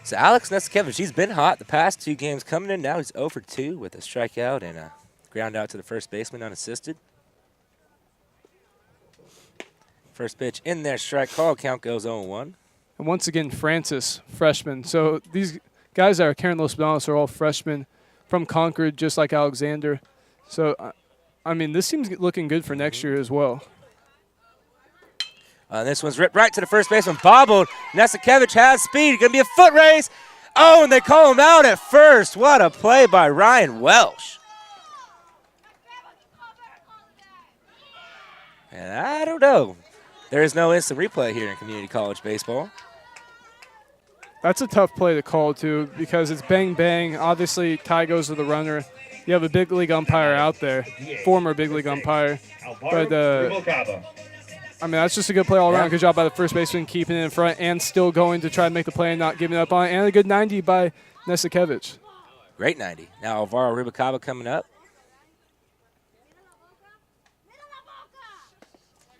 S2: So Alex Nesikevich, he's been hot the past 2 games. Coming in now, he's 0 for 2 with a strikeout and a ground out to the first baseman unassisted. First pitch in there, strike call, count goes 0-1.
S3: And once again, Francis, freshman. So these guys that are carrying Los Banos are all freshmen from Concord, just like Alexander. So, I mean, this team's looking good for next year as well.
S2: This one's ripped right to the first baseman, bobbled. Nesikevich has speed, gonna be a foot race. Oh, and they call him out at first. What a play by Ryan Welsh. And I don't know. There is no instant replay here in community college baseball.
S3: That's a tough play to call, too, because it's bang, bang. Obviously, tie goes to the runner. You have a big league umpire out there, former big league umpire. But, I mean, that's just a good play all around. Good job by the first baseman, keeping it in front and still going to try to make the play and not giving up on it. And a good 90 by Nesikevich.
S2: Great 90. Now Alvaro Rubacaba coming up.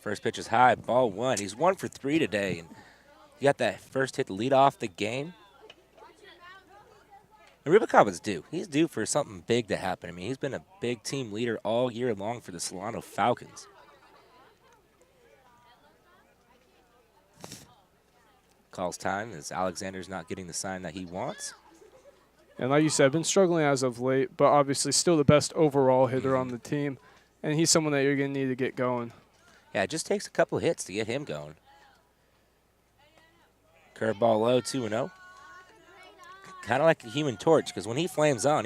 S2: First pitch is high, ball 1. He's 1 for 3 today. And he got that first hit to lead off the game. And Rubacaba's due. He's due for something big to happen. I mean, he's been a big team leader all year long for the Solano Falcons. Calls time as Alexander's not getting the sign that he wants.
S3: And like you said, been struggling as of late, but obviously still the best overall hitter on the team. And he's someone that you're going to need to get going.
S2: Yeah, it just takes a couple hits to get him going. Curveball low, 2-0. Kind of like a Human Torch, because when he flames on,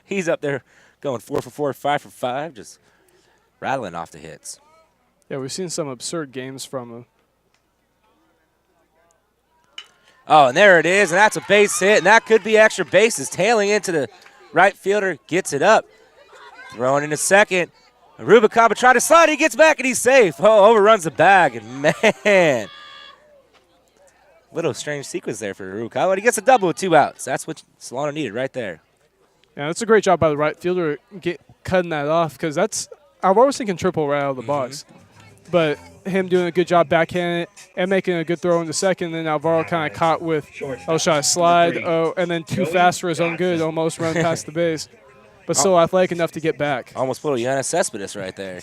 S2: he's up there going 4 for 4, 5 for 5, just rattling off the hits.
S3: Yeah, we've seen some absurd games from him.
S2: Oh, and there it is, and that's a base hit, and that could be extra bases. Tailing into the right fielder, gets it up. Throwing in a second. Rubicaba tried to slide, he gets back, and he's safe. Oh, overruns the bag, and man. Little strange sequence there for Rubicaba, but he gets a double with 2 outs. That's what Solano needed right there.
S3: Yeah, that's a great job by the right fielder cutting that off, because I was thinking triple right out of the box. But him doing a good job backhanding it and making a good throw into second, then Alvaro kind of caught with, shot slide, and then too fast for his own good, almost run past the base. But still athletic enough to get back.
S2: Almost put a Giannis Cespedes right there.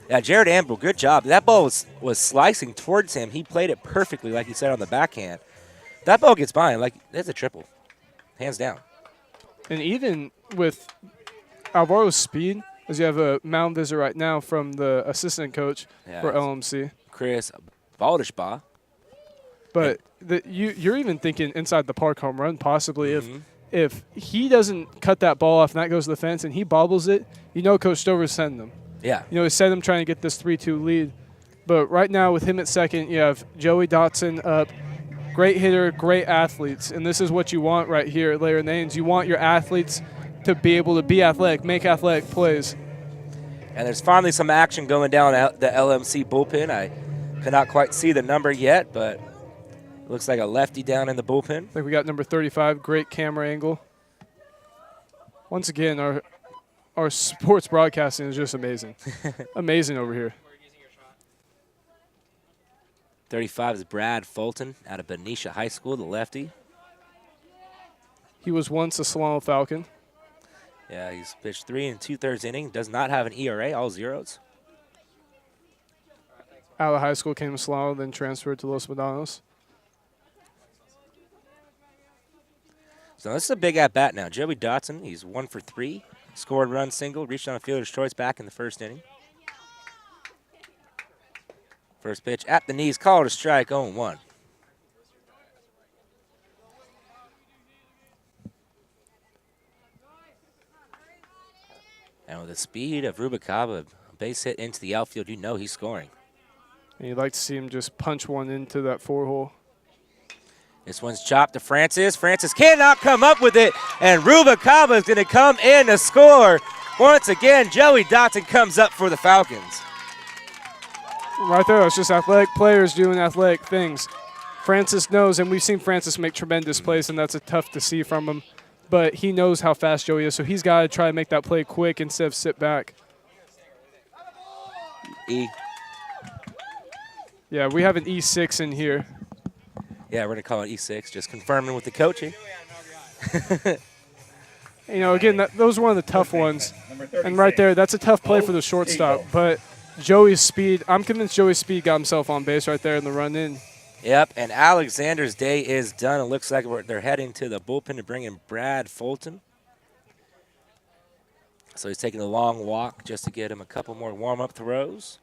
S2: Yeah, Jared Ambrose, good job. That ball was slicing towards him. He played it perfectly, like you said, on the backhand. That ball gets by him, like, that's a triple. Hands down. And
S3: even with Alvaro's speed, as you have a mound visit right now from the assistant coach for LMC.
S2: Chris Baldishbaugh.
S3: But you're even thinking inside the park home run possibly if he doesn't cut that ball off and that goes to the fence and he bobbles it, you know Coach Stover's sending him.
S2: Yeah.
S3: You know, he's sending him trying to get this 3-2 lead. But right now with him at second, you have Joey Dotson up. Great hitter, great athletes. And this is what you want right here at Layer Names. You want your athletes to be able to be athletic, make athletic plays.
S2: And there's finally some action going down the LMC bullpen. I cannot quite see the number yet, but it looks like a lefty down in the bullpen.
S3: I think we got number 35, great camera angle. Once again, our sports broadcasting is just amazing. Amazing over here.
S2: 35 is Brad Fulton out of Benicia High School, the lefty.
S3: He was once a Solano Falcon.
S2: Yeah, he's pitched 3 2/3 inning. Does not have an ERA, all zeros.
S3: Out of high school, came to Solano, then transferred to Los Medanos.
S2: So this is a big at-bat now. Joey Dotson, he's 1 for 3. Scored run single, reached on a fielder's choice back in the first inning. First pitch at the knees, called a strike, 0-1. And with the speed of Rubicaba, a base hit into the outfield, you know he's scoring.
S3: And you'd like to see him just punch one into that 4-hole.
S2: This one's chopped to Francis. Francis cannot come up with it, and Rubicaba is going to come in to score. Once again, Joey Dotson comes up for the Falcons.
S3: Right there, it's just athletic players doing athletic things. Francis knows, and we've seen Francis make tremendous plays, and that's a tough to see from him. But he knows how fast Joey is, so he's got to try to make that play quick instead of sit back.
S2: E.
S3: Yeah, we have an E6 in here.
S2: Yeah, we're going to call it E6, just confirming with the coaching.
S3: You know, again, those are one of the tough ones. And right there, that's a tough play for the shortstop. But Joey's speed, I'm convinced Joey's speed got himself on base right there in the run in.
S2: Yep, and Alexander's day is done. It looks like they're heading to the bullpen to bring in Brad Fulton. So he's taking a long walk just to get him a couple more warm-up throws.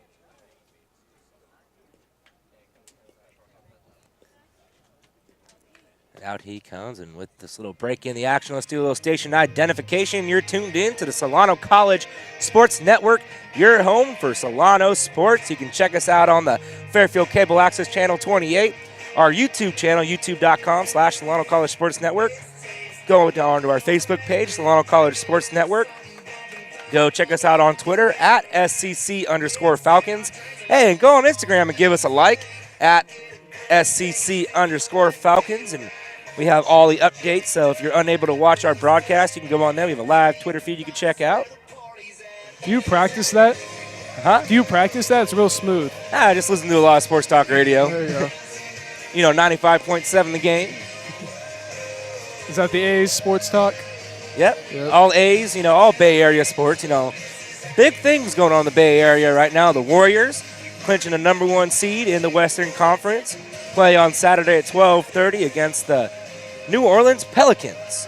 S2: And out he comes, and with this little break in the action, let's do a little station identification. You're tuned in to the Solano College Sports Network, your home for Solano sports. You can check us out on the Fairfield Cable Access Channel 28, our YouTube channel, youtube.com/Solano College Sports Network. Go down to our Facebook page, Solano College Sports Network. Go check us out on Twitter at SCC_Falcons. Hey, and go on Instagram and give us a like at SCC_Falcons. And we have all the updates, so if you're unable to watch our broadcast, you can go on there. We have a live Twitter feed you can check out.
S3: Do you practice that?
S2: Huh?
S3: Do you practice that? It's real smooth.
S2: I just listen to a lot of sports talk radio.
S3: There you go.
S2: You know, 95.7 The Game.
S3: Is that the A's sports talk?
S2: Yep. All A's, you know, all Bay Area sports, you know. Big things going on in the Bay Area right now. The Warriors clinching the #1 seed in the Western Conference. Play on Saturday at 12:30 against the New Orleans Pelicans.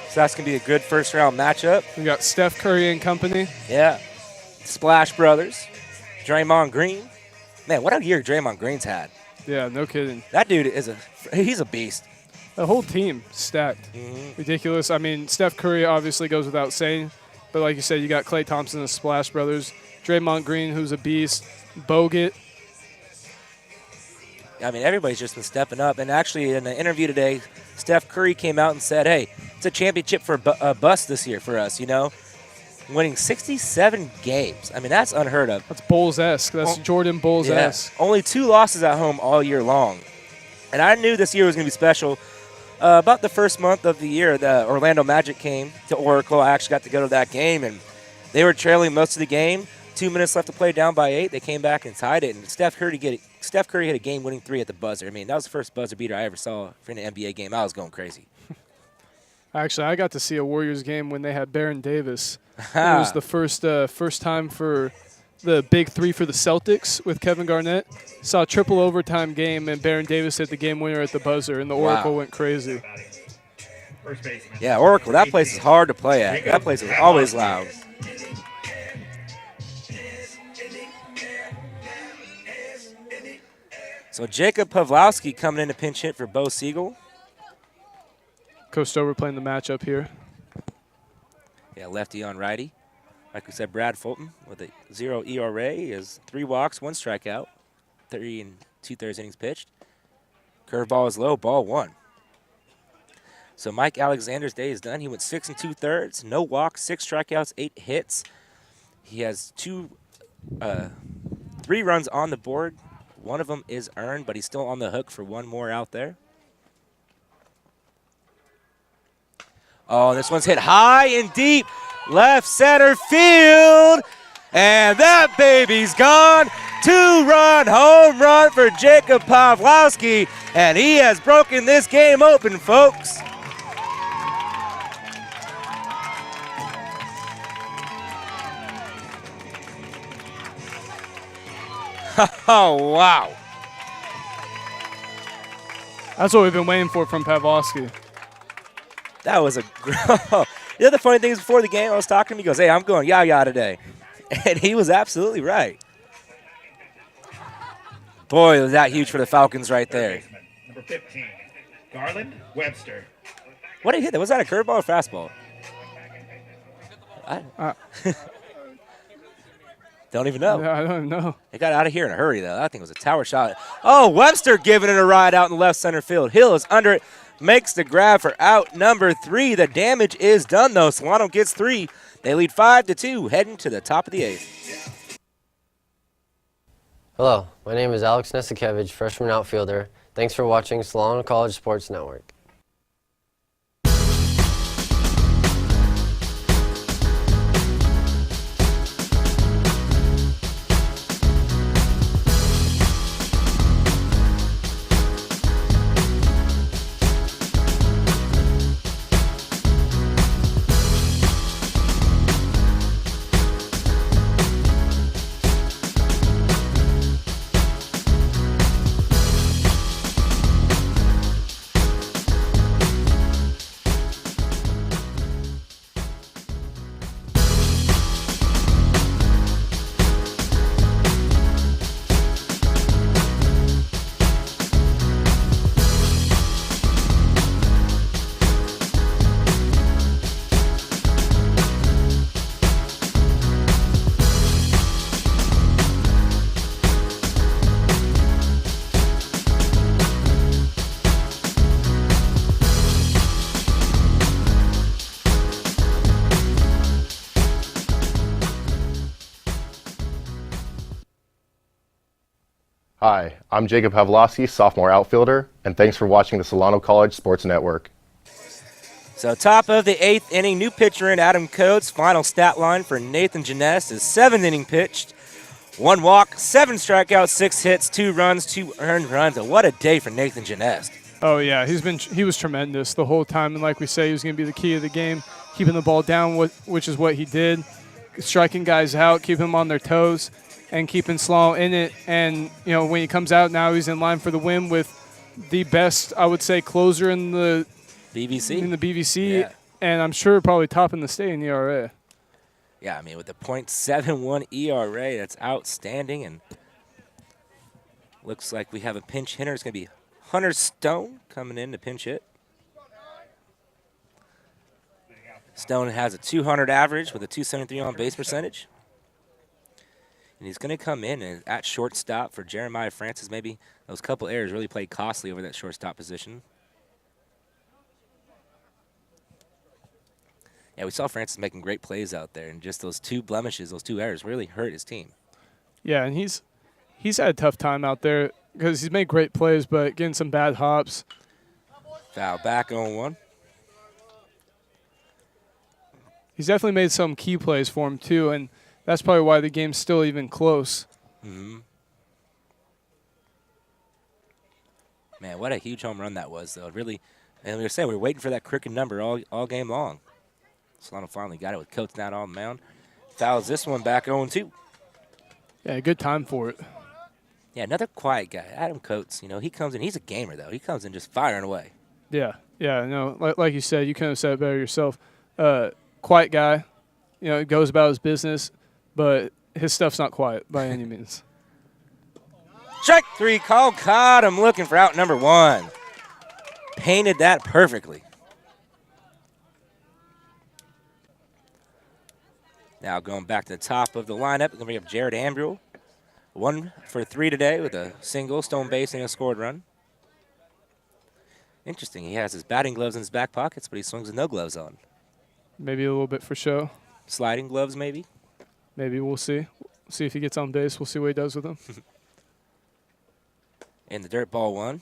S2: So that's going to be a good first-round matchup.
S3: We got Steph Curry and company.
S2: Yeah. Splash Brothers. Draymond Green. Man, what a year Draymond Green's had.
S3: Yeah, no kidding.
S2: That dude he's a beast.
S3: The whole team stacked. Ridiculous. I mean, Steph Curry obviously goes without saying, but like you said, you got Klay Thompson and the Splash Brothers, Draymond Green, who's a beast, Bogut.
S2: I mean, everybody's just been stepping up. And actually, in an interview today, Steph Curry came out and said, hey, it's a championship for a bust this year for us, you know? Winning 67 games. I mean, that's unheard of.
S3: That's Bulls-esque. That's Jordan Bulls-esque.
S2: Yeah. Only 2 losses at home all year long. And I knew this year was going to be special. About the first month of the year, the Orlando Magic came to Oracle. I actually got to go to that game, and they were trailing most of the game. 2 minutes left to play, down by 8. They came back and tied it, and Steph Curry hit a game-winning 3 at the buzzer. I mean, that was the first buzzer beater I ever saw for an NBA game. I was going crazy.
S3: Actually, I got to see a Warriors game when they had Baron Davis. It was the first time for the big 3 for the Celtics with Kevin Garnett. Saw a triple overtime game, and Baron Davis hit the game winner at the buzzer, and the Oracle went crazy.
S2: Yeah, Oracle, that place is hard to play at. That place is always loud. So Jacob Pawlowski coming in to pinch hit for Bo Siegel.
S3: Coach Stover playing the matchup here.
S2: Yeah, lefty on righty. Like we said, Brad Fulton with a 0 ERA is 3 walks, 1 strikeout, 3 2/3 innings pitched. Curveball is low, ball 1. So Mike Alexander's day is done. He went 6 2/3, no walks, 6 strikeouts, 8 hits. He has 3 runs on the board. One of them is earned, but he's still on the hook for 1 more out there. Oh, this one's hit high and deep. Left center field. And that baby's gone. 2-run home run for Jacob Pawlowski. And he has broken this game open, folks. Oh, wow.
S3: That's what we've been waiting for from Pawlowski.
S2: That was a the other funny thing is before the game, I was talking to him. He goes, hey, I'm going yah-yah today. And he was absolutely right. Boy, was that huge for the Falcons right there.
S7: Number 15, Garland Webster.
S2: What did he hit? Was that a curveball or fastball? Don't even know.
S3: Yeah, I don't even know.
S2: They got out of here in a hurry, though. That thing was a tower shot. Oh, Webster giving it a ride out in the left center field. Hill is under it. Makes the grab for out number 3. The damage is done, though. Solano gets 3. They lead 5-2, heading to the top of the 8th.
S11: Hello, my name is Alex Nesikevich, freshman outfielder. Thanks for watching Solano College Sports Network.
S12: Hi, I'm Jacob Pawlowski, sophomore outfielder, and thanks for watching the Solano College Sports Network.
S2: So top of the 8th inning, new pitcher in Adam Coates. Final stat line for Nathan Janess is 7th inning pitched. 1 walk, 7 strikeouts, 6 hits, 2 runs, 2 earned runs. And what a day for Nathan Janess.
S3: Oh, yeah, he was tremendous the whole time. And like we say, he was going to be the key of the game, keeping the ball down, which is what he did. Striking guys out, keeping them on their toes, and keeping Solano in it. And, you know, when he comes out now, he's in line for the win with the best, I would say, closer in the BVC.
S2: Yeah.
S3: And I'm sure probably top in the state in ERA.
S2: Yeah, I mean, with the .71 ERA, that's outstanding. And Looks like we have a pinch hitter. It's going to be Hunter Stone coming in to pinch hit. Stone has a 200 average with a 273 on base percentage. And he's going to come in and at shortstop for Jeremiah Francis. Maybe those couple errors really played costly over that shortstop position. Yeah, we saw Francis making great plays out there, and just those 2 blemishes, those 2 errors really hurt his team.
S3: Yeah, and he's had a tough time out there because he's made great plays, but getting some bad hops.
S2: Foul back on 1.
S3: He's definitely made some key plays for him too, and that's probably why the game's still even close.
S2: Man, what a huge home run that was, though. Really, and we were saying we were waiting for that crooked number all game long. Solano finally got it with Coates not on the mound. Fouls this one back 0-2.
S3: Yeah, good time for it.
S2: Yeah, another quiet guy, Adam Coates. You know, he comes in. He's a gamer, though. He comes in just firing away.
S3: Yeah, no, like you said, you couldn't have said it better yourself. Quiet guy, you know, goes about his business, but his stuff's not quiet by any means.
S2: Strike 3 call. Caught him looking for out number 1. Painted that perfectly. Now going back to the top of the lineup, we're going to bring up Jared Ambrule. 1 for 3 today with a single, stone base, and a scored run. Interesting, he has his batting gloves in his back pockets, but he swings with no gloves on.
S3: Maybe a little bit for show.
S2: Sliding gloves, maybe?
S3: Maybe, we'll see. See if he gets on base. We'll see what he does with them.
S2: In the dirt, ball 1.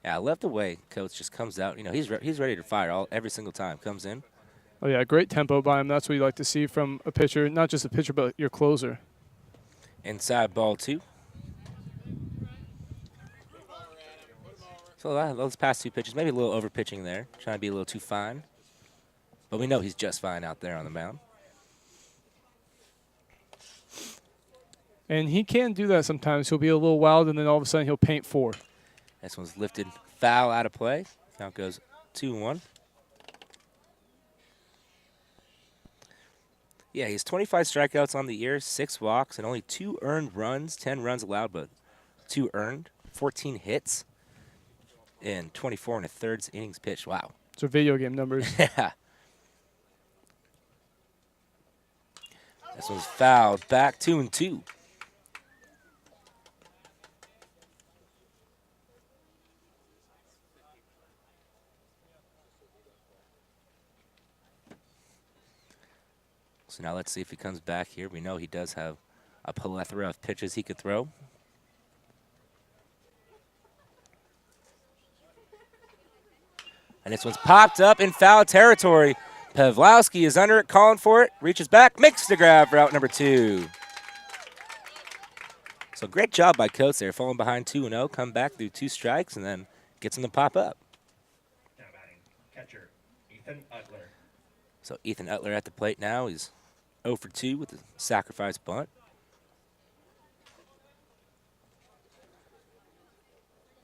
S2: Yeah, I love the way Coates just comes out. You know, he's ready to fire every single time. Comes in.
S3: Oh, yeah, great tempo by him. That's what you like to see from a pitcher, not just a pitcher, but your closer.
S2: Inside ball 2. So those past 2 pitches, maybe a little over pitching there, trying to be a little too fine. But we know he's just fine out there on the mound.
S3: And he can do that sometimes. He'll be a little wild, and then all of a sudden he'll paint 4.
S2: This one's lifted foul out of play. Now it goes 2-1. Yeah, he's 25 strikeouts on the year, 6 walks, and only 2 earned runs, 10 runs allowed, but 2 earned, 14 hits, and 24 1/3 innings pitched. Wow.
S3: Those are video game numbers.
S2: Yeah. This one's fouled back, 2-2. So now let's see if he comes back here. We know he does have a plethora of pitches he could throw. And this one's popped up in foul territory. Pavlowski is under it, calling for it, reaches back, makes the grab for out number 2. So great job by Coates there, falling behind 2-0, come back through 2 strikes, and then gets him to pop up.
S7: Now batting, catcher, Ethan Utler.
S2: So Ethan Utler at the plate now. He's 0 for 2 with a sacrifice bunt.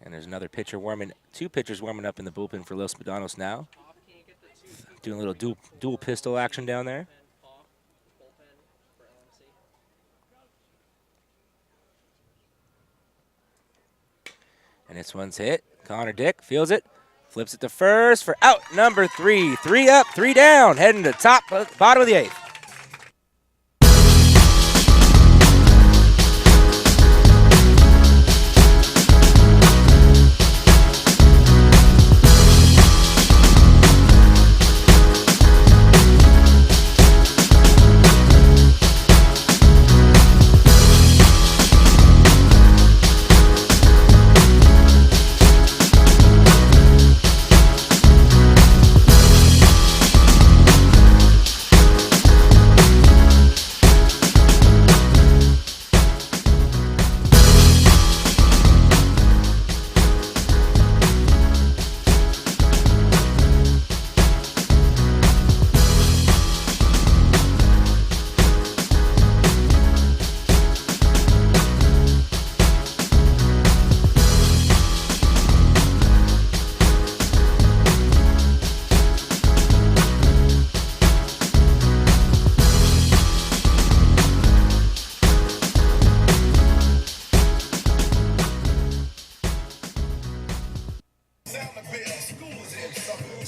S2: And there's another pitcher warming, 2 pitchers warming up in the bullpen for Los Medanos now. Doing a little dual pistol action down there. And this one's hit. Connor Dick feels it. Flips it to first for out number 3. 3 up, 3 down. Heading to bottom of the 8th.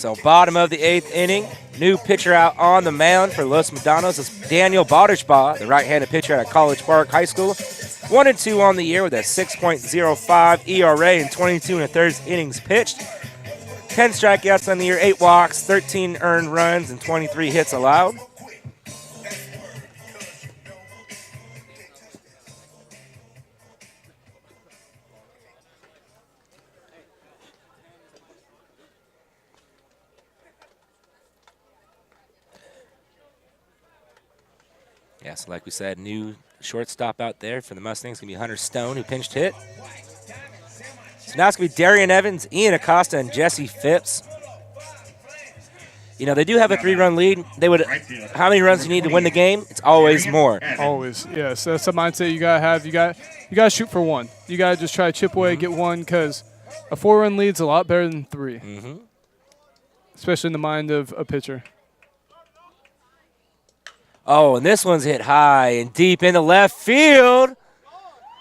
S2: So bottom of the 8th inning, new pitcher out on the mound for Los Medanos is Daniel Baldersbaugh, the right-handed pitcher out of College Park High School. 1-2 on the year with a 6.05 ERA and 22 1/3 innings pitched. 10 strikeouts on the year, 8 walks, 13 earned runs, and 23 hits allowed. Yeah, so like we said, new shortstop out there for the Mustangs. It's going to be Hunter Stone, who pinched hit. So now it's going to be Darian Evans, Ian Acosta, and Jesse Phipps. You know, they do have a 3-run lead. How many runs do you need to win the game? It's always more.
S3: Always, yes. That's the mindset you got to have. You got to shoot for one. You got to just try to chip away, get one, because a 4-run lead's a lot better than 3. Especially in the mind of a pitcher.
S2: Oh, and this one's hit high and deep into left field.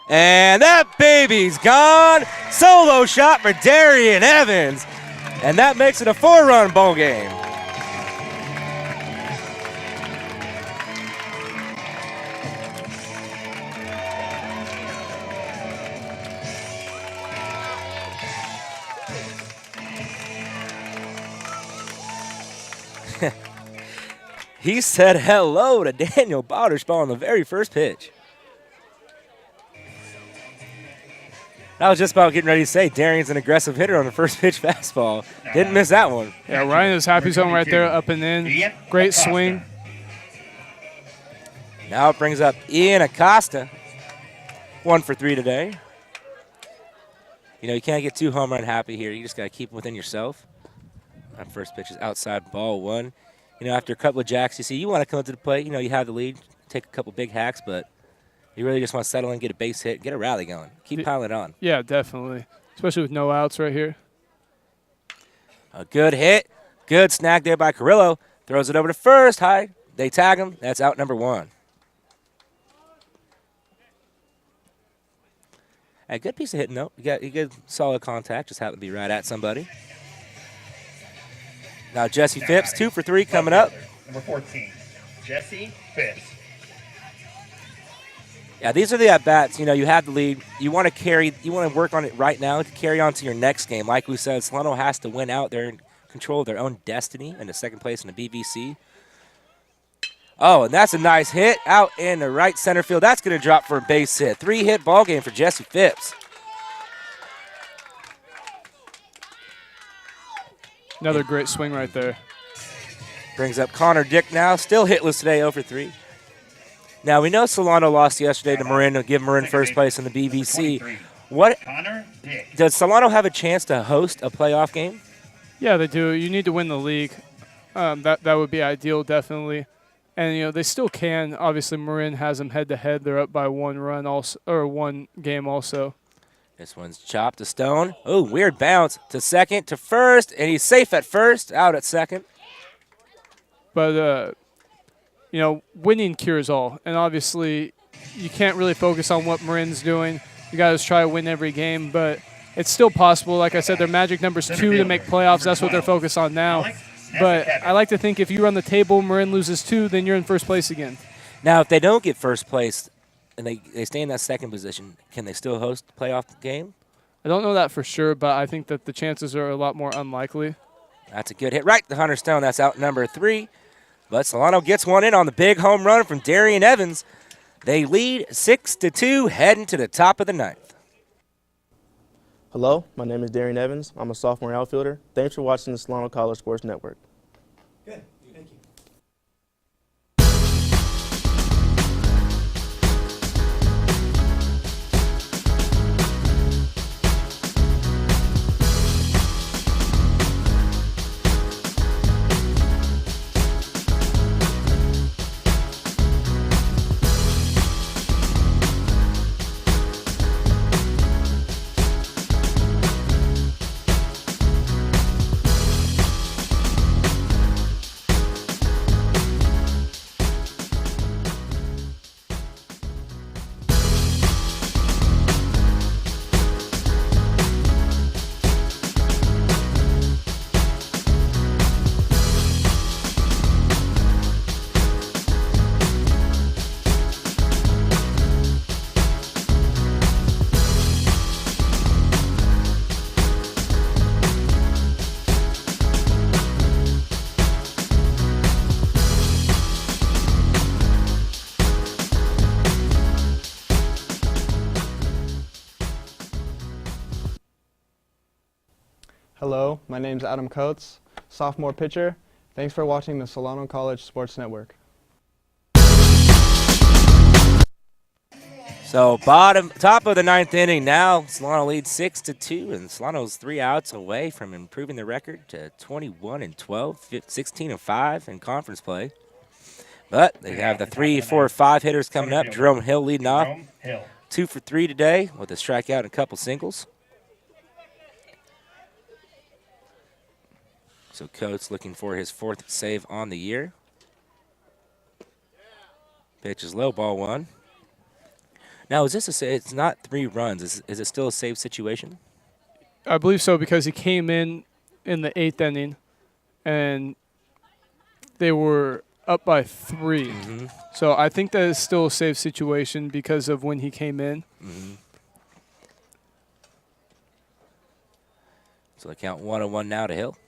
S2: And that baby's gone. Solo shot for Darian Evans. And that makes it a 4-run ball game. He said hello to Daniel Baldersbaugh on the very first pitch. I was just about getting ready to say Darian's an aggressive hitter on the first pitch fastball. Didn't miss that one.
S3: Yeah, Ryan is happy zone right there, up and in. Great swing.
S2: Now it brings up Ian Acosta. 1 for 3 today. You know, you can't get too home run happy here. You just got to keep it within yourself. That first pitch is outside, ball 1. You know, after a couple of jacks, you see you want to come up to the plate. You know, you have the lead, take a couple big hacks, but you really just want to settle in, get a base hit, get a rally going. Keep piling it on.
S3: Yeah, definitely, especially with no outs right here.
S2: A good hit. Good snag there by Carrillo. Throws it over to first. High. They tag him. That's out number 1. A good piece of hitting, though. You got good solid contact. Just happened to be right at somebody. Now Jesse Phipps, 2 for 3 coming up.
S7: Number 14, Jesse Phipps.
S2: Yeah, these are the at-bats. You know, you have the lead. You want to work on it right now to carry on to your next game. Like we said, Solano has to win out. They're in control of their own destiny in the second place in the BBC. Oh, and that's a nice hit out in the right center field. That's going to drop for a base hit. 3-hit ball game for Jesse Phipps.
S3: Another great swing right there.
S2: Brings up Connor Dick now. Still hitless today, 0 for 3. Now, we know Solano lost yesterday to Marin to give Marin first place in the BBC. Does Solano have a chance to host a playoff game?
S3: Yeah, they do. You need to win the league. That would be ideal, definitely. And, you know, they still can. Obviously, Marin has them head-to-head. They're up by 1 run also, or 1 game also.
S2: This one's chopped to Stone. Oh, weird bounce to second, to first, and he's safe at first, out at second.
S3: But, you know, winning cures all. And obviously, you can't really focus on what Marin's doing. You got to try to win every game, but it's still possible. Like I said, their magic number's 2 to make playoffs. That's what they're focused on now. But I like to think if you run the table, Marin loses 2, then you're in first place again.
S2: Now, if they don't get first place and they stay in that second position, can they still host the playoff game?
S3: I don't know that for sure, but I think that the chances are a lot more unlikely.
S2: That's a good hit right to Hunter Stone. That's out number 3. But Solano gets one in on the big home run from Darian Evans. They lead 6-2 heading to the top of the 9th.
S13: Hello, my name is Darian Evans. I'm a sophomore outfielder. Thanks for watching the Solano College Sports Network.
S4: Good. Thank you.
S10: Hello, my name's Adam Coates, sophomore pitcher. Thanks for watching the Solano College Sports Network.
S2: So top of the 9th inning now. Solano leads 6-2, and Solano's 3 outs away from improving the record to 21-12, 16-5 in conference play. But they have the 3, 4, 5 hitters coming up. Jerome Hill leading off. 2 for 3 today with a strikeout and a couple singles. So Coates looking for his 4th save on the year. Pitch is low, ball 1. Now, is this it's not 3 runs. Is it still a save situation?
S3: I believe so, because he came in the 8th inning, and they were up by 3.
S2: Mm-hmm.
S3: So I think that is still a save situation because of when he came in.
S2: Mm-hmm. So they count 1-1 now to Hill.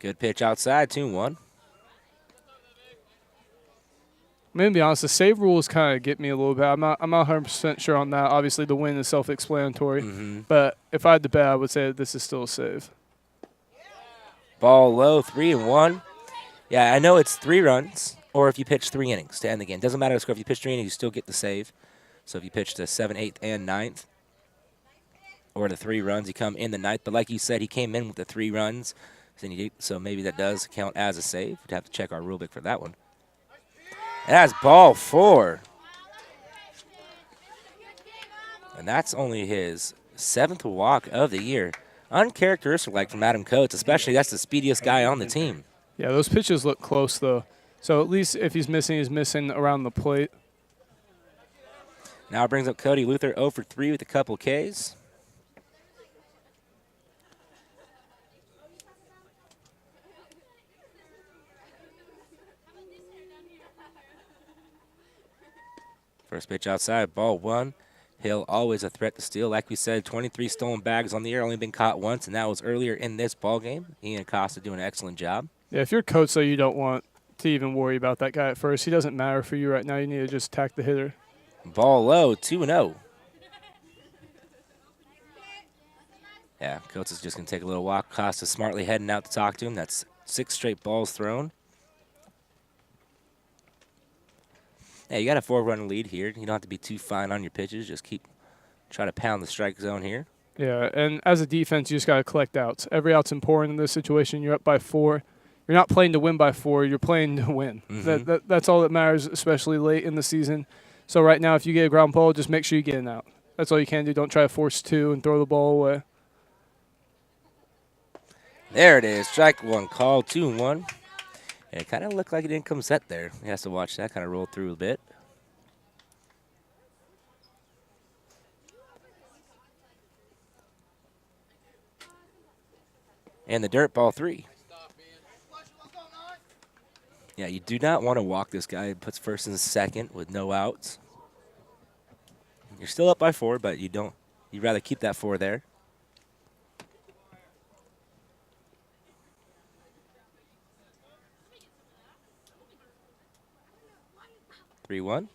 S2: Good pitch outside, 2-1.
S3: I'm going to be honest, the save rules kind of get me a little bit. I'm not 100% sure on that. Obviously, the win is self-explanatory.
S2: Mm-hmm.
S3: But if I had to bet, I would say that this is still a save.
S2: Ball low, 3-1. Yeah, I know it's 3 runs, or if you pitch 3 innings to end the game. Doesn't matter the score. If you pitch 3 innings, you still get the save. So if you pitch the 7th, 8th, and 9th, or the 3 runs, you come in the 9th. But like you said, he came in with the 3 runs, so maybe that does count as a save. We'd have to check our rule book for that one. That's ball 4. And that's only his 7th walk of the year. Uncharacteristic like from Adam Coates, especially that's the speediest guy on the team.
S3: Yeah, those pitches look close, though. So at least if he's missing around the plate.
S2: Now it brings up Cody Luther 0 for 3 with a couple Ks. First pitch outside, ball 1. Hill always a threat to steal. Like we said, 23 stolen bags on the year, only been caught once, and that was earlier in this ball game. Ian Acosta doing an excellent job.
S3: Yeah, if you're Coates, though, you don't want to even worry about that guy at first. He doesn't matter for you right now. You need to just attack the hitter.
S2: Ball low, 2-0. Yeah, Coates is just going to take a little walk. Acosta smartly heading out to talk to him. That's 6 straight balls thrown. Hey, you got a 4-run lead here. You don't have to be too fine on your pitches. Just try to pound the strike zone here.
S3: Yeah, and as a defense, you just got to collect outs. Every out's important in this situation. You're up by 4. You're not playing to win by 4. You're playing to win.
S2: Mm-hmm.
S3: That's all that matters, especially late in the season. So right now, if you get a ground ball, just make sure you get an out. That's all you can do. Don't try to force 2 and throw the ball away.
S2: There it is. Strike 1 called, 2-1. And it kind of looked like it didn't come set there. He has to watch that kind of roll through a bit. And the dirt, ball 3. Yeah, you do not want to walk this guy. He puts first and second with no outs. You're still up by 4, but you'd rather keep that 4 there. (3-1).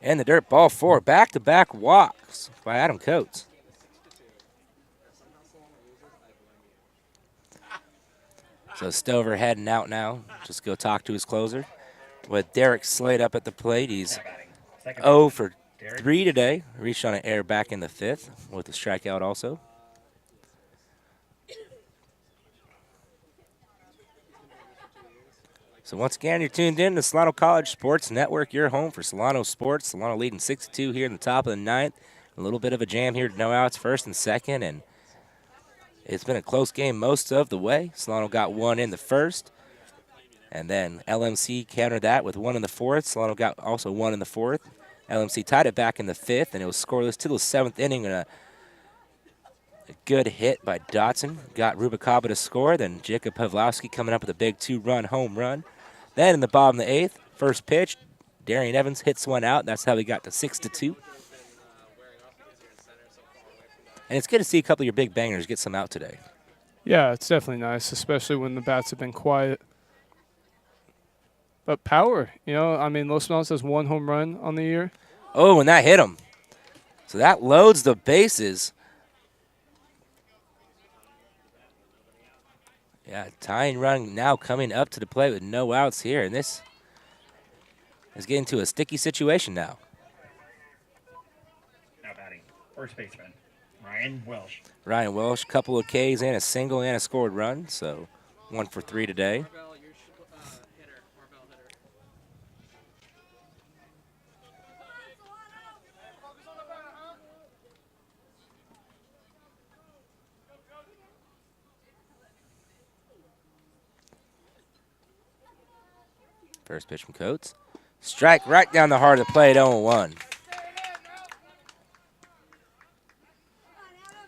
S2: And the dirt, ball 4. Back-to-back walks by Adam Coates. So Stover heading out now. Just go talk to his closer. With Derek Slade up at the plate, he's 0 for 3 today. Reached on an error back in the 5th with a strikeout also. So once again, you're tuned in to Solano College Sports Network, your home for Solano sports. Solano leading 6-2 here in the top of the 9th. A little bit of a jam here, no outs, first and second, and it's been a close game most of the way. Solano got 1 in the 1st, and then LMC countered that with 1 in the 4th. Solano got also 1 in the 4th. LMC tied it back in the 5th, and it was scoreless till the 7th inning, and a good hit by Dotson got Rubicaba to score. Then Jacob Pavlowski coming up with a big 2-run home run. Then in the bottom of the 8th, first pitch, Darian Evans hits one out. That's how we got to 6-2. And it's good to see a couple of your big bangers get some out today.
S3: Yeah, it's definitely nice, especially when the bats have been quiet. But power, I mean, Los Mountains has 1 home run on the year.
S2: Oh, and that hit him. So that loads the bases. Yeah, tying run now coming up to the plate with no outs here, and this is getting to a sticky situation now.
S7: Now batting, first baseman, Ryan Welsh.
S2: Ryan Welsh, couple of Ks and a single and a scored run, so 1 for 3 today. First pitch from Coates. Strike right down the heart of the plate, 0-1.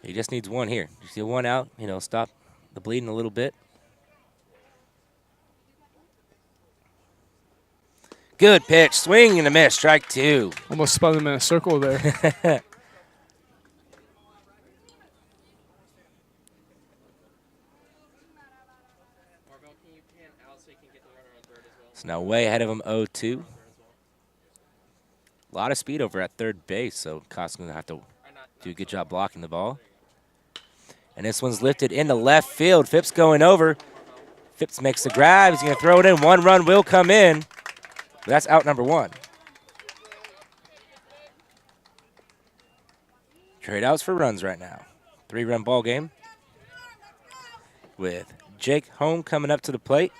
S2: He just needs one here. Just get one out, stop the bleeding a little bit. Good pitch, swing and a miss, strike 2.
S3: Almost spun him in a circle there.
S2: So now way ahead of him, 0-2. A lot of speed over at third base, so Costa's going to have to do a good job blocking the ball. And this one's lifted into left field. Phipps going over. Phipps makes the grab. He's going to throw it in. 1 run will come in. But that's out number 1. Trade outs for runs right now. 3-run ball game with Jake Home coming up to the plate.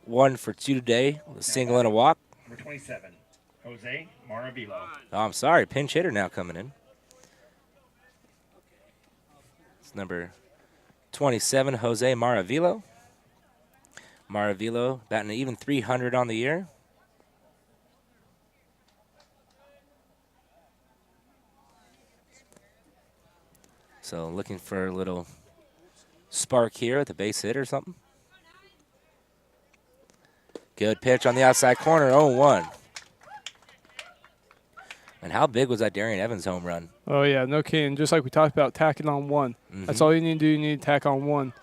S2: 1 for 2 today with a single and a walk.
S7: Number 27, Jose Maravilo.
S2: Oh, I'm sorry. Pinch hitter now coming in. It's number 27, Jose Maravilo. Maravilo batting an even 300 on the year. So looking for a little spark here at the base hit or something. Good pitch on the outside corner, 0-1. And how big was that Darian Evans home run?
S3: Oh, yeah, no kidding. Just like we talked about, tacking on 1. That's all you need to do. You need to tack on 1.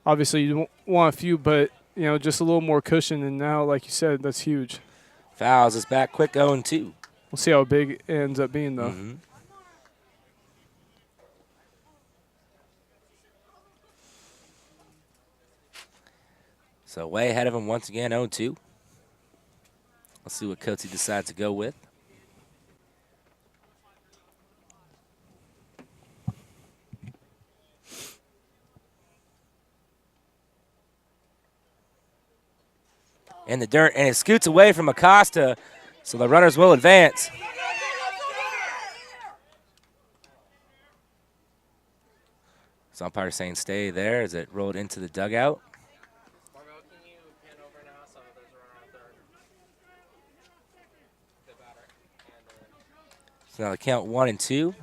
S3: Obviously, you want a few, but, just a little more cushion. And now, like you said, that's huge.
S2: Fouls is back quick, 0-2.
S3: We'll see how big it ends up being, though.
S2: So way ahead of him once again, 0-2. Let's see what Coates decides to go with. In the dirt, and it scoots away from Acosta, so the runners will advance. So umpire saying stay there as it rolled into the dugout. So now the count 1-2.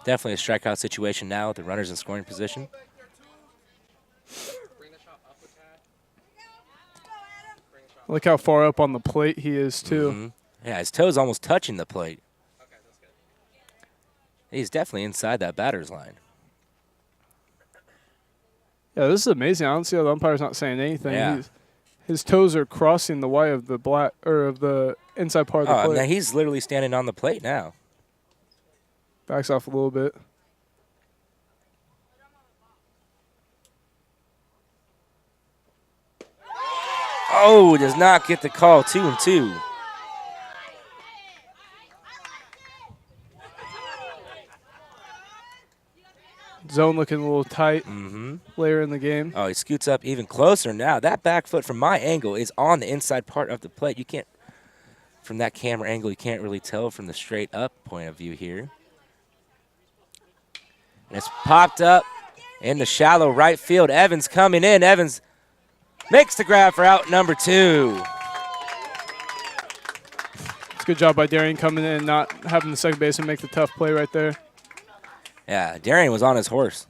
S2: Definitely a strikeout situation now with the runners in scoring position.
S3: Look how far up on the plate he is, too.
S2: Yeah, his toe's almost touching the plate. He's definitely inside that batter's line.
S3: Yeah, this is amazing. I don't see how the umpire's not saying anything.
S2: Yeah.
S3: His toes are crossing the white of the of the inside part of the plate.
S2: Now he's literally standing on the plate now.
S3: Backs off a little bit.
S2: Oh, does not get the call, 2-2.
S3: Zone looking a little tight later in the game.
S2: Oh, he scoots up even closer now. That back foot from my angle is on the inside part of the plate. You can't, from that camera angle, you can't really tell from the straight up point of view here. And it's popped up in the shallow right field. Evans coming in. Evans makes the grab for out number 2.
S3: It's a good job by Darian coming in and not having the second baseman make the tough play right there.
S2: Yeah, Darian was on his horse.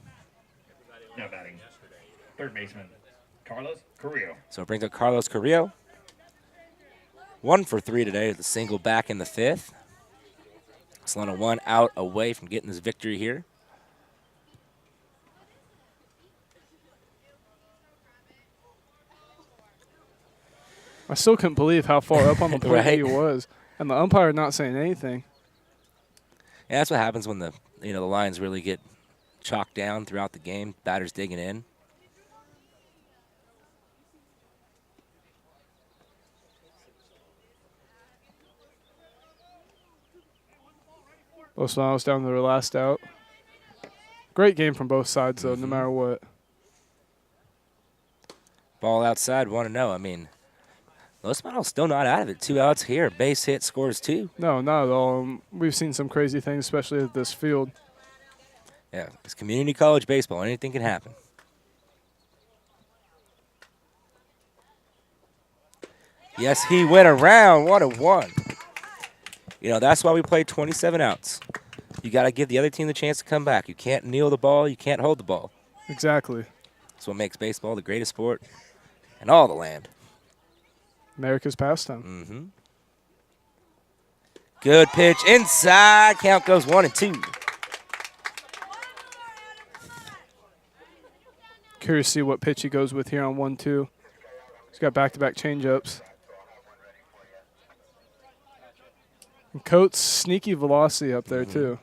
S7: Now batting, third baseman, Carlos Carrillo.
S2: So it brings up Carlos Carrillo. 1 for 3 today with a single back in the 5th. Solano 1 out away from getting this victory here.
S3: I still couldn't believe how far up on the plate
S2: Right.
S3: he was. And the umpire not saying anything.
S2: Yeah, that's what happens when the the lines really get chalked down throughout the game. Batters digging in.
S3: Los Miles down to their last out. Great game from both sides, though, no matter what.
S2: Ball outside, 1-0. I mean, Los Miles still not out of it. 2 outs here. Base hit, scores 2.
S3: No, not at all. We've seen some crazy things, especially at this field.
S2: Yeah, it's community college baseball. Anything can happen. Yes, he went around. What a one. You know, that's why we play 27 outs. You got to give the other team the chance to come back. You can't kneel the ball. You can't hold the ball.
S3: Exactly.
S2: That's what makes baseball the greatest sport in all the land.
S3: America's pastime.
S2: Mm-hmm. Good pitch inside. Count goes 1-2.
S3: Curious to see what pitch he goes with here on 1-2. He's got back-to-back changeups. And Coates, sneaky velocity up there, too.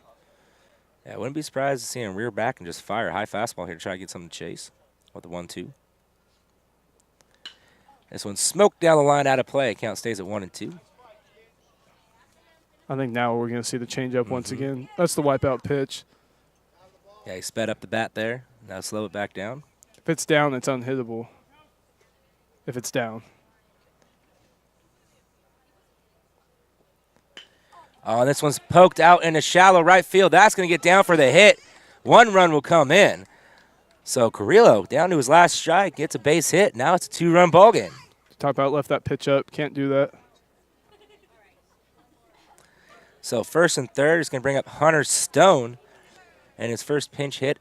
S2: Yeah, I wouldn't be surprised to see him rear back and just fire a high fastball here to try to get something to chase with the 1-2. This one's smoked down the line out of play. Count stays at 1-2.
S3: I think now we're going to see the changeup once again. That's the wipeout pitch.
S2: Yeah, he sped up the bat there. Now slow it back down.
S3: If it's down, it's unhittable. If it's down.
S2: Oh, this one's poked out in a shallow right field. That's going to get down for the hit. 1 run will come in. So Carrillo down to his last strike, gets a base hit. Now it's a 2-run ball game.
S3: Top out, left that pitch up. Can't do that.
S2: So first and third is going to bring up Hunter Stone. And his first pinch hit,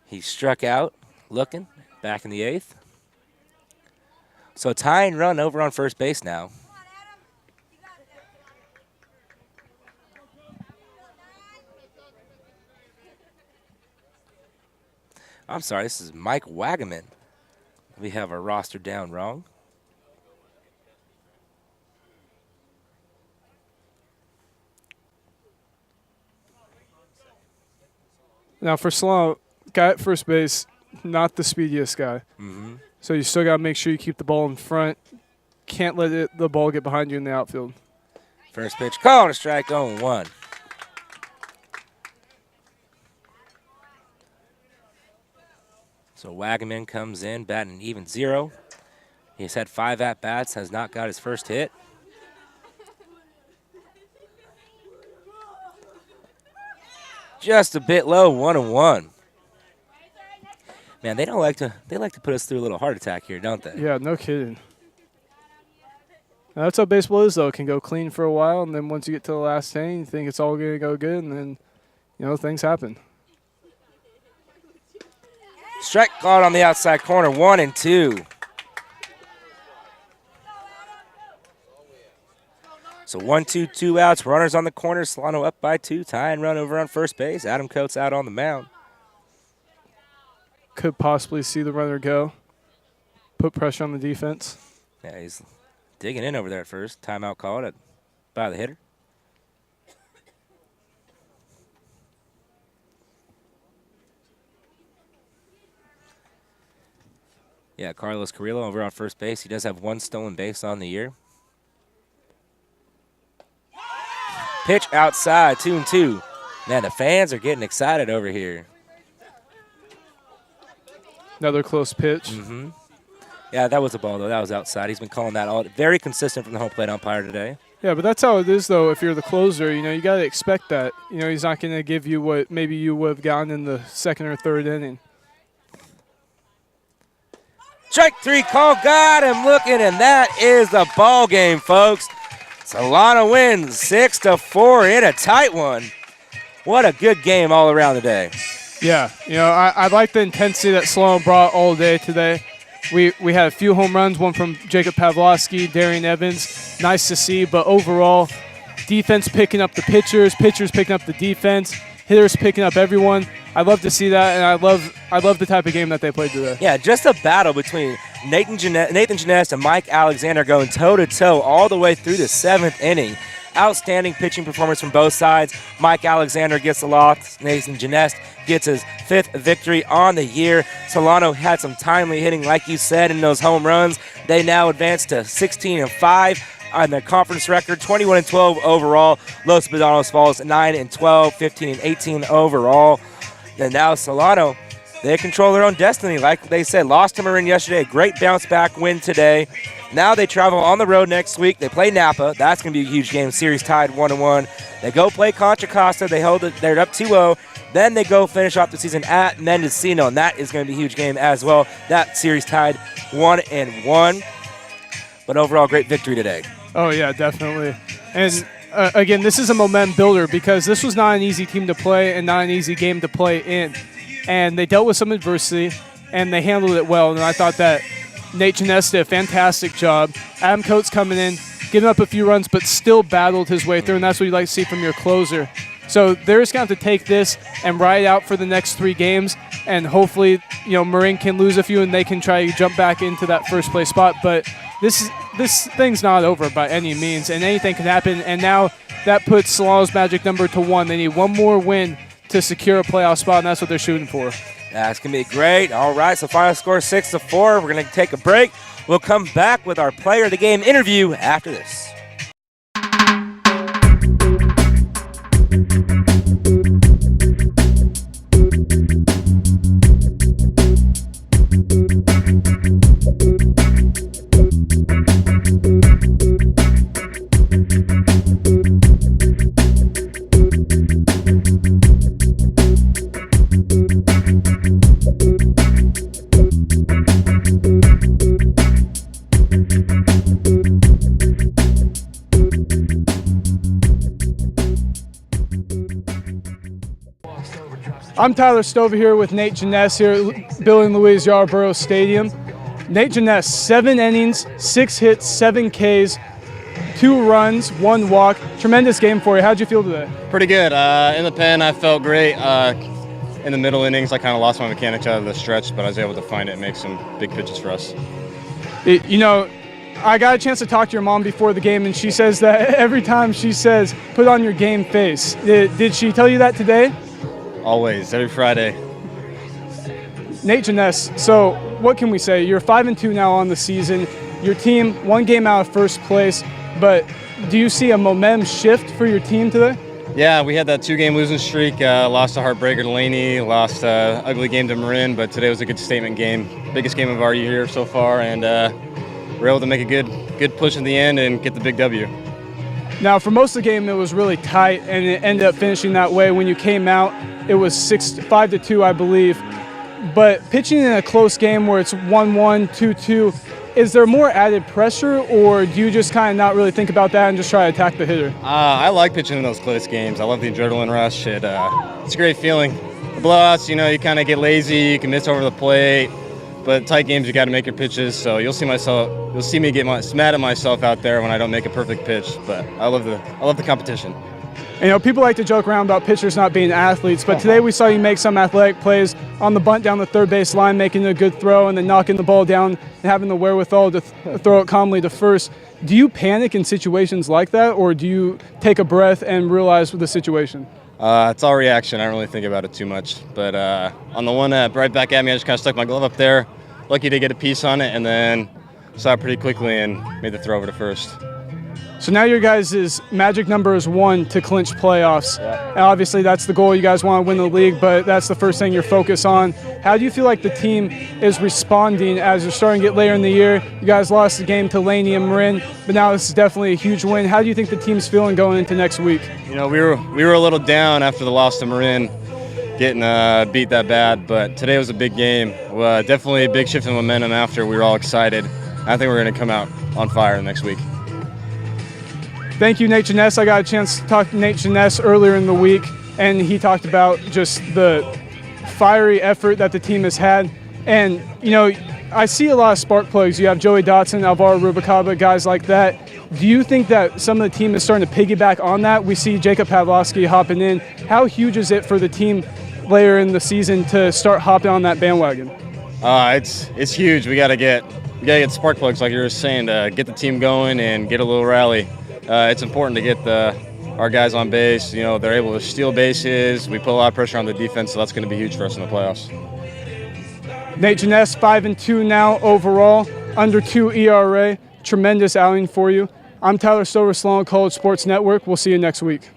S2: he struck out, looking, back in the 8th. So tying run over on first base now. I'm sorry, this is Mike Wagaman. We have our roster down wrong.
S3: Now for Solano, guy at first base, not the speediest guy. So you still got to make sure you keep the ball in front. Can't let the ball get behind you in the outfield.
S2: First pitch, called a strike, 0-1. So Wagaman comes in, batting even 0. He's had 5 at-bats, has not got his first hit. Just a bit low, 1-1. Man, they like to put us through a little heart attack here, don't they?
S3: Yeah, no kidding. Now, that's how baseball is, though. It can go clean for a while, and then once you get to the last inning, you think it's all going to go good, and then, things happen.
S2: Strike caught on the outside corner, 1-2. So 1-2, 2 outs, runners on the corner. Solano up by 2, tie and run over on first base. Adam Coates out on the mound.
S3: Could possibly see the runner go. Put pressure on the defense.
S2: Yeah, he's digging in over there at first. Timeout called by the hitter. Yeah, Carlos Carrillo over on first base. He does have 1 stolen base on the year. Pitch outside, 2-2. Man, the fans are getting excited over here.
S3: Another close pitch.
S2: Yeah, that was a ball, though. That was outside. He's been calling that all very consistent from the home plate umpire today.
S3: Yeah, but that's how it is, though. If you're the closer, you got to expect that. He's not going to give you what maybe you would have gotten in the 2nd or 3rd inning.
S2: Strike 3 call, got him looking, and that is the ball game, folks. Solano wins 6-4 in a tight one. What a good game all around today.
S3: Yeah, I like the intensity that Solano brought all day today. We had a few home runs, one from Jacob Pavlovsky, Darian Evans. Nice to see, but overall, defense picking up the pitchers picking up the defense, hitters picking up everyone. I love to see that, and I love the type of game that they played today.
S2: Yeah, just a battle between Nathan Janess and Mike Alexander going toe-to-toe all the way through the 7th inning. Outstanding pitching performance from both sides. Mike Alexander gets the loss. Nathan Janess gets his 5th victory on the year. Solano had some timely hitting, like you said, in those home runs. They now advance to 16-5 on their conference record, 21-12 overall. Los Medanos falls 9-12, 15-18 overall. And now Solano, they control their own destiny. Like they said, lost to Marin yesterday, a great bounce-back win today. Now they travel on the road next week. They play Napa. That's going to be a huge game. Series tied 1-1. They go play Contra Costa. They're up 2-0. Then they go finish off the season at Mendocino, and that is going to be a huge game as well. That series tied 1-1. But overall, great victory today.
S3: Oh, yeah, definitely. And, again, this is a momentum builder because this was not an easy team to play and not an easy game to play in. And they dealt with some adversity, and they handled it well. And I thought that Nate Janess did a fantastic job. Adam Coates coming in, giving up a few runs, but still battled his way through, and that's what you like to see from your closer. So they're just going to have to take this and ride out for the next 3 games, and hopefully, Marin can lose a few and they can try to jump back into that first place spot. But this thing's not over by any means, and anything can happen. And now that puts Solano's magic number to 1. They need one more win to secure a playoff spot, and that's what they're shooting for.
S2: That's going to be great. All right, so final score 6-4. We're going to take a break. We'll come back with our player of the game interview after this.
S3: I'm Tyler Stover here with Nate Janess here at Bill and Louise Yarborough Stadium. Nate Janess, 7 innings, 6 hits, 7 Ks, 2 runs, 1 walk. Tremendous game for you. How'd you feel today?
S5: Pretty good. In the pen, I felt great. In the middle innings, I kind of lost my mechanics out of the stretch, but I was able to find it and make some big pitches for us.
S3: I got a chance to talk to your mom before the game, and she says that every time she says, put on your game face. Did she tell you that today?
S5: Always, every Friday.
S3: Nate Janess, so what can we say? You're 5-2 now on the season. Your team, 1 game out of first place, but do you see a momentum shift for your team today?
S5: Yeah, we had that 2-game losing streak, lost a heartbreaker to Laney, lost an ugly game to Marin, but today was a good statement game. Biggest game of our year so far, and we're able to make a good push in the end and get the big W.
S3: Now, for most of the game, it was really tight, and it ended up finishing that way. When you came out, it was 5-2, I believe. But pitching in a close game where it's 1-1, 2-2, is there more added pressure, or do you just kind of not really think about that and just try to attack the hitter?
S5: I like pitching in those close games. I love the adrenaline rush. It's a great feeling. The blowouts, you kind of get lazy, you can miss over the plate. But tight games, you got to make your pitches. So you'll see me get mad at myself out there when I don't make a perfect pitch. But I love the competition.
S3: People like to joke around about pitchers not being athletes, but today we saw you make some athletic plays on the bunt down the third base line, making a good throw, and then knocking the ball down and having the wherewithal to throw it calmly to first. Do you panic in situations like that, or do you take a breath and realize the situation?
S5: It's all reaction. I don't really think about it too much. But on the one right back at me, I just kind of stuck my glove up there. Lucky to get a piece on it, and then saw it pretty quickly and made the throw over to first.
S3: So now your guys' magic number is 1 to clinch playoffs.
S5: Yeah.
S3: And obviously that's the goal. You guys want to win the league, but that's the first thing you're focused on. How do you feel like the team is responding as you're starting to get later in the year? You guys lost the game to Laney and Marin, but now this is definitely a huge win. How do you think the team's feeling going into next week?
S5: We were a little down after the loss to Marin, getting beat that bad, but today was a big game. Definitely a big shift in momentum after. We were all excited. I think we're going to come out on fire next week.
S3: Thank you, Nate Janess. I got a chance to talk to Nate Janess earlier in the week, and he talked about just the fiery effort that the team has had. And, I see a lot of spark plugs. You have Joey Dotson, Alvaro Rubalcaba, guys like that. Do you think that some of the team is starting to piggyback on that? We see Jacob Pavlovsky hopping in. How huge is it for the team later in the season to start hopping on that bandwagon?
S5: It's huge. We gotta get spark plugs, like you were saying, to get the team going and get a little rally. it's important to get our guys on base. You know, they're able to steal bases. We put a lot of pressure on the defense, so that's going to be huge for us in the playoffs.
S3: Nate Janess, 5-2 now overall, under 2 ERA. Tremendous outing for you. I'm Tyler Stover, Solano College Sports Network. We'll see you next week.